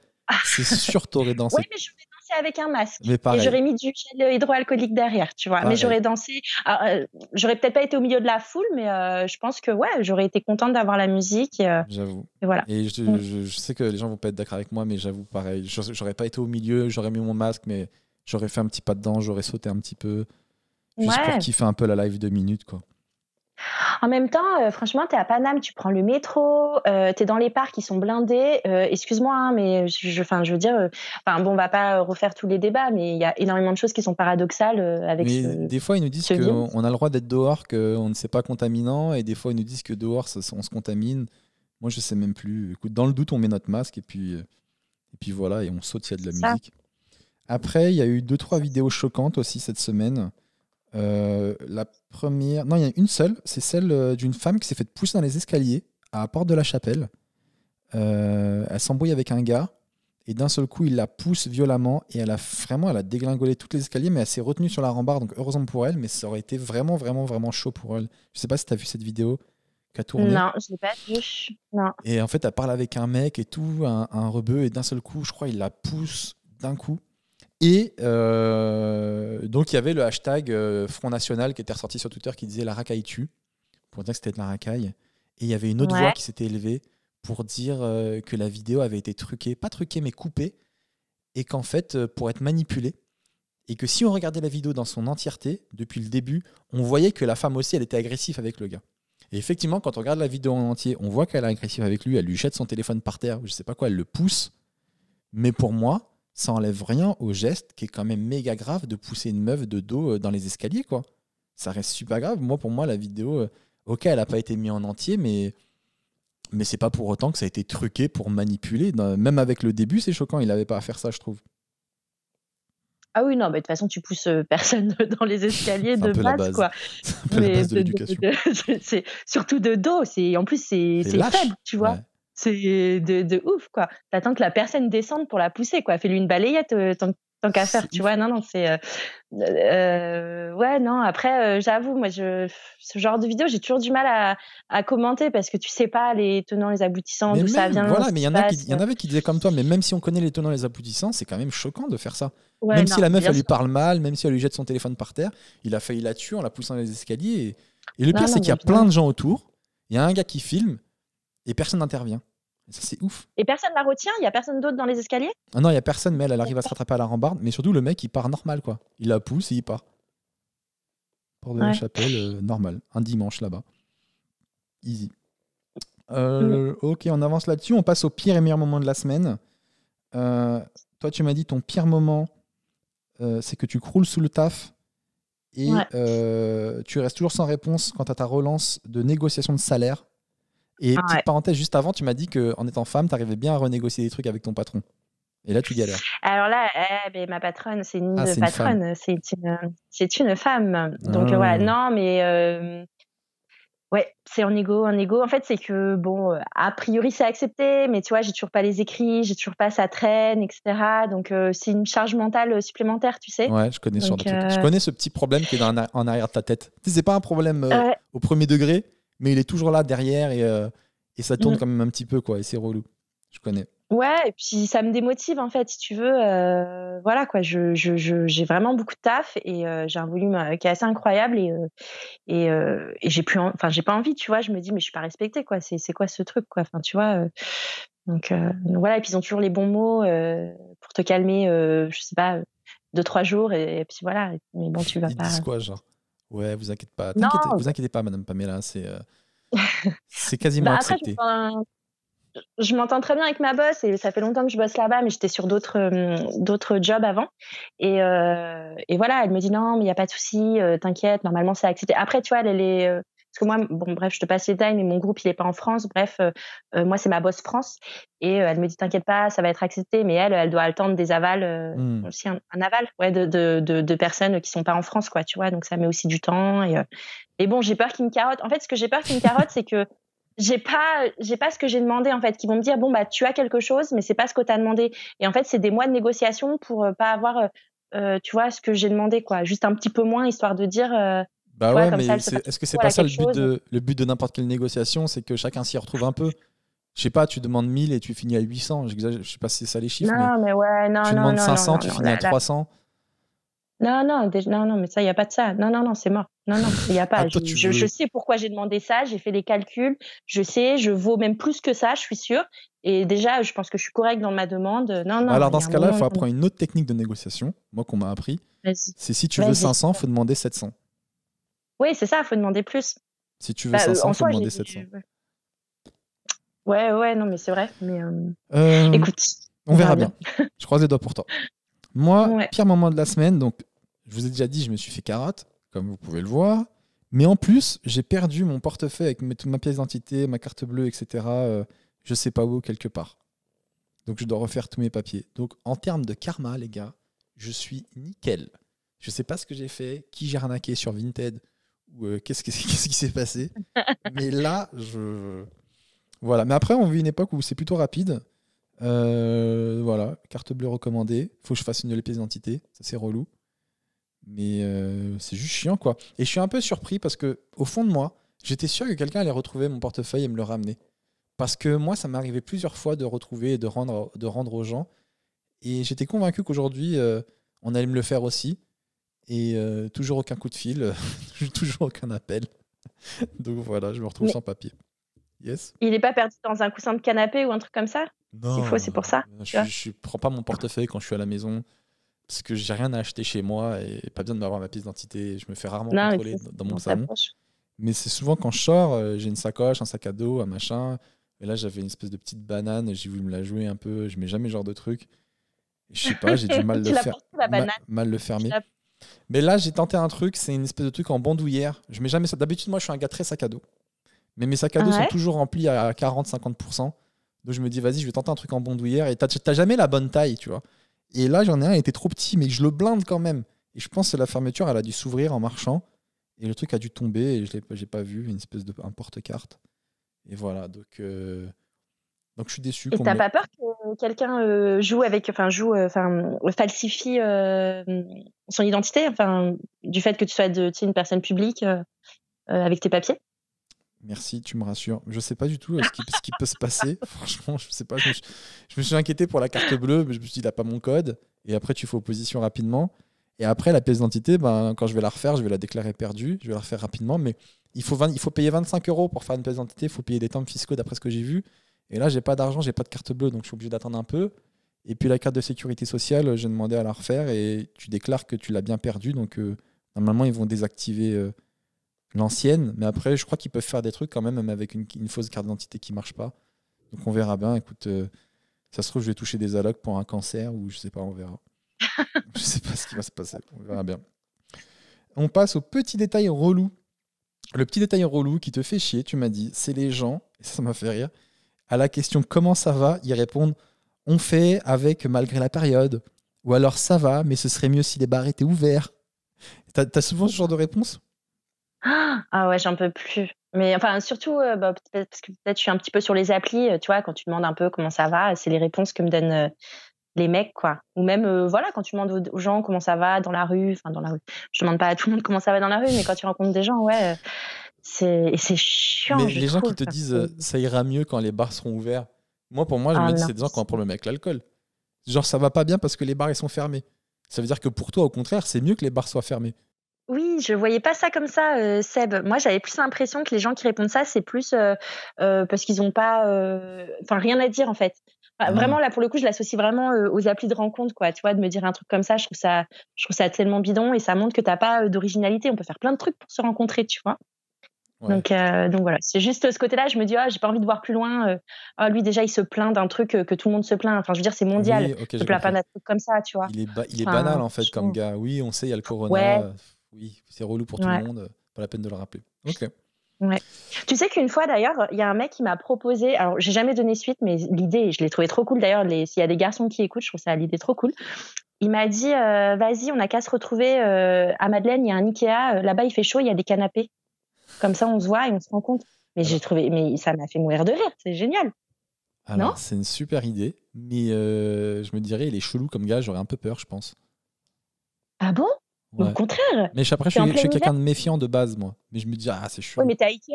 S1: c'est sûr t'aurais
S2: Ouais,
S1: dansé.
S2: mais j'aurais dansé avec un masque
S1: Mais
S2: et
S1: pareil,
S2: j'aurais mis du gel hydroalcoolique derrière, tu vois. Mais
S1: pareil,
S2: j'aurais dansé. J'aurais peut-être pas été au milieu de la foule, mais je pense que ouais, j'aurais été contente d'avoir la musique
S1: j'avoue.
S2: et voilà.
S1: Et
S2: Mm.
S1: je sais que les gens vont pas être d'accord avec moi, mais j'avoue, pareil. J'aurais pas été au milieu, j'aurais mis mon masque, mais j'aurais fait un petit pas dedans, j'aurais sauté un petit peu, juste pour
S2: Ouais.
S1: kiffer un peu la live de minutes, quoi.
S2: En même temps, franchement, t'es à Paname, tu prends le métro, t'es dans les parcs qui sont blindés. Excuse-moi, hein, mais enfin, je veux dire, enfin bon, on va pas refaire tous les débats, mais il y a énormément de choses qui sont paradoxales avec
S1: Mais des fois, ils nous disent
S2: ce virus.
S1: qu'on a le droit d'être dehors, qu'on ne sait pas contaminant, et des fois, ils nous disent que dehors, on se contamine. Moi, je sais même plus. Écoute, dans le doute, on met notre masque, et puis voilà, et on saute s'il y a de la
S2: Ça.
S1: musique. Après, il y a eu 2-3 vidéos choquantes aussi cette semaine. La première, non, il y en a une seule, c'est celle d'une femme qui s'est fait pousser dans les escaliers à Porte de la Chapelle. Elle s'embrouille avec un gars et d'un seul coup, il la pousse violemment et elle a dégringolé toutes les escaliers, mais elle s'est retenue sur la rambarde, donc heureusement pour elle, mais ça aurait été vraiment chaud pour elle. Je sais pas si tu as vu cette vidéo qui a tourné.
S2: Non, je l'ai pas vu. Non.
S1: Et en fait, elle parle avec un mec et tout, un rebeu, et d'un seul coup, je crois, il la pousse d'un coup. Et donc, il y avait le hashtag Front National qui était ressorti sur Twitter qui disait la racaille tue, pour dire que c'était de la racaille. Et il y avait une autre voix
S2: Ouais.
S1: qui s'était élevée pour dire que la vidéo avait été truquée, pas truquée, mais coupée, et qu'en fait, pour être manipulée, et que si on regardait la vidéo dans son entièreté, depuis le début, on voyait que la femme aussi, elle était agressive avec le gars. Et effectivement, quand on regarde la vidéo en entier, on voit qu'elle est agressive avec lui, elle lui jette son téléphone par terre, je sais pas quoi, elle le pousse. Mais pour moi, ça enlève rien au geste qui est quand même méga grave de pousser une meuf de dos dans les escaliers, quoi. Ça reste super grave. Pour moi, la vidéo, ok, elle n'a pas été mise en entier, mais c'est pas pour autant que ça a été truqué pour manipuler. Même avec le début, c'est choquant. Il n'avait pas à faire ça, je trouve.
S2: Ah oui, non, mais de toute façon, tu pousses personne dans les escaliers
S1: C'est un
S2: de
S1: peu la
S2: base,
S1: base.
S2: quoi.
S1: C'est un peu la base de l'éducation.
S2: C'est surtout de dos. En plus, c'est
S1: lâche.
S2: faible, tu vois.
S1: Ouais.
S2: C'est de ouf, quoi. T'attends que la personne descende pour la pousser, quoi. Fais-lui une balayette tant qu'à faire, tu vois. Non, c'est ouais, non. Après, j'avoue, moi, ce genre de vidéo, j'ai toujours du mal à commenter parce que tu sais pas les tenants, les aboutissants,
S1: Mais
S2: d'où ça
S1: même,
S2: vient.
S1: voilà,
S2: ce
S1: mais
S2: qui
S1: il y
S2: se passe.
S1: en avait qui disaient comme toi, mais même si on connaît les tenants et les aboutissants, c'est quand même choquant de faire ça.
S2: Ouais,
S1: Même
S2: non,
S1: si la meuf,
S2: bien
S1: elle lui
S2: sûr.
S1: parle mal, même si elle lui jette son téléphone par terre, il a failli la tuer en la poussant dans les escaliers. Et le pire,
S2: Non,
S1: c'est
S2: non,
S1: qu'il y a
S2: bien évidemment.
S1: plein de gens autour, il y a un gars qui filme et personne n'intervient. Et ça, c'est ouf.
S2: Et personne la retient. Il y a personne d'autre dans les escaliers.
S1: Ah non, il y a personne, mais elle arrive à se rattraper à la rambarde. Mais surtout, le mec, il part normal, quoi. Il la pousse et il part. Porte de la
S2: Ouais.
S1: Chapelle, normal. Un dimanche là-bas. Easy.
S2: Mm.
S1: Ok, on avance là-dessus. On passe au pire et meilleur moment de la semaine. Toi, tu m'as dit ton pire moment, c'est que tu croules sous le taf et
S2: Ouais.
S1: tu restes toujours sans réponse quant à ta relance de négociation de salaire. Et petite
S2: Ouais.
S1: parenthèse, juste avant, tu m'as dit qu'en étant femme, tu arrivais bien à renégocier des trucs avec ton patron. Et là, tu galères.
S2: Alors là, ben, ma patronne, c'est une
S1: Ah, c'est une femme.
S2: patronne, c'est une femme. Donc voilà,
S1: Ah.
S2: non, mais ouais, c'est en égo, en égo. En fait, c'est que bon, a priori, c'est accepté, mais tu vois, j'ai toujours pas les écrits, j'ai toujours pas ça traîne, etc. Donc c'est une charge mentale supplémentaire, tu sais.
S1: Ouais, je connais ce genre de
S2: Donc
S1: truc. Je connais ce petit problème qui est en arrière de ta tête. Tu sais, c'est pas un problème au premier degré, mais il est toujours là derrière et ça tourne
S2: mm,
S1: quand même un petit peu, quoi. Et c'est relou. Je connais.
S2: ouais, et puis ça me démotive en fait, si tu veux. Voilà quoi, j'ai vraiment beaucoup de taf et j'ai un volume qui est assez incroyable et j'ai plus, enfin j'ai pas envie, tu vois. Je me dis mais je suis pas respectée quoi. C'est quoi ce truc quoi. Enfin tu vois. Donc voilà, et puis ils ont toujours les bons mots pour te calmer. Je sais pas, 2-3 jours et puis voilà. Mais bon, tu vas
S1: Ils
S2: pas.
S1: disent quoi, genre? Ouais, vous inquiétez pas.
S2: Non,
S1: Vous inquiétez pas, Madame Pamela. C'est quasiment
S2: Bah, après,
S1: accepté.
S2: je m'entends très bien avec ma boss et ça fait longtemps que je bosse là-bas, mais j'étais sur d'autres jobs avant. Et voilà, elle me dit non, mais il n'y a pas de souci, t'inquiète, normalement c'est accepté. Après, tu vois, elle est. Parce que moi, bon, bref, je te passe les détails, mais mon groupe, il n'est pas en France. Bref, moi, c'est ma boss France. Et elle me dit t'inquiète pas, ça va être accepté. Mais elle doit attendre des avals,
S1: Hmm.
S2: aussi un aval ouais, de personnes qui ne sont pas en France, quoi, tu vois. Donc ça met aussi du temps. Et bon, j'ai peur qu'ils me carottent. En fait, ce que j'ai peur qu'ils me carottent, c'est que j'ai pas ce que j'ai demandé en fait, qu'ils vont me dire bon bah tu as quelque chose mais c'est pas ce que tu as demandé, et en fait c'est des mois de négociation pour pas avoir tu vois ce que j'ai demandé, quoi, juste un petit peu moins, histoire de dire tu
S1: Bah
S2: vois,
S1: ouais,
S2: comme ça
S1: mais
S2: elle se fasse
S1: est-ce que c'est pas
S2: voilà
S1: ça
S2: quelque chose.
S1: le but de n'importe quelle négociation, c'est que chacun s'y retrouve un peu. Je sais pas, tu demandes 1000 et tu finis à 800. J'exagère, je sais pas si c'est ça les chiffres, mais
S2: Non mais ouais, non
S1: tu
S2: non
S1: demandes
S2: non non
S1: 500,
S2: non
S1: tu
S2: non
S1: finis à
S2: là,
S1: 300.
S2: non non non non, mais ça y a pas de ça, non non non, c'est mort, non non, il y a
S1: Ah,
S2: pas,
S1: toi,
S2: je sais pourquoi j'ai demandé ça, j'ai fait les calculs, je sais, je vaux même plus que ça, je suis sûre, et déjà je pense que je suis correcte dans ma demande, non
S1: Bah
S2: non,
S1: alors,
S2: il
S1: dans
S2: y a
S1: ce
S2: un
S1: cas-là, il
S2: moment,
S1: faut
S2: non, non.
S1: apprendre une autre technique de négociation, moi, qu'on m'a appris.
S2: Vas-y,
S1: C'est si tu veux
S2: vas-y.
S1: 500, faut demander 700.
S2: Oui, c'est ça, faut demander plus.
S1: Si tu veux
S2: Bah,
S1: 500,
S2: en
S1: faut
S2: soi,
S1: demander 700.
S2: ouais, ouais, non, mais c'est vrai. Mais
S1: Euh,
S2: écoute,
S1: on
S2: on verra
S1: verra
S2: bien.
S1: bien. Je croise les doigts pour toi. Moi,
S2: Ouais.
S1: pire moment de la semaine, donc je vous ai déjà dit, je me suis fait carotte, comme vous pouvez le voir. Mais en plus, j'ai perdu mon portefeuille avec toute ma pièce d'identité, ma carte bleue, etc. Je sais pas où, quelque part. Donc je dois refaire tous mes papiers. Donc en termes de karma, les gars, je suis nickel. Je sais pas ce que j'ai fait, qui j'ai arnaqué sur Vinted, ou qu'est-ce qui s'est passé. Mais là, voilà. Mais après, on vit une époque où c'est plutôt rapide. Voilà, carte bleue recommandée. Faut que je fasse une pièce d'identité. Ça, c'est relou. Mais c'est juste chiant, quoi. Et je suis un peu surpris parce que, au fond de moi, j'étais sûr que quelqu'un allait retrouver mon portefeuille et me le ramener. Parce que moi, ça m'est arrivé plusieurs fois de retrouver et de rendre aux gens. Et j'étais convaincu qu'aujourd'hui, on allait me le faire aussi. Et toujours aucun coup de fil, toujours aucun appel. Donc voilà, je me retrouve
S2: Mais
S1: sans papier. Yes.
S2: il est pas perdu dans un coussin de canapé ou un truc comme ça? S'il faut, c'est
S1: Non,
S2: pour ça, tu vois.
S1: je prends pas mon portefeuille quand je suis à la maison parce que j'ai rien à acheter chez moi et pas besoin de m'avoir ma pièce d'identité. Je me fais rarement
S2: Non, mais
S1: contrôler
S2: c'est
S1: dans mon
S2: dans ta
S1: salon.
S2: poche.
S1: Mais c'est souvent quand je sors, j'ai une sacoche, un sac à dos, un machin. Et là, j'avais une espèce de petite banane, j'ai voulu me la jouer un peu. Je mets jamais ce genre de truc. Et je sais pas, j'ai du mal
S2: Tu l'as porté, la banane.
S1: mal le
S2: Tu
S1: fermer.
S2: l'as-
S1: Mais là, j'ai tenté un truc, c'est une espèce de truc en bandoulière. Je mets jamais ça. D'habitude, moi, je suis un gars très sac à dos. Mais mes sacs à dos sont
S2: Ouais.
S1: toujours remplis à 40-50%. Donc je me dis, vas-y, je vais tenter un truc en bandoulière. Et t'as jamais la bonne taille, tu vois. Et là, j'en ai un, il était trop petit, mais je le blinde quand même. Et je pense que la fermeture, elle a dû s'ouvrir en marchant. Et le truc a dû tomber et j'ai pas vu, une espèce de un porte-carte. Et voilà, donc je suis déçu
S2: Et
S1: qu'on me
S2: t'as
S1: le...
S2: pas peur que quelqu'un falsifie son identité, enfin, du fait que tu sois tu sais, une personne publique avec tes papiers?
S1: Merci, tu me rassures. Je sais pas du tout ce qui peut se passer. Franchement, je sais pas. Je me suis inquiété pour la carte bleue, mais je me suis dit, il a pas mon code. Et après, tu fais opposition rapidement. Et après, la pièce d'identité, ben, quand je vais la refaire, je vais la déclarer perdue. Je vais la refaire rapidement. Mais il faut payer 25 € pour faire une pièce d'identité. Il faut payer des timbres fiscaux d'après ce que j'ai vu. Et là, j'ai pas d'argent, j'ai pas de carte bleue. Donc, je suis obligé d'attendre un peu. Et puis, la carte de sécurité sociale, j'ai demandé à la refaire. Et tu déclares que tu l'as bien perdue. Donc, normalement, ils vont désactiver l'ancienne. Mais après, je crois qu'ils peuvent faire des trucs quand même, même avec une fausse carte d'identité qui marche pas. Donc, on verra bien. Écoute, ça se trouve, je vais toucher des allocs pour un cancer ou je sais pas, on verra. Je sais pas ce qui va se passer. On verra bien. On passe au petit détail relou. Le petit détail relou qui te fait chier, tu m'as dit, c'est les gens, et ça m'a fait rire, à la question comment ça va, ils répondent on fait avec malgré la période. Ou alors ça va, mais ce serait mieux si les bars étaient ouverts. T'as souvent ce genre de réponse?
S2: Ah ouais, j'en peux plus. Mais enfin, surtout, peut-être parce que peut-être je suis un petit peu sur les applis, tu vois, quand tu demandes un peu comment ça va, c'est les réponses que me donnent les mecs, quoi. Ou même, voilà, quand tu demandes aux gens comment ça va dans la rue, enfin dans la rue. Je demande pas à tout le monde comment ça va dans la rue, mais quand tu rencontres des gens, ouais, c'est chiant,
S1: Mais
S2: je
S1: les gens qui
S2: trouve.
S1: te disent ça ira mieux quand les bars seront ouverts, moi pour moi, je
S2: Ah
S1: me dis
S2: non.
S1: c'est des gens qui ont un problème avec l'alcool. Genre ça va pas bien parce que les bars ils sont fermés. Ça veut dire que pour toi, au contraire, c'est mieux que les bars soient fermés.
S2: Oui, je voyais pas ça comme ça, Seb. Moi, j'avais plus l'impression que les gens qui répondent ça, c'est plus parce qu'ils ont pas, enfin rien à dire en fait. Enfin,
S1: Ah.
S2: vraiment là pour le coup, je l'associe vraiment aux applis de rencontre, quoi. Tu vois, de me dire un truc comme ça, je trouve ça tellement bidon et ça montre que t'as pas d'originalité. On peut faire plein de trucs pour se rencontrer, tu vois.
S1: Ouais.
S2: Donc voilà, c'est juste ce côté-là. Je me dis, j'ai pas envie de voir plus loin. Lui déjà, il se plaint d'un truc que tout le monde se plaint. Enfin, je veux dire, c'est mondial.
S1: Oui, ok,
S2: Il se
S1: j'ai
S2: plaint pas
S1: compris.
S2: d'un truc comme ça, tu vois.
S1: Il est
S2: Enfin,
S1: banal en fait comme
S2: franchement,
S1: gars. Oui, on sait, il y a le
S2: ouais,
S1: corona. Oui, c'est relou pour tout le
S2: ouais,
S1: monde. Pas la peine de le rappeler. Ok.
S2: ouais. Tu sais qu'une fois d'ailleurs, il y a un mec qui m'a proposé. Alors, j'ai jamais donné suite, mais l'idée, je l'ai trouvé trop cool. D'ailleurs, s'il y a des garçons qui écoutent, je trouve ça l'idée trop cool. Il m'a dit, vas-y, on n'a qu'à se retrouver à Madeleine. Il y a un Ikea. Là-bas, il fait chaud. Il y a des canapés. Comme ça, on se voit et on se rencontre. Mais
S1: Alors,
S2: mais ça m'a fait mourir de rire. C'est génial, non?
S1: alors, c'est une super idée, mais je me dirais, il est chelou comme gars, j'aurais un peu peur, je pense.
S2: Ah bon? Mais au
S1: Ouais.
S2: contraire.
S1: Mais après,
S2: C'est en
S1: je
S2: plein
S1: suis
S2: hiver.
S1: quelqu'un de méfiant de base, moi. Mais je me dis, c'est
S2: Oui,
S1: chelou.
S2: mais t'es à Ikea.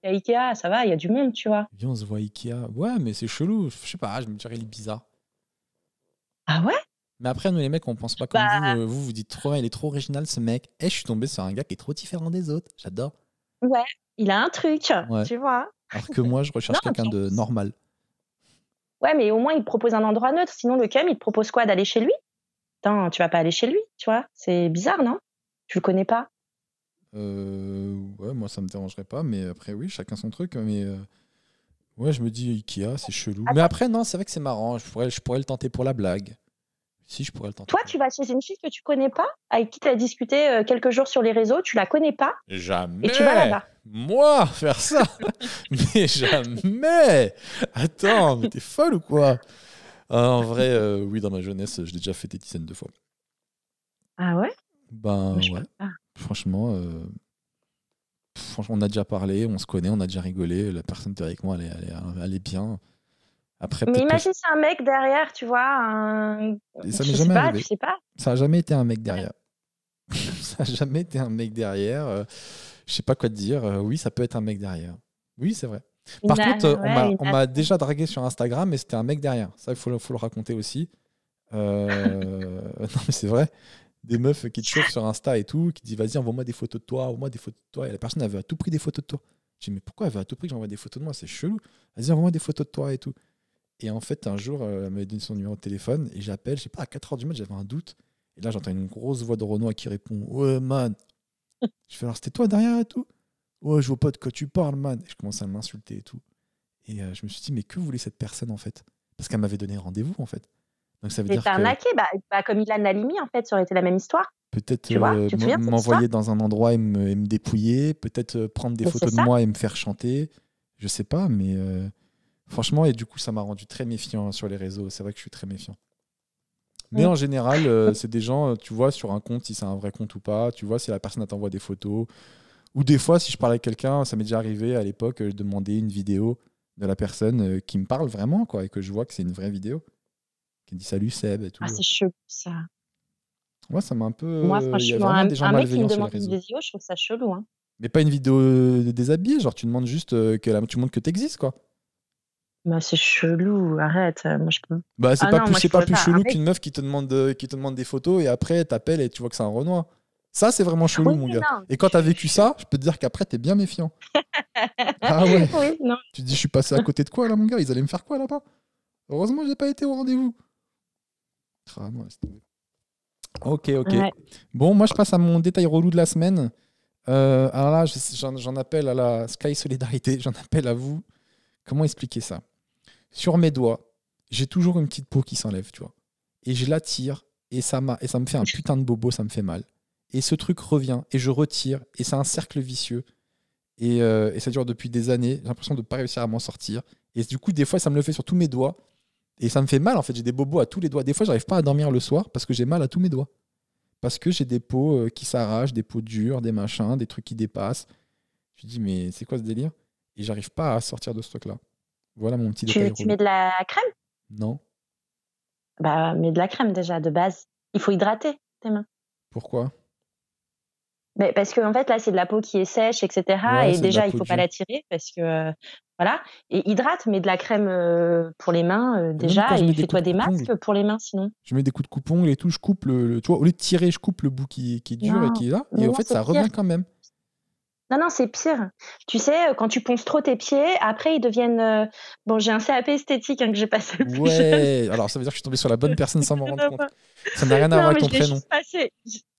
S2: T'es à Ikea, ça va, il y a du monde, tu vois.
S1: Viens, on se voit à Ikea. Ouais, mais c'est chelou. Je sais pas, je me dirais, il est bizarre.
S2: Ah ouais?
S1: Mais après, nous, les mecs, on pense pas comme vous.
S2: Bah
S1: Vous dites trop, il est trop original, ce mec. Je suis tombé sur un gars qui est trop différent des autres. J'adore.
S2: ouais, il a un truc,
S1: Ouais.
S2: tu vois.
S1: Alors que moi, je
S2: Non,
S1: recherche quelqu'un
S2: puis en
S1: de
S2: plus-
S1: normal.
S2: ouais, mais au moins il te propose un endroit neutre. Sinon, le CAM, il te propose quoi? D'aller chez lui? Putain, tu vas pas aller chez lui, tu vois. C'est bizarre, non? Tu le connais pas?
S1: Ouais, moi, ça me dérangerait pas. Mais après, oui, chacun son truc. Mais ouais, je me dis, Ikea, c'est chelou. Mais
S2: Attends,
S1: après, non, c'est vrai que c'est marrant. Je pourrais le tenter pour la blague. Si, je pourrais le tenter
S2: toi,
S1: pour la
S2: tu vas chez une fille que tu connais pas, avec qui tu as discuté quelques jours sur les réseaux, tu la connais pas, et tu vas
S1: Jamais
S2: là-bas.
S1: moi faire ça. Mais jamais. Attends, mais t'es folle ou quoi? En vrai, oui, dans ma jeunesse, je l'ai déjà fait des dizaines de fois.
S2: Ah ouais?
S1: Ben
S2: Moi, je
S1: ouais,
S2: peux pas.
S1: franchement, on a déjà parlé, on se connaît, on a déjà rigolé. La personne théoriquement, elle est bien. Après,
S2: Mais
S1: peut-être que
S2: imagine, c'est un mec derrière, tu vois,
S1: et ça m'est
S2: je sais
S1: jamais
S2: pas, tu
S1: arrivé.
S2: sais pas.
S1: Ça a jamais été un mec derrière. Ça a jamais été un mec derrière. Je sais pas quoi te dire. Oui, ça peut être un mec derrière. Oui, c'est vrai. Par contre,
S2: Ouais,
S1: on m'a déjà dragué sur Instagram, mais c'était un mec derrière. Ça, il faut le raconter aussi. Non, mais c'est vrai. Des meufs qui te chauffent sur Insta et tout, qui disent vas-y, envoie-moi des photos de toi, envoie-moi des photos de toi. Et la personne avait à tout prix des photos de toi. Je dis mais pourquoi elle veut à tout prix que j'envoie des photos de moi? C'est chelou. Vas-y, envoie-moi des photos de toi et tout. Et en fait, un jour, elle m'avait donné son numéro de téléphone et j'appelle, je sais pas, à 4h du mat, j'avais un doute. Et là, j'entends une grosse voix de Renoir qui répond ouais, man. Je fais alors, c'était toi derrière et tout? Ouais, je vois pas de quoi tu parles, man. Et je commence à m'insulter et tout. Et je me suis dit, mais que voulait cette personne en fait? Parce qu'elle m'avait donné rendez-vous en fait. Donc ça veut
S2: mais
S1: dire
S2: t'as
S1: que
S2: arnaqué, comme Ilan Halimi, en fait, ça aurait été la même histoire.
S1: peut-être
S2: Tu vois, tu te souviens de cette histoire?
S1: m'envoyer dans un endroit et me dépouiller, peut-être prendre des
S2: Mais c'est
S1: photos de
S2: ça.
S1: moi et me faire chanter. Je sais pas, mais franchement, et du coup, ça m'a rendu très méfiant sur les réseaux. C'est vrai que je suis très méfiant. Mais
S2: Mm.
S1: en général, c'est des gens, tu vois, sur un compte, si c'est un vrai compte ou pas. Tu vois, si la personne elle t'envoie des photos. Ou des fois, si je parle avec quelqu'un, ça m'est déjà arrivé à l'époque, je demandais une vidéo de la personne qui me parle vraiment, quoi, et que je vois que c'est une vraie vidéo. Qui dit salut Seb et tout.
S2: Ah, c'est chelou, ça.
S1: Ouais, ça m'a un peu.
S2: Moi,
S1: Il y a
S2: franchement,
S1: vraiment des gens
S2: un mec qui me
S1: malveillants sur les
S2: demande une
S1: réseaux.
S2: vidéo, je trouve ça chelou, hein.
S1: Mais pas une vidéo déshabillée, genre tu demandes juste tu montres que t'existes, quoi.
S2: Bah, c'est chelou, arrête. Moi, je peux.
S1: Bah,
S2: Ah non, moi, je
S1: c'est pas
S2: pourrais
S1: plus
S2: pas. Un
S1: chelou
S2: mec.
S1: qu'une meuf qui te demande des photos et après t'appelles et tu vois que c'est un Renoir. Ça, c'est vraiment chelou,
S2: Oui,
S1: mon gars.
S2: non.
S1: Et quand t'as vécu ça, je peux te dire qu'après, t'es bien méfiant. Ah ouais.
S2: Oui, non.
S1: Tu te dis, je suis passé à côté de quoi, là, mon gars? Ils allaient me faire quoi, là-bas? Heureusement, j'ai pas été au rendez-vous. Ah, non, laisse tomber. Ok.
S2: Ouais.
S1: Bon, moi, je passe à mon détail relou de la semaine. Alors là, j'en appelle à la Sky Solidarité. J'en appelle à vous. Comment expliquer ça? Sur mes doigts, j'ai toujours une petite peau qui s'enlève, tu vois. Et je la tire et ça me fait un putain de bobo, ça me fait mal. Et ce truc revient et je retire et c'est un cercle vicieux. Et ça dure depuis des années. J'ai l'impression de ne pas réussir à m'en sortir. Et du coup, des fois, ça me le fait sur tous mes doigts. Et ça me fait mal, en fait. J'ai des bobos à tous les doigts. Des fois, j'arrive pas à dormir le soir parce que j'ai mal à tous mes doigts. Parce que j'ai des peaux qui s'arrachent, des peaux dures, des machins, des trucs qui dépassent. Je me dis, mais c'est quoi ce délire? Et j'arrive pas à sortir de ce truc-là. Voilà mon petit détail
S2: Tu
S1: relou.
S2: mets de la crème?
S1: Non.
S2: Bah, mets de la crème déjà, de base. Il faut hydrater tes mains.
S1: Pourquoi?
S2: Mais parce que en fait, là, c'est de la peau qui est sèche, etc.
S1: Ouais,
S2: Et
S1: c'est de la
S2: déjà, il
S1: peau
S2: faut pas
S1: dure.
S2: la tirer parce que voilà. Et hydrate, mets de la crème pour les mains
S1: Et même
S2: déjà.
S1: quand je mets
S2: Et
S1: des
S2: fais-toi
S1: coups de
S2: des
S1: coupe-ongles,
S2: masques pour les mains sinon.
S1: je mets des coups de coupe-ongles et tout, je coupe tu vois, au lieu de tirer, je coupe le bout qui est dur et
S2: Non,
S1: qui est là.
S2: mais
S1: Et au
S2: non,
S1: fait,
S2: c'est
S1: ça
S2: pire.
S1: revient quand même.
S2: Non, c'est pire. Tu sais, quand tu ponces trop tes pieds, après, ils deviennent... Bon, j'ai un CAP esthétique que j'ai passé plus jeune.
S1: Ouais, alors ça veut dire que je suis tombé sur la bonne personne sans m'en rendre compte. Ça n'a rien à voir
S2: Non,
S1: avec
S2: mais
S1: ton
S2: je l'ai
S1: prénom.
S2: juste passé.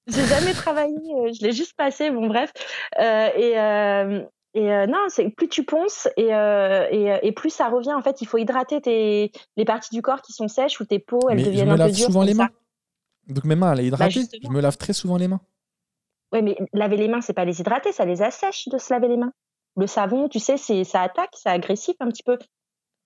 S2: J'ai jamais travaillé, je l'ai juste passé, bon bref. Et Et non, c'est plus tu ponces et plus ça revient. En fait, il faut hydrater les parties du corps qui sont sèches ou tes peaux, elles
S1: Mais je
S2: deviennent
S1: me
S2: un peu
S1: lave
S2: dures
S1: souvent
S2: comme
S1: les
S2: ça.
S1: mains. Donc mes mains, elles sont
S2: Bah
S1: hydratées. Je
S2: justement.
S1: me lave très souvent les mains.
S2: Ouais, mais laver les mains, c'est pas les hydrater, ça les assèche de se laver les mains. Le savon, tu sais, ça attaque, c'est agressif un petit peu.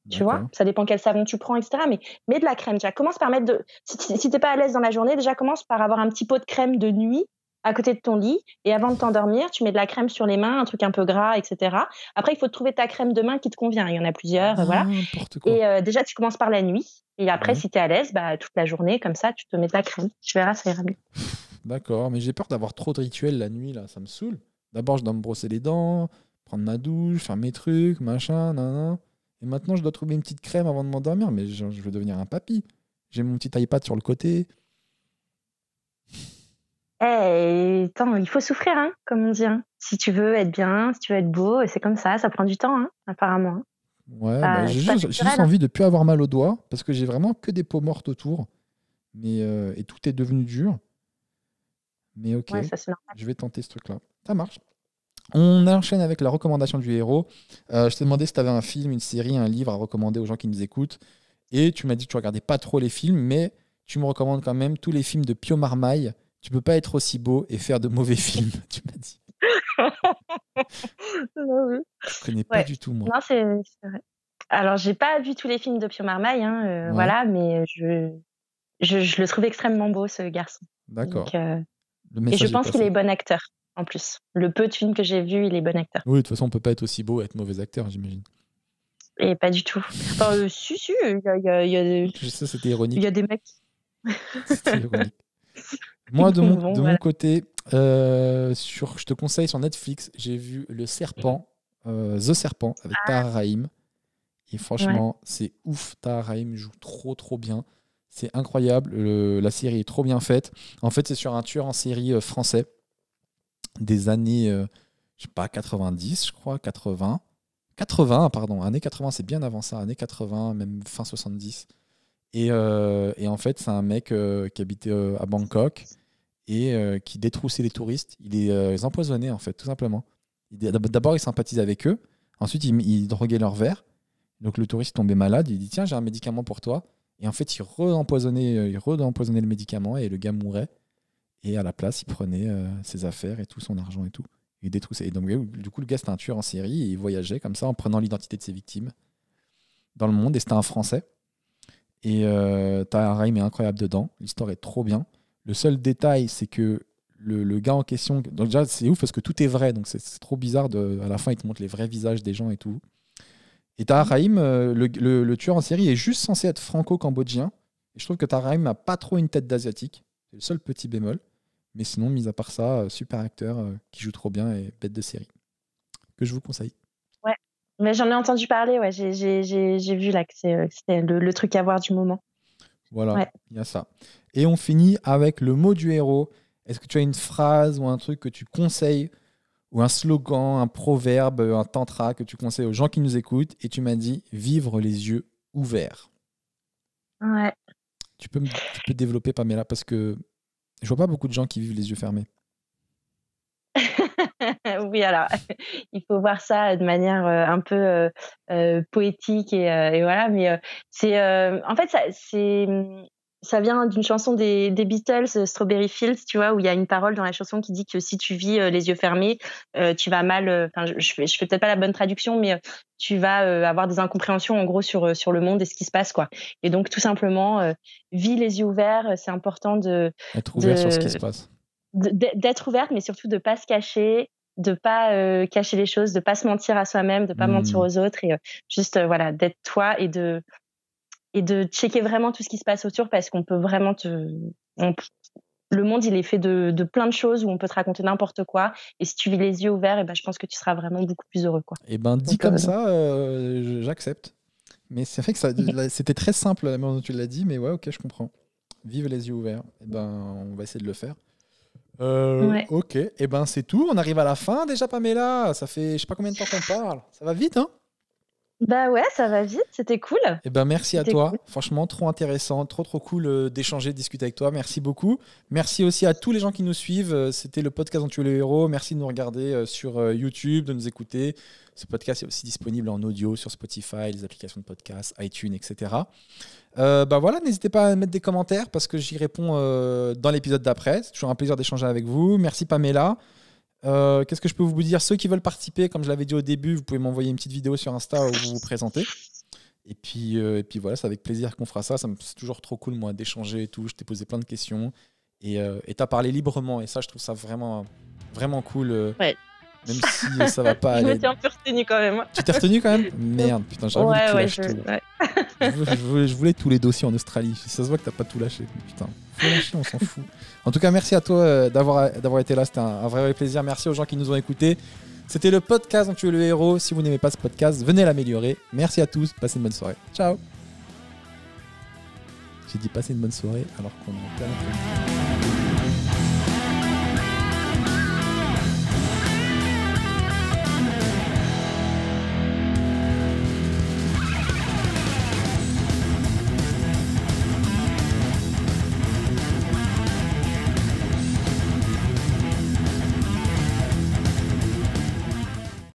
S2: Tu vois,
S1: D'accord.
S2: ça dépend quel savon tu prends, etc. Mais mets de la crème. Déjà, commence par mettre si t'es pas à l'aise dans la journée, déjà commence par avoir un petit pot de crème de nuit à côté de ton lit. Et avant de t'endormir, tu mets de la crème sur les mains, un truc un peu gras, etc. Après, il faut trouver ta crème de main qui te convient. Il y en a plusieurs, voilà.
S1: N'importe quoi.
S2: Et déjà, tu commences par la nuit. Et après,
S1: Ouais.
S2: si t'es à l'aise, bah, toute la journée, comme ça, tu te mets de la crème. Tu verras, ça ira mieux.
S1: D'accord, mais j'ai peur d'avoir trop de rituels la nuit, là, ça me saoule. D'abord, je dois me brosser les dents, prendre ma douche, faire mes trucs, machin, nan. Et maintenant, je dois trouver une petite crème avant de m'endormir, mais je vais devenir un papy. J'ai mon petit iPad sur le côté.
S2: Attends, il faut souffrir, hein, comme on dit. Hein. Si tu veux être bien, si tu veux être beau, c'est comme ça prend du temps, hein, apparemment. Hein.
S1: Ouais, bah,
S2: C'est pas
S1: j'ai juste
S2: naturel. Hein.
S1: envie de plus avoir mal aux doigts, parce que j'ai vraiment que des peaux mortes autour. Mais, et tout est devenu dur. Mais ok,
S2: Ouais, ça c'est normal.
S1: je vais tenter ce truc-là. Ça marche. On enchaîne avec la recommandation du héros. Je t'ai demandé si tu avais un film, une série, un livre à recommander aux gens qui nous écoutent. Et tu m'as dit que tu regardais pas trop les films, mais tu me recommandes quand même tous les films de Pio Marmaille. Tu peux pas être aussi beau et faire de mauvais films, tu m'as dit.
S2: Oui.
S1: Je connais pas
S2: Ouais.
S1: du tout, moi.
S2: Non, c'est vrai. Alors, j'ai pas vu tous les films de Pio Marmaille, hein,
S1: Ouais,
S2: voilà, mais je le trouve extrêmement beau, ce garçon.
S1: d'accord.
S2: Donc,
S1: Le
S2: et je
S1: message est
S2: pense qu'il
S1: passé.
S2: est bon acteur, en plus. Le peu de films que j'ai vus, il est bon acteur.
S1: Oui, de toute façon, on peut pas être aussi beau et être mauvais acteur, j'imagine.
S2: Et pas du tout. Enfin, si,
S1: Je sais, c'était
S2: il y
S1: ironique.
S2: a des mecs.
S1: C'était ironique. Moi,
S2: Bon,
S1: de mon
S2: voilà.
S1: côté, je te conseille sur Netflix, j'ai vu Le Serpent, The Serpent, avec Tahar Rahim. Et
S2: Ouais.
S1: franchement, c'est ouf. Tahar Rahim joue trop, trop bien. C'est incroyable. La série est trop bien faite. En fait, c'est sur un tueur en série français des années, je sais pas, 90, je crois, 80. 80, pardon. Années 80, c'est bien avant ça. Années 80, même fin 70. Et en fait, c'est un mec qui habitait à Bangkok et qui détroussait les touristes. Il les empoisonnait, en fait, tout simplement. D'abord, il sympathisait avec eux. Ensuite, il droguait leur verre. Donc, le touriste tombait malade. Il dit, tiens, j'ai un médicament pour toi. Et en fait, il re-empoisonnait le médicament et le gars mourait. Et à la place, il prenait ses affaires et tout, son argent et tout. Il détroussait. Et donc, du coup, le gars, c'était un tueur en série et il voyageait comme ça en prenant l'identité de ses victimes dans le monde. Et c'était un Français. Et Tahar Rahim est incroyable dedans. L'histoire est trop bien. Le seul détail, c'est que le gars en question. Donc, déjà, c'est ouf parce que tout est vrai. Donc, c'est trop bizarre. À la fin, il te montre les vrais visages des gens et tout. Et Tahar Rahim, le tueur en série, est juste censé être franco-cambodgien. Et je trouve que Tahar Rahim n'a pas trop une tête d'asiatique. C'est le seul petit bémol. Mais sinon, mis à part ça, super acteur qui joue trop bien et bête de série. Que je vous conseille.
S2: Ouais. Mais j'en ai entendu parler, ouais. J'ai vu là que c'était le truc à voir du moment.
S1: Voilà,
S2: Ouais.
S1: il y a ça. Et on finit avec le mot du héros. Est-ce que tu as une phrase ou un truc que tu conseilles, ou un slogan, un proverbe, un tantra que tu conseilles aux gens qui nous écoutent? Et tu m'as dit vivre les yeux ouverts.
S2: Ouais.
S1: Tu peux développer, Pamela, parce que je vois pas beaucoup de gens qui vivent les yeux fermés.
S2: Oui, alors, il faut voir ça de manière un peu poétique et voilà, mais en fait, ça vient d'une chanson des Beatles, Strawberry Fields, tu vois, où il y a une parole dans la chanson qui dit que si tu vis les yeux fermés, tu vas mal. Enfin, je fais peut-être pas la bonne traduction, mais tu vas avoir des incompréhensions en gros sur le monde et ce qui se passe, quoi. Et donc, tout simplement, vis les yeux ouverts. C'est important
S1: Être ouvert sur ce qui
S2: de
S1: se passe.
S2: d'être ouverte, mais surtout de pas se cacher, de pas cacher les choses, de pas se mentir à soi-même, de pas mentir
S1: Hmm.
S2: aux autres et juste voilà, d'être toi et de checker vraiment tout ce qui se passe autour parce qu'on peut vraiment le monde il est fait de plein de choses où on peut te raconter n'importe quoi et si tu vis les yeux ouverts et ben je pense que tu seras vraiment beaucoup plus heureux, quoi.
S1: Et ben dit
S2: Donc,
S1: comme ça, j'accepte. Mais c'est vrai que c'était très simple la manière dont tu l'as dit, mais ouais, ok, je comprends. Vive les yeux ouverts. Et ben, on va essayer de le faire.
S2: ouais.
S1: Ok, et ben c'est tout. On arrive à la fin déjà, Pamela. Ça fait je sais pas combien de temps qu'on parle. Ça va vite, hein?
S2: Bah ouais, ça va vite, c'était cool.
S1: Eh ben, merci à
S2: C'était
S1: toi.
S2: cool.
S1: Franchement, trop intéressant, trop cool d'échanger, de discuter avec toi. Merci beaucoup. Merci aussi à tous les gens qui nous suivent. C'était le podcast dont tu es le héros. Merci de nous regarder sur YouTube, de nous écouter. Ce podcast est aussi disponible en audio sur Spotify, les applications de podcast, iTunes, etc. Bah voilà, n'hésitez pas à mettre des commentaires parce que j'y réponds dans l'épisode d'après. C'est toujours un plaisir d'échanger avec vous. Merci Pamela. Qu'est-ce que je peux vous dire? Ceux qui veulent participer, comme je l'avais dit au début, vous pouvez m'envoyer une petite vidéo sur Insta où vous vous présentez. Et puis voilà, c'est avec plaisir qu'on fera ça. C'est toujours trop cool, moi, d'échanger et tout. Je t'ai posé plein de questions et t'as parlé librement. Et ça, je trouve ça vraiment, vraiment cool.
S2: Ouais.
S1: Même si ça va pas
S2: Je me
S1: aller.
S2: suis un peu retenue quand même.
S1: Tu t'es retenu quand même? Merde, putain, j'aurais voulu que tu lâches tout.
S2: Ouais.
S1: Je voulais tous les dossiers en Australie. Ça se voit que t'as pas tout lâché. Putain, faut lâcher, on s'en fout. En tout cas, merci à toi d'avoir été là. C'était un vrai plaisir. Merci aux gens qui nous ont écoutés. C'était le podcast dont tu es le héros. Si vous n'aimez pas ce podcast, venez l'améliorer. Merci à tous. Passez une bonne soirée. Ciao. J'ai dit passer une bonne soirée alors qu'on est en plein après-midi.